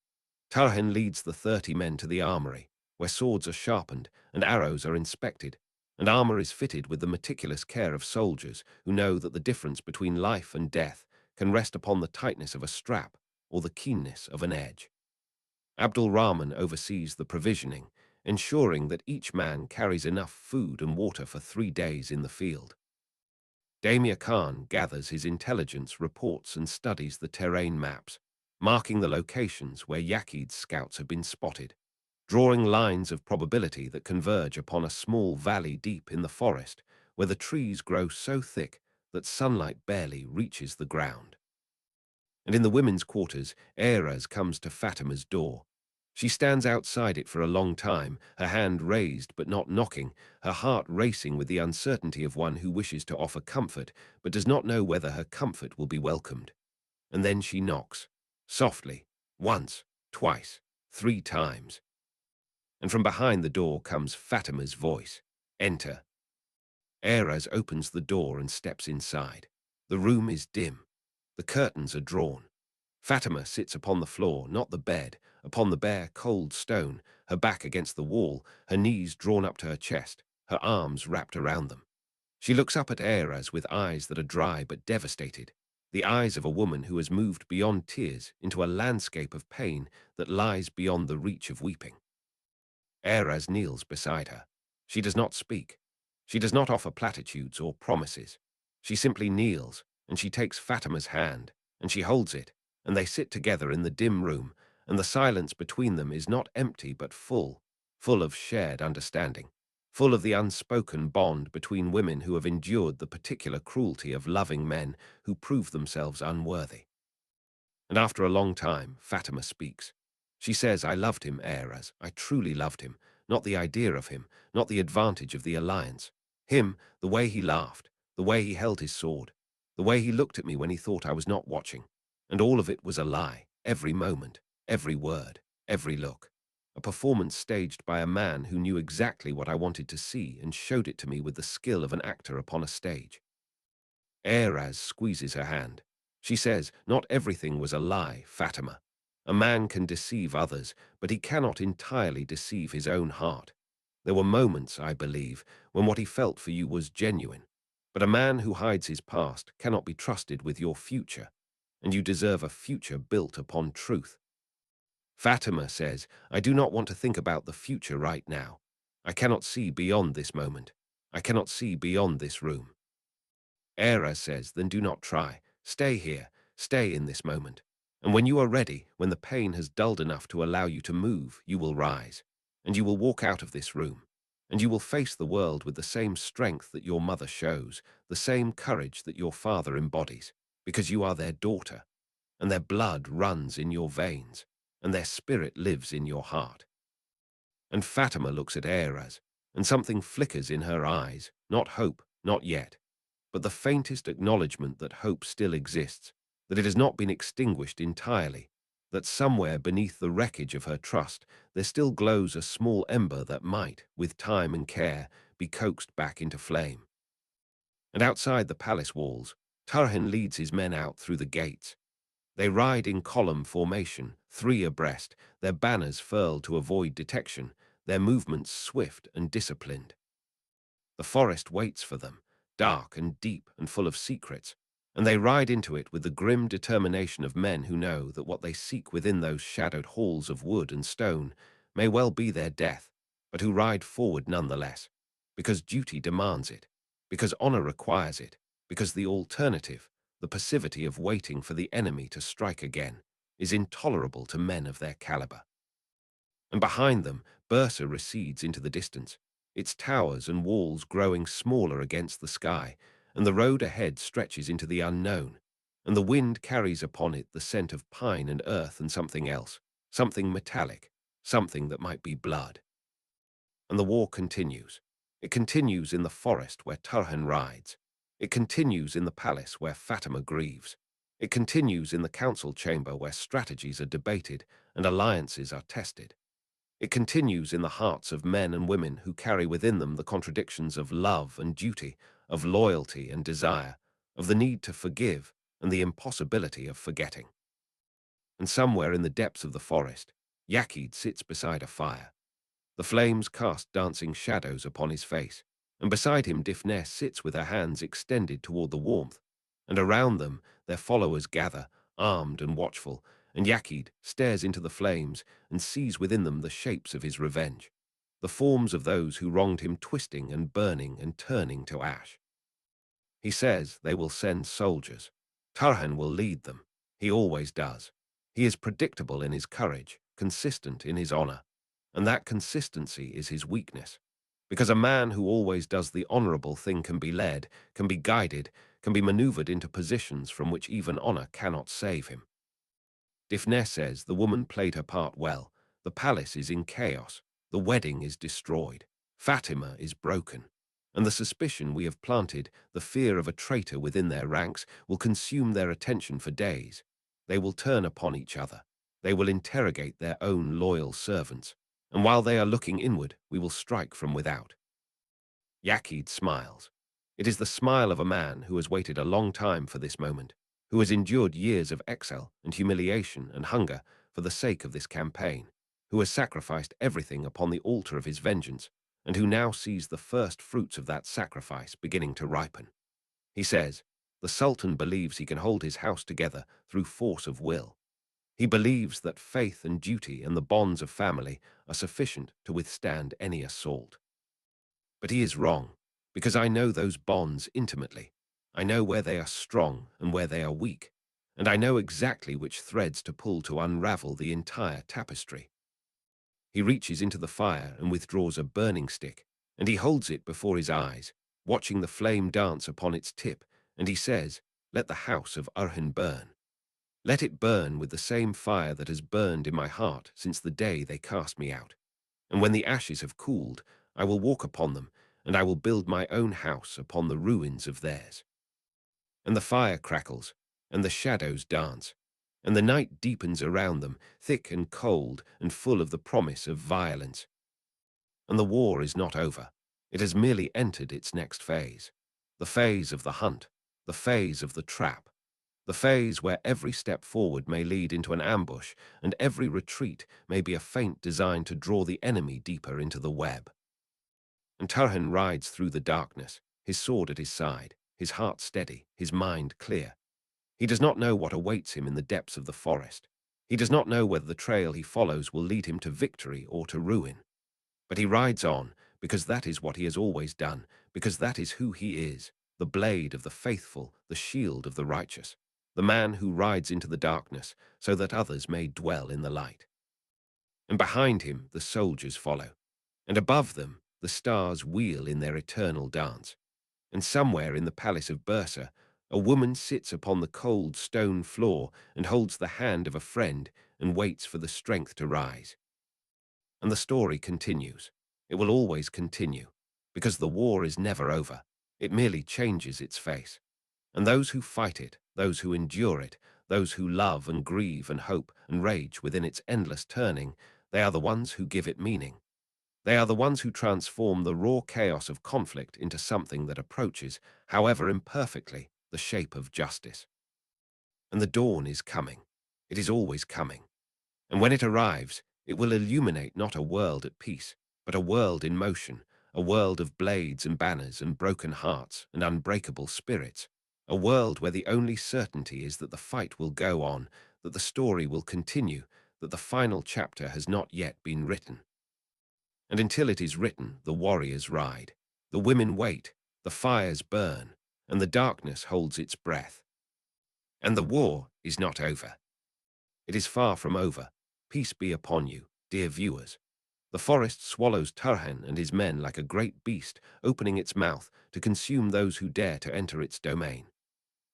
Tarhen leads the 30 men to the armory, where swords are sharpened and arrows are inspected, and armor is fitted with the meticulous care of soldiers who know that the difference between life and death can rest upon the tightness of a strap or the keenness of an edge. Abdul Rahman oversees the provisioning, ensuring that each man carries enough food and water for 3 days in the field. Damir Khan gathers his intelligence reports and studies the terrain maps, marking the locations where Yaqid's scouts have been spotted, drawing lines of probability that converge upon a small valley deep in the forest where the trees grow so thick that sunlight barely reaches the ground. And in the women's quarters, Eraz comes to Fatima's door. She stands outside it for a long time, her hand raised but not knocking, her heart racing with the uncertainty of one who wishes to offer comfort but does not know whether her comfort will be welcomed. And then she knocks, softly, once, twice, 3 times. And from behind the door comes Fatima's voice. Enter. Eraz opens the door and steps inside. The room is dim. The curtains are drawn. Fatima sits upon the floor, not the bed, upon the bare, cold stone, her back against the wall, her knees drawn up to her chest, her arms wrapped around them. She looks up at Eraz with eyes that are dry but devastated, the eyes of a woman who has moved beyond tears into a landscape of pain that lies beyond the reach of weeping. Eraz kneels beside her. She does not speak. She does not offer platitudes or promises. She simply kneels, and she takes Fatima's hand, and she holds it, and they sit together in the dim room, and the silence between them is not empty but full, full of shared understanding, full of the unspoken bond between women who have endured the particular cruelty of loving men who prove themselves unworthy. And after a long time, Fatima speaks. She says, I loved him, Eraz. I truly loved him, not the idea of him, not the advantage of the alliance. Him, the way he laughed, the way he held his sword, the way he looked at me when he thought I was not watching. And all of it was a lie, every moment, every word, every look. A performance staged by a man who knew exactly what I wanted to see and showed it to me with the skill of an actor upon a stage. Eraz squeezes her hand. She says, not everything was a lie, Fatima. A man can deceive others, but he cannot entirely deceive his own heart. There were moments, I believe, when what he felt for you was genuine. But a man who hides his past cannot be trusted with your future, and you deserve a future built upon truth. Fatima says, I do not want to think about the future right now. I cannot see beyond this moment. I cannot see beyond this room. Eraz says, then do not try. Stay here, stay in this moment. And when you are ready, when the pain has dulled enough to allow you to move, you will rise. And you will walk out of this room. And you will face the world with the same strength that your mother shows, the same courage that your father embodies, because you are their daughter, and their blood runs in your veins, and their spirit lives in your heart. And Fatima looks at Eraz, and something flickers in her eyes, not hope, not yet, but the faintest acknowledgement that hope still exists, that it has not been extinguished entirely, that somewhere beneath the wreckage of her trust there still glows a small ember that might, with time and care, be coaxed back into flame. And outside the palace walls, Tarhan leads his men out through the gates. They ride in column formation, 3 abreast, their banners furled to avoid detection, their movements swift and disciplined. The forest waits for them, dark and deep and full of secrets, and they ride into it with the grim determination of men who know that what they seek within those shadowed halls of wood and stone may well be their death, but who ride forward nonetheless, because duty demands it, because honor requires it, because the alternative, the passivity of waiting for the enemy to strike again, is intolerable to men of their caliber. And behind them, Bursa recedes into the distance, its towers and walls growing smaller against the sky, and the road ahead stretches into the unknown, and the wind carries upon it the scent of pine and earth and something else, something metallic, something that might be blood. And the war continues. It continues in the forest where Tarhan rides. It continues in the palace where Fatima grieves. It continues in the council chamber where strategies are debated and alliances are tested. It continues in the hearts of men and women who carry within them the contradictions of love and duty, of loyalty and desire, of the need to forgive and the impossibility of forgetting. And somewhere in the depths of the forest, Yaqid sits beside a fire. The flames cast dancing shadows upon his face, and beside him Dekhne sits with her hands extended toward the warmth, and around them their followers gather, armed and watchful, and Yakid stares into the flames and sees within them the shapes of his revenge, the forms of those who wronged him twisting and burning and turning to ash. He says they will send soldiers. Tarhan will lead them. He always does. He is predictable in his courage, consistent in his honor, and that consistency is his weakness. Because a man who always does the honorable thing can be led, can be guided, can be maneuvered into positions from which even honor cannot save him. Dekhne says the woman played her part well. The palace is in chaos. The wedding is destroyed. Fatima is broken. And the suspicion we have planted, the fear of a traitor within their ranks, will consume their attention for days. They will turn upon each other. They will interrogate their own loyal servants. And while they are looking inward, we will strike from without. Yakid smiles. It is the smile of a man who has waited a long time for this moment, who has endured years of exile and humiliation and hunger for the sake of this campaign, who has sacrificed everything upon the altar of his vengeance, and who now sees the first fruits of that sacrifice beginning to ripen. He says, the Sultan believes he can hold his house together through force of will. He believes that faith and duty and the bonds of family are sufficient to withstand any assault. But he is wrong, because I know those bonds intimately. I know where they are strong and where they are weak, and I know exactly which threads to pull to unravel the entire tapestry. He reaches into the fire and withdraws a burning stick, and he holds it before his eyes, watching the flame dance upon its tip, and he says, let the house of Arhan burn. Let it burn with the same fire that has burned in my heart since the day they cast me out. And when the ashes have cooled, I will walk upon them, and I will build my own house upon the ruins of theirs. And the fire crackles, and the shadows dance, and the night deepens around them, thick and cold and full of the promise of violence. And the war is not over. It has merely entered its next phase. The phase of the hunt, the phase of the trap, the phase where every step forward may lead into an ambush, and every retreat may be a feint designed to draw the enemy deeper into the web. And Tarhan rides through the darkness, his sword at his side, his heart steady, his mind clear. He does not know what awaits him in the depths of the forest. He does not know whether the trail he follows will lead him to victory or to ruin. But he rides on, because that is what he has always done, because that is who he is, the blade of the faithful, the shield of the righteous, the man who rides into the darkness so that others may dwell in the light. And behind him the soldiers follow, and above them the stars wheel in their eternal dance. And somewhere in the palace of Bursa, a woman sits upon the cold stone floor and holds the hand of a friend and waits for the strength to rise. And the story continues. It will always continue, because the war is never over. It merely changes its face. And those who fight it, those who endure it, those who love and grieve and hope and rage within its endless turning, they are the ones who give it meaning. They are the ones who transform the raw chaos of conflict into something that approaches, however imperfectly, the shape of justice. And the dawn is coming. It is always coming. And when it arrives, it will illuminate not a world at peace, but a world in motion, a world of blades and banners and broken hearts and unbreakable spirits, a world where the only certainty is that the fight will go on, that the story will continue, that the final chapter has not yet been written. And until it is written, the warriors ride, the women wait, the fires burn, and the darkness holds its breath. And the war is not over. It is far from over. Peace be upon you, dear viewers. The forest swallows Tarhan and his men like a great beast, opening its mouth to consume those who dare to enter its domain.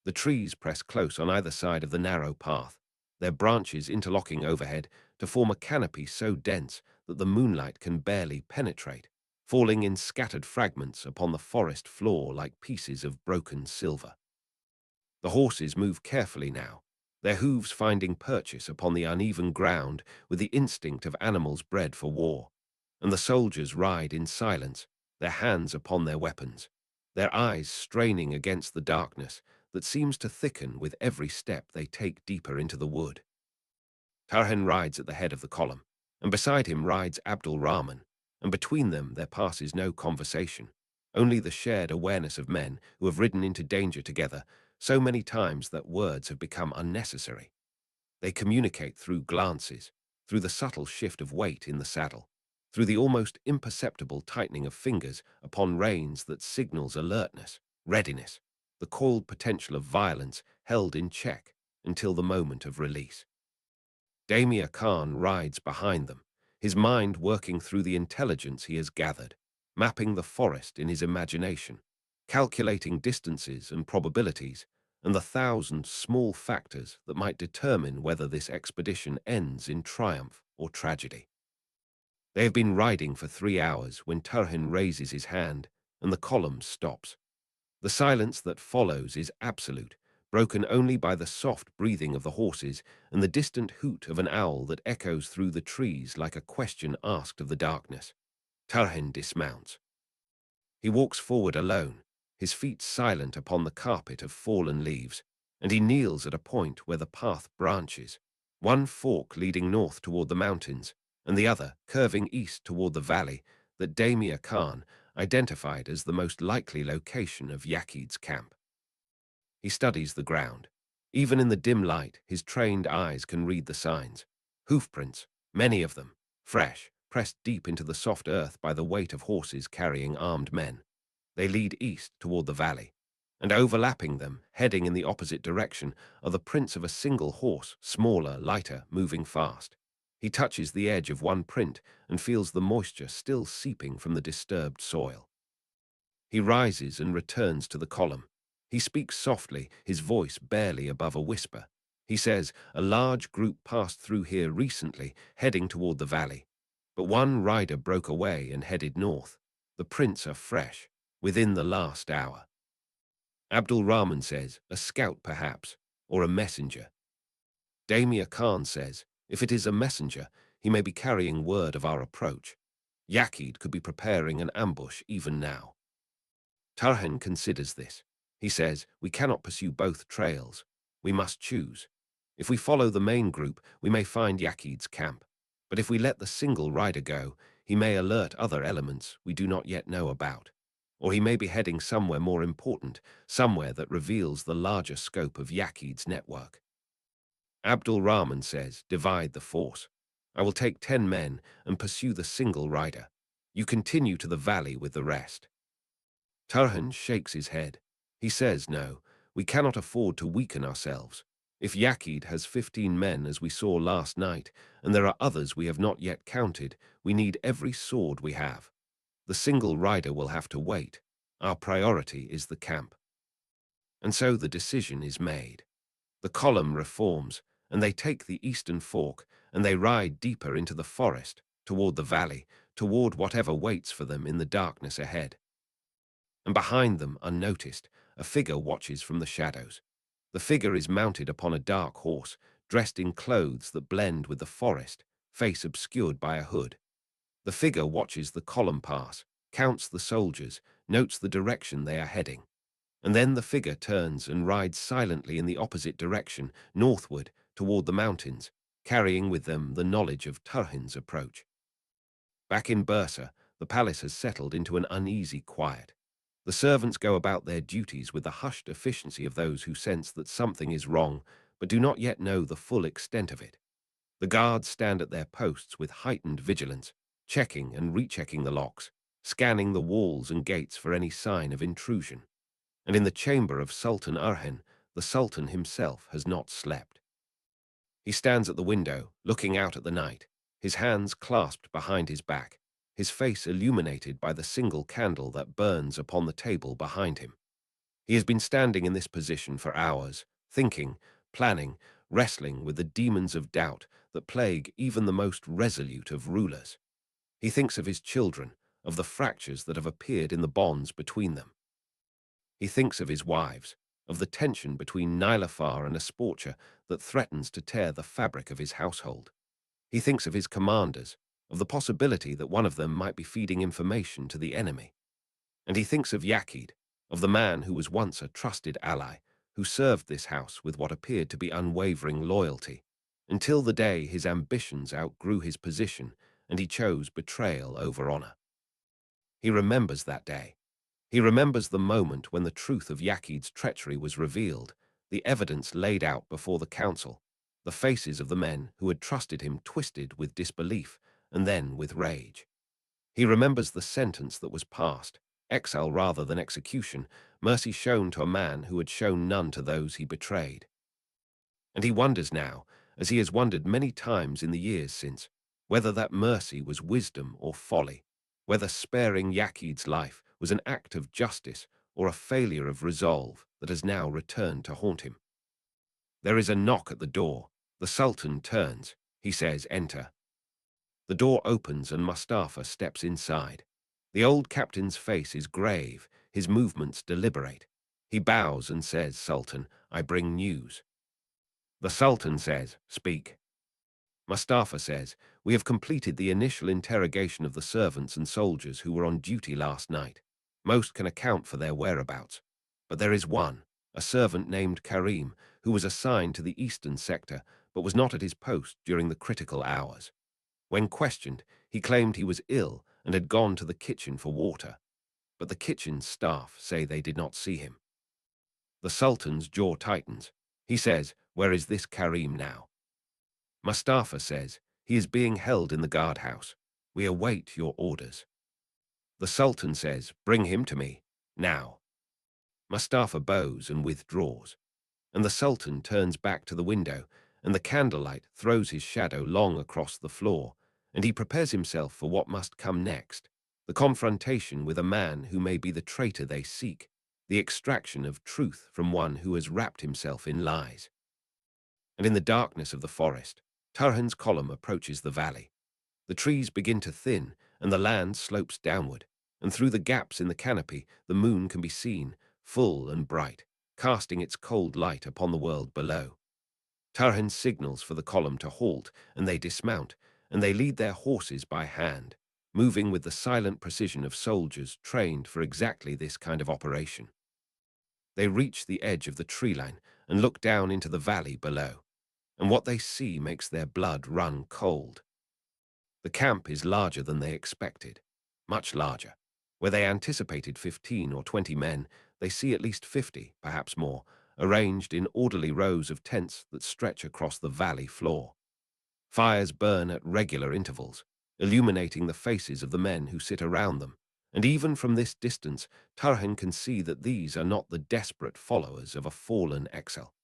The trees press close on either side of the narrow path, their branches interlocking overhead to form a canopy so dense that the moonlight can barely penetrate, falling in scattered fragments upon the forest floor like pieces of broken silver. The horses move carefully now, their hooves finding purchase upon the uneven ground with the instinct of animals bred for war, and the soldiers ride in silence, their hands upon their weapons, their eyes straining against the darkness that seems to thicken with every step they take deeper into the wood. Tarhan rides at the head of the column, and beside him rides Abdul Rahman, and between them there passes no conversation, only the shared awareness of men who have ridden into danger together so many times that words have become unnecessary. They communicate through glances, through the subtle shift of weight in the saddle, through the almost imperceptible tightening of fingers upon reins that signals alertness, readiness, the coiled potential of violence held in check until the moment of release. Damir Khan rides behind them, his mind working through the intelligence he has gathered, mapping the forest in his imagination, calculating distances and probabilities, and the thousand small factors that might determine whether this expedition ends in triumph or tragedy. They have been riding for 3 hours when Tarhin raises his hand and the column stops. The silence that follows is absolute, broken only by the soft breathing of the horses and the distant hoot of an owl that echoes through the trees like a question asked of the darkness. Tarhin dismounts. He walks forward alone, his feet silent upon the carpet of fallen leaves, and he kneels at a point where the path branches, one fork leading north toward the mountains, and the other curving east toward the valley that Damir Khan identified as the most likely location of Yakid's camp. He studies the ground. Even in the dim light, his trained eyes can read the signs. Hoofprints, many of them, fresh, pressed deep into the soft earth by the weight of horses carrying armed men. They lead east toward the valley, and overlapping them, heading in the opposite direction, are the prints of a single horse, smaller, lighter, moving fast. He touches the edge of one print and feels the moisture still seeping from the disturbed soil. He rises and returns to the column. He speaks softly, his voice barely above a whisper. He says, a large group passed through here recently, heading toward the valley. But one rider broke away and headed north. The prints are fresh, within the last hour. Abdul Rahman says, a scout perhaps, or a messenger. Damir Khan says, if it is a messenger, he may be carrying word of our approach. Yakid could be preparing an ambush even now. Tarhin considers this. He says, we cannot pursue both trails. We must choose. If we follow the main group, we may find Yakid's camp. But if we let the single rider go, he may alert other elements we do not yet know about. Or he may be heading somewhere more important, somewhere that reveals the larger scope of Yakid's network. Abdul Rahman says, divide the force. I will take 10 men and pursue the single rider. You continue to the valley with the rest. Tarhin shakes his head. He says, no, we cannot afford to weaken ourselves. If Yakid has 15 men as we saw last night, and there are others we have not yet counted, we need every sword we have. The single rider will have to wait. Our priority is the camp. And so the decision is made. The column reforms, and they take the eastern fork, and they ride deeper into the forest, toward the valley, toward whatever waits for them in the darkness ahead. And behind them, unnoticed, a figure watches from the shadows. The figure is mounted upon a dark horse, dressed in clothes that blend with the forest, face obscured by a hood. The figure watches the column pass, counts the soldiers, notes the direction they are heading. And then the figure turns and rides silently in the opposite direction, northward, toward the mountains, carrying with them the knowledge of Tarhin's approach. Back in Bursa, the palace has settled into an uneasy quiet. The servants go about their duties with the hushed efficiency of those who sense that something is wrong, but do not yet know the full extent of it. The guards stand at their posts with heightened vigilance, checking and rechecking the locks, scanning the walls and gates for any sign of intrusion. And in the chamber of Sultan Arhen, the Sultan himself has not slept. He stands at the window, looking out at the night, his hands clasped behind his back, his face illuminated by the single candle that burns upon the table behind him. He has been standing in this position for hours, thinking, planning, wrestling with the demons of doubt that plague even the most resolute of rulers. He thinks of his children, of the fractures that have appeared in the bonds between them. He thinks of his wives, of the tension between Nilafar and Asportia that threatens to tear the fabric of his household. He thinks of his commanders, of the possibility that one of them might be feeding information to the enemy. And he thinks of Yakid, of the man who was once a trusted ally, who served this house with what appeared to be unwavering loyalty, until the day his ambitions outgrew his position and he chose betrayal over honor. He remembers that day. He remembers the moment when the truth of Yakid's treachery was revealed, the evidence laid out before the council, the faces of the men who had trusted him twisted with disbelief and then with rage. He remembers the sentence that was passed, exile rather than execution, mercy shown to a man who had shown none to those he betrayed. And he wonders now, as he has wondered many times in the years since, whether that mercy was wisdom or folly, whether sparing Yakid's life was an act of justice or a failure of resolve that has now returned to haunt him. There is a knock at the door. The Sultan turns. He says, "Enter." The door opens and Mustafa steps inside. The old captain's face is grave, his movements deliberate. He bows and says, "Sultan, I bring news." The Sultan says, "Speak." Mustafa says, "We have completed the initial interrogation of the servants and soldiers who were on duty last night. Most can account for their whereabouts. But there is one, a servant named Karim, who was assigned to the eastern sector, but was not at his post during the critical hours. When questioned, he claimed he was ill and had gone to the kitchen for water. But the kitchen staff say they did not see him." The Sultan's jaw tightens. He says, "Where is this Karim now?" Mustafa says, "He is being held in the guardhouse. We await your orders." The Sultan says, "Bring him to me, now." Mustafa bows and withdraws, and the Sultan turns back to the window, and the candlelight throws his shadow long across the floor, and he prepares himself for what must come next, the confrontation with a man who may be the traitor they seek, the extraction of truth from one who has wrapped himself in lies. And in the darkness of the forest, Tarhan's column approaches the valley. The trees begin to thin, and the land slopes downward, and through the gaps in the canopy the moon can be seen, full and bright, casting its cold light upon the world below. Tarhan signals for the column to halt, and they dismount, and they lead their horses by hand, moving with the silent precision of soldiers trained for exactly this kind of operation. They reach the edge of the tree line and look down into the valley below, and what they see makes their blood run cold. The camp is larger than they expected, much larger. Where they anticipated 15 or 20 men, they see at least 50, perhaps more, arranged in orderly rows of tents that stretch across the valley floor. Fires burn at regular intervals, illuminating the faces of the men who sit around them, and even from this distance, Tarhan can see that these are not the desperate followers of a fallen exile.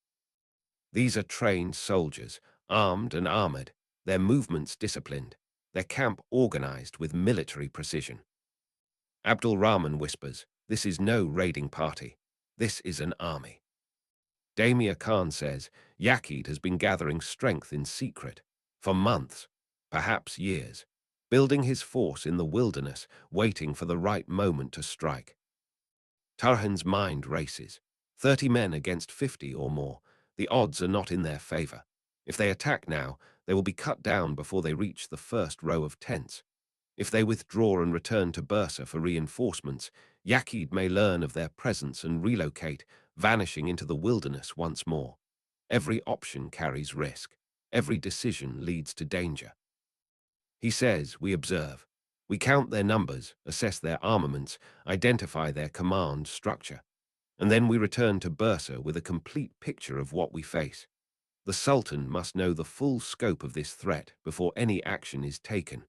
These are trained soldiers, armed and armored, their movements disciplined, their camp organized with military precision. Abdul Rahman whispers, "This is no raiding party. This is an army." Damir Khan says, "Yakid has been gathering strength in secret, for months, perhaps years, building his force in the wilderness, waiting for the right moment to strike." Tarhan's mind races. 30 men against 50 or more. The odds are not in their favor. If they attack now, they will be cut down before they reach the first row of tents. If they withdraw and return to Bursa for reinforcements, Yakid may learn of their presence and relocate, vanishing into the wilderness once more. Every option carries risk. Every decision leads to danger. He says, "We observe. We count their numbers, assess their armaments, identify their command structure. And then we return to Bursa with a complete picture of what we face. The Sultan must know the full scope of this threat before any action is taken."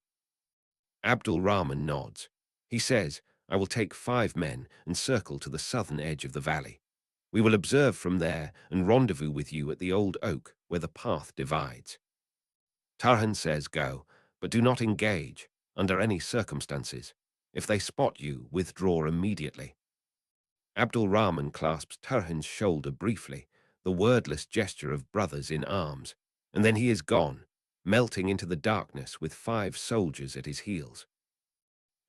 Abdul Rahman nods. He says, "I will take 5 men and circle to the southern edge of the valley. We will observe from there and rendezvous with you at the old oak where the path divides." Tarhan says, "Go, but do not engage, under any circumstances. If they spot you, withdraw immediately." Abdul Rahman clasps Tarhan's shoulder briefly, the wordless gesture of brothers in arms, and then he is gone, melting into the darkness with 5 soldiers at his heels.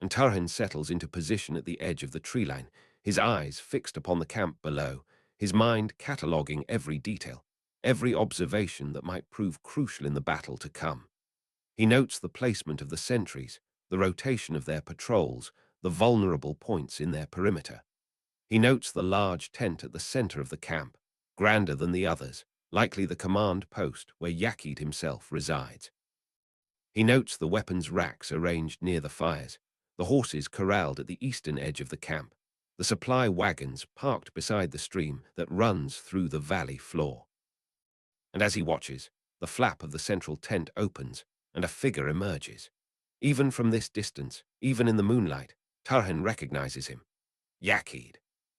And Tarhan settles into position at the edge of the tree line, his eyes fixed upon the camp below, his mind cataloguing every detail, every observation that might prove crucial in the battle to come. He notes the placement of the sentries, the rotation of their patrols, the vulnerable points in their perimeter. He notes the large tent at the center of the camp, grander than the others, likely the command post where Yakid himself resides. He notes the weapons racks arranged near the fires, the horses corralled at the eastern edge of the camp, the supply wagons parked beside the stream that runs through the valley floor. And as he watches, the flap of the central tent opens and a figure emerges. Even from this distance, even in the moonlight, Tarhan recognizes him. Yakid.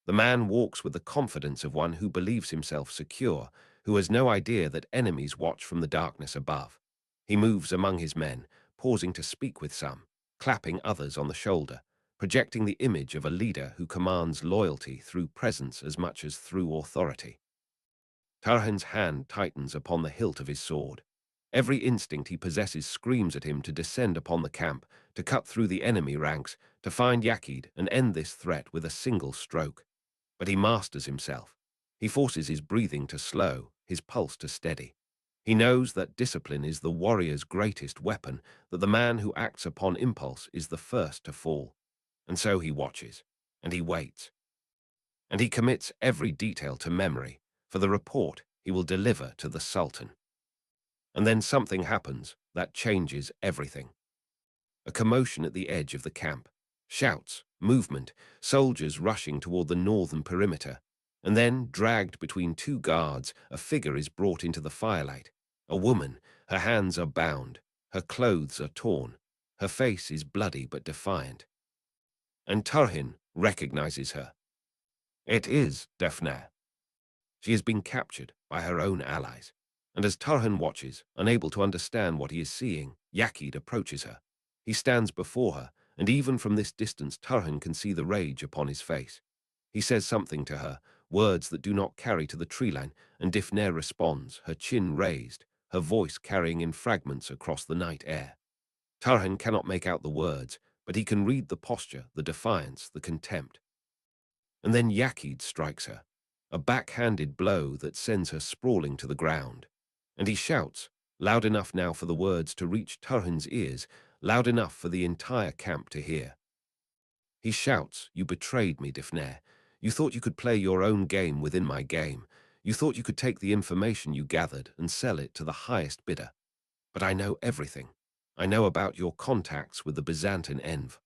The man walks with the confidence of one who believes himself secure, who has no idea that enemies watch from the darkness above. He moves among his men, pausing to speak with some, clapping others on the shoulder, projecting the image of a leader who commands loyalty through presence as much as through authority. Tarhan's hand tightens upon the hilt of his sword. Every instinct he possesses screams at him to descend upon the camp, to cut through the enemy ranks, to find Yakid and end this threat with a single stroke. But he masters himself. He forces his breathing to slow, his pulse to steady. He knows that discipline is the warrior's greatest weapon, that the man who acts upon impulse is the first to fall. And so he watches, and he waits. And he commits every detail to memory, for the report he will deliver to the Sultan. And then something happens that changes everything. A commotion at the edge of the camp. Shouts, movement, soldiers rushing toward the northern perimeter. And then, dragged between two guards, a figure is brought into the firelight. A woman, her hands are bound, her clothes are torn, her face is bloody but defiant. And Tarhan recognizes her. It is Dekhne. She has been captured by her own allies. And as Tarhan watches, unable to understand what he is seeing, Yakid approaches her. He stands before her, and even from this distance Tarhan can see the rage upon his face. He says something to her, words that do not carry to the tree line, and Dekhne responds, her chin raised, her voice carrying in fragments across the night air. Tarhan cannot make out the words, but he can read the posture, the defiance, the contempt. And then Yakid strikes her, a backhanded blow that sends her sprawling to the ground. And he shouts, loud enough now for the words to reach Tarhan's ears, loud enough for the entire camp to hear. He shouts, you betrayed me, Dekhne. You thought you could play your own game within my game. You thought you could take the information you gathered and sell it to the highest bidder. But I know everything. I know about your contacts with the Byzantine Env.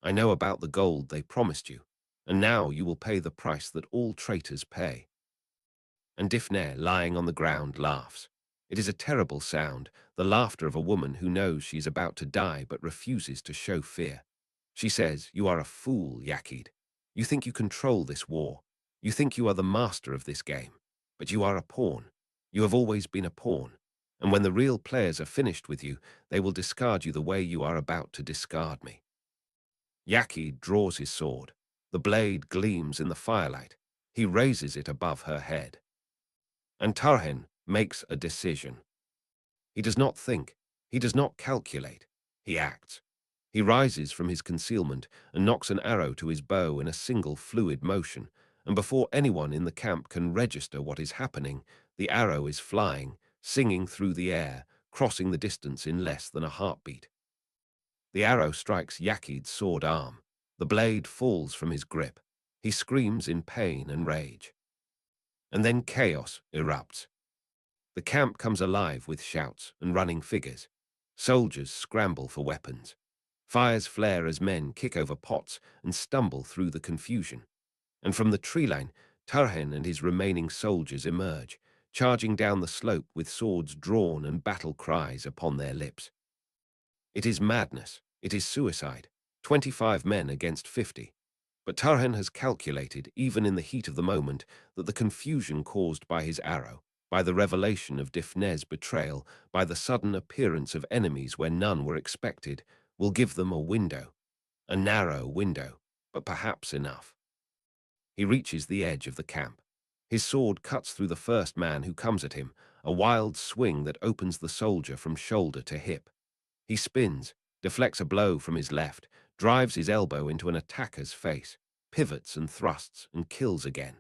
I know about the gold they promised you. And now you will pay the price that all traitors pay. And Dekhne, lying on the ground, laughs. It is a terrible sound, the laughter of a woman who knows she is about to die but refuses to show fear. She says, you are a fool, Yakid. You think you control this war. You think you are the master of this game. But you are a pawn. You have always been a pawn. And when the real players are finished with you, they will discard you the way you are about to discard me. Yakid draws his sword. The blade gleams in the firelight. He raises it above her head. And Tarhan makes a decision. He does not think. He does not calculate. He acts. He rises from his concealment and knocks an arrow to his bow in a single fluid motion, and before anyone in the camp can register what is happening, the arrow is flying, singing through the air, crossing the distance in less than a heartbeat. The arrow strikes Yakid's sword arm. The blade falls from his grip. He screams in pain and rage. And then chaos erupts. The camp comes alive with shouts and running figures. Soldiers scramble for weapons. Fires flare as men kick over pots and stumble through the confusion. And from the tree line, Tarhan and his remaining soldiers emerge, charging down the slope with swords drawn and battle cries upon their lips. It is madness. It is suicide. 25 men against 50. But Tarhan has calculated, even in the heat of the moment, that the confusion caused by his arrow, by the revelation of Dekhne's betrayal, by the sudden appearance of enemies where none were expected, will give them a window. A narrow window, but perhaps enough. He reaches the edge of the camp. His sword cuts through the first man who comes at him, a wild swing that opens the soldier from shoulder to hip. He spins, deflects a blow from his left, drives his elbow into an attacker's face, pivots and thrusts and kills again.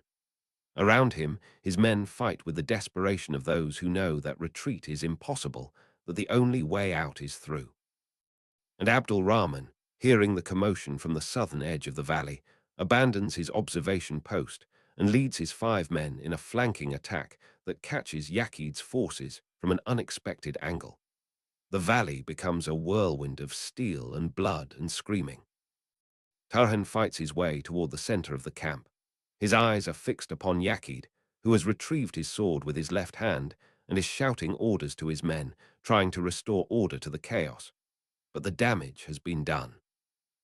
Around him, his men fight with the desperation of those who know that retreat is impossible, that the only way out is through. And Abdul Rahman, hearing the commotion from the southern edge of the valley, abandons his observation post and leads his 5 men in a flanking attack that catches Yakid's forces from an unexpected angle. The valley becomes a whirlwind of steel and blood and screaming. Tarhan fights his way toward the center of the camp. His eyes are fixed upon Yakid, who has retrieved his sword with his left hand and is shouting orders to his men, trying to restore order to the chaos. But the damage has been done.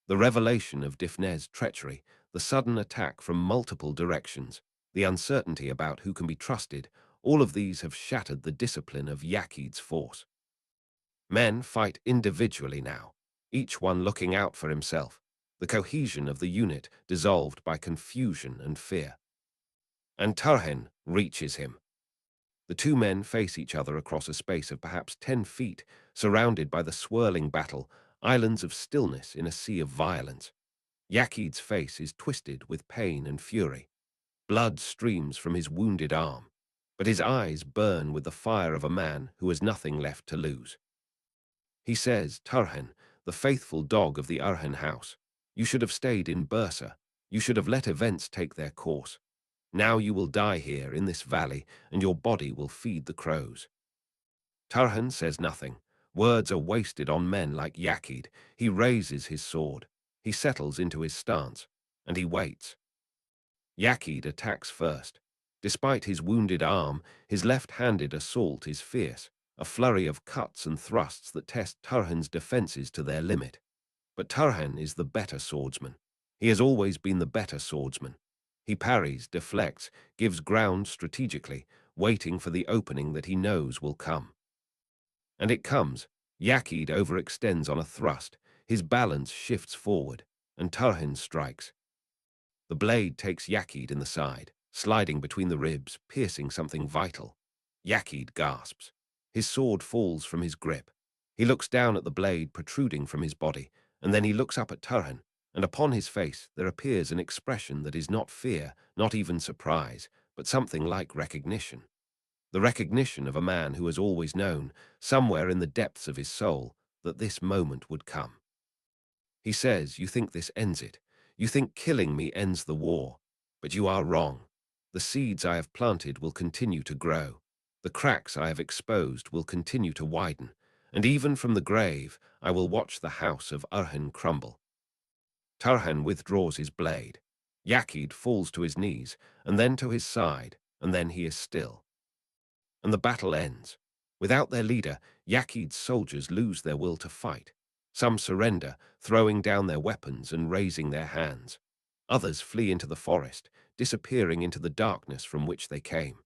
The revelation of Dekhne's treachery, the sudden attack from multiple directions, the uncertainty about who can be trusted, all of these have shattered the discipline of Yakid's force. Men fight individually now, each one looking out for himself, the cohesion of the unit dissolved by confusion and fear. And Tarhan reaches him. The two men face each other across a space of perhaps 10 feet, surrounded by the swirling battle, islands of stillness in a sea of violence. Yakid's face is twisted with pain and fury. Blood streams from his wounded arm, but his eyes burn with the fire of a man who has nothing left to lose. He says, Tarhan, the faithful dog of the Arhan house, you should have stayed in Bursa. You should have let events take their course. Now you will die here in this valley, and your body will feed the crows. Tarhan says nothing. Words are wasted on men like Yakid. He raises his sword. He settles into his stance, and he waits. Yakid attacks first. Despite his wounded arm, his left-handed assault is fierce, a flurry of cuts and thrusts that test Tarhan's defenses to their limit. But Tarhan is the better swordsman. He has always been the better swordsman. He parries, deflects, gives ground strategically, waiting for the opening that he knows will come. And it comes. Yakid overextends on a thrust. His balance shifts forward, and Tarhan strikes. The blade takes Yakid in the side, sliding between the ribs, piercing something vital. Yakid gasps. His sword falls from his grip. He looks down at the blade protruding from his body, and then he looks up at Tarhan, and upon his face there appears an expression that is not fear, not even surprise, but something like recognition. The recognition of a man who has always known, somewhere in the depths of his soul, that this moment would come. He says, you think this ends it. You think killing me ends the war. But you are wrong. The seeds I have planted will continue to grow. The cracks I have exposed will continue to widen. And even from the grave, I will watch the house of Arhan crumble. Tarhan withdraws his blade. Yakid falls to his knees, and then to his side, and then he is still. And the battle ends. Without their leader, Yakid's soldiers lose their will to fight. Some surrender, throwing down their weapons and raising their hands. Others flee into the forest, disappearing into the darkness from which they came.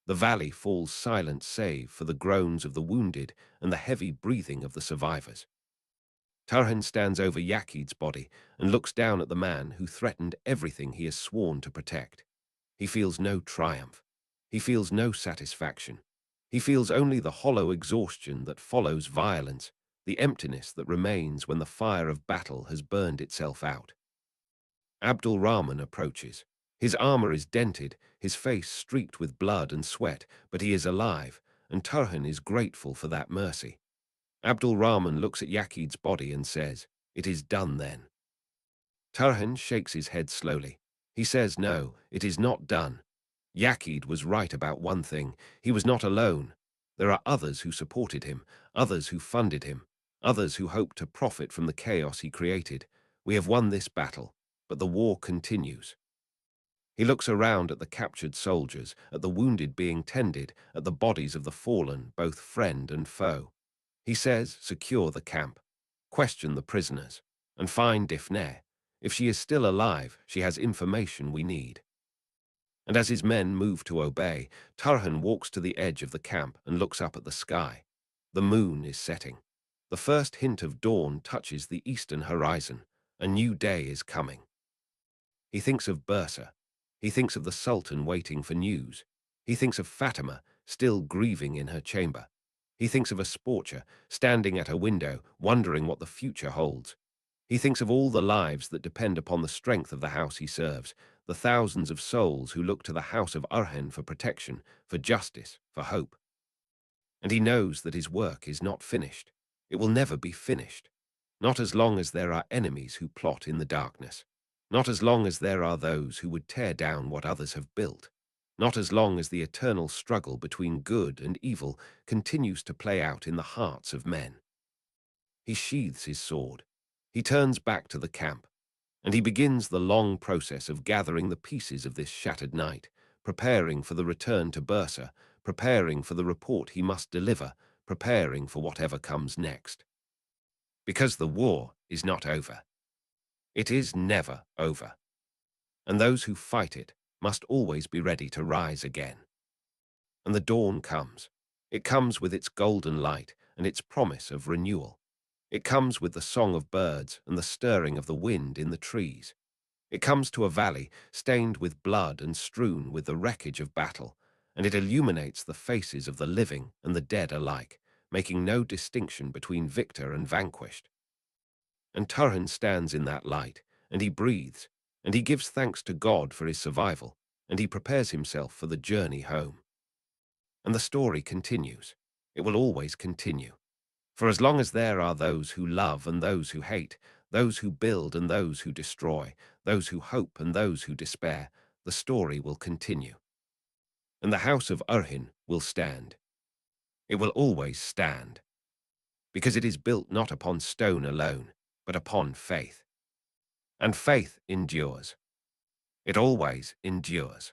The valley falls silent save for the groans of the wounded and the heavy breathing of the survivors. Tarhan stands over Yakid's body and looks down at the man who threatened everything he has sworn to protect. He feels no triumph. He feels no satisfaction. He feels only the hollow exhaustion that follows violence, the emptiness that remains when the fire of battle has burned itself out. Abdul Rahman approaches. His armor is dented, his face streaked with blood and sweat, but he is alive, and Tarhan is grateful for that mercy. Abdul Rahman looks at Yakid's body and says, "It is done then." Tarhan shakes his head slowly. He says, "No, it is not done. Yakid was right about one thing. He was not alone. There are others who supported him, others who funded him, others who hoped to profit from the chaos he created. We have won this battle, but the war continues." He looks around at the captured soldiers, at the wounded being tended, at the bodies of the fallen, both friend and foe. He says, "Secure the camp, question the prisoners, and find Dekhne. If she is still alive, she has information we need." And as his men move to obey, Tarhan walks to the edge of the camp and looks up at the sky. The moon is setting. The first hint of dawn touches the eastern horizon. A new day is coming. He thinks of Bursa. He thinks of the Sultan waiting for news. He thinks of Fatima, still grieving in her chamber. He thinks of a sporcher, standing at her window, wondering what the future holds. He thinks of all the lives that depend upon the strength of the house he serves, the thousands of souls who look to the house of Arhan for protection, for justice, for hope. And he knows that his work is not finished. It will never be finished. Not as long as there are enemies who plot in the darkness. Not as long as there are those who would tear down what others have built. Not as long as the eternal struggle between good and evil continues to play out in the hearts of men. He sheathes his sword. He turns back to the camp. and he begins the long process of gathering the pieces of this shattered night, preparing for the return to Bursa, preparing for the report he must deliver, preparing for whatever comes next. Because the war is not over. It is never over. And those who fight it must always be ready to rise again. And the dawn comes. It comes with its golden light and its promise of renewal. It comes with the song of birds and the stirring of the wind in the trees. It comes to a valley stained with blood and strewn with the wreckage of battle, and it illuminates the faces of the living and the dead alike, making no distinction between victor and vanquished. And Turhan stands in that light, and he breathes, and he gives thanks to God for his survival, and he prepares himself for the journey home. And the story continues. It will always continue. For as long as there are those who love and those who hate, those who build and those who destroy, those who hope and those who despair, the story will continue. And the house of Urhin will stand. It will always stand, because it is built not upon stone alone, but upon faith. And faith endures. It always endures.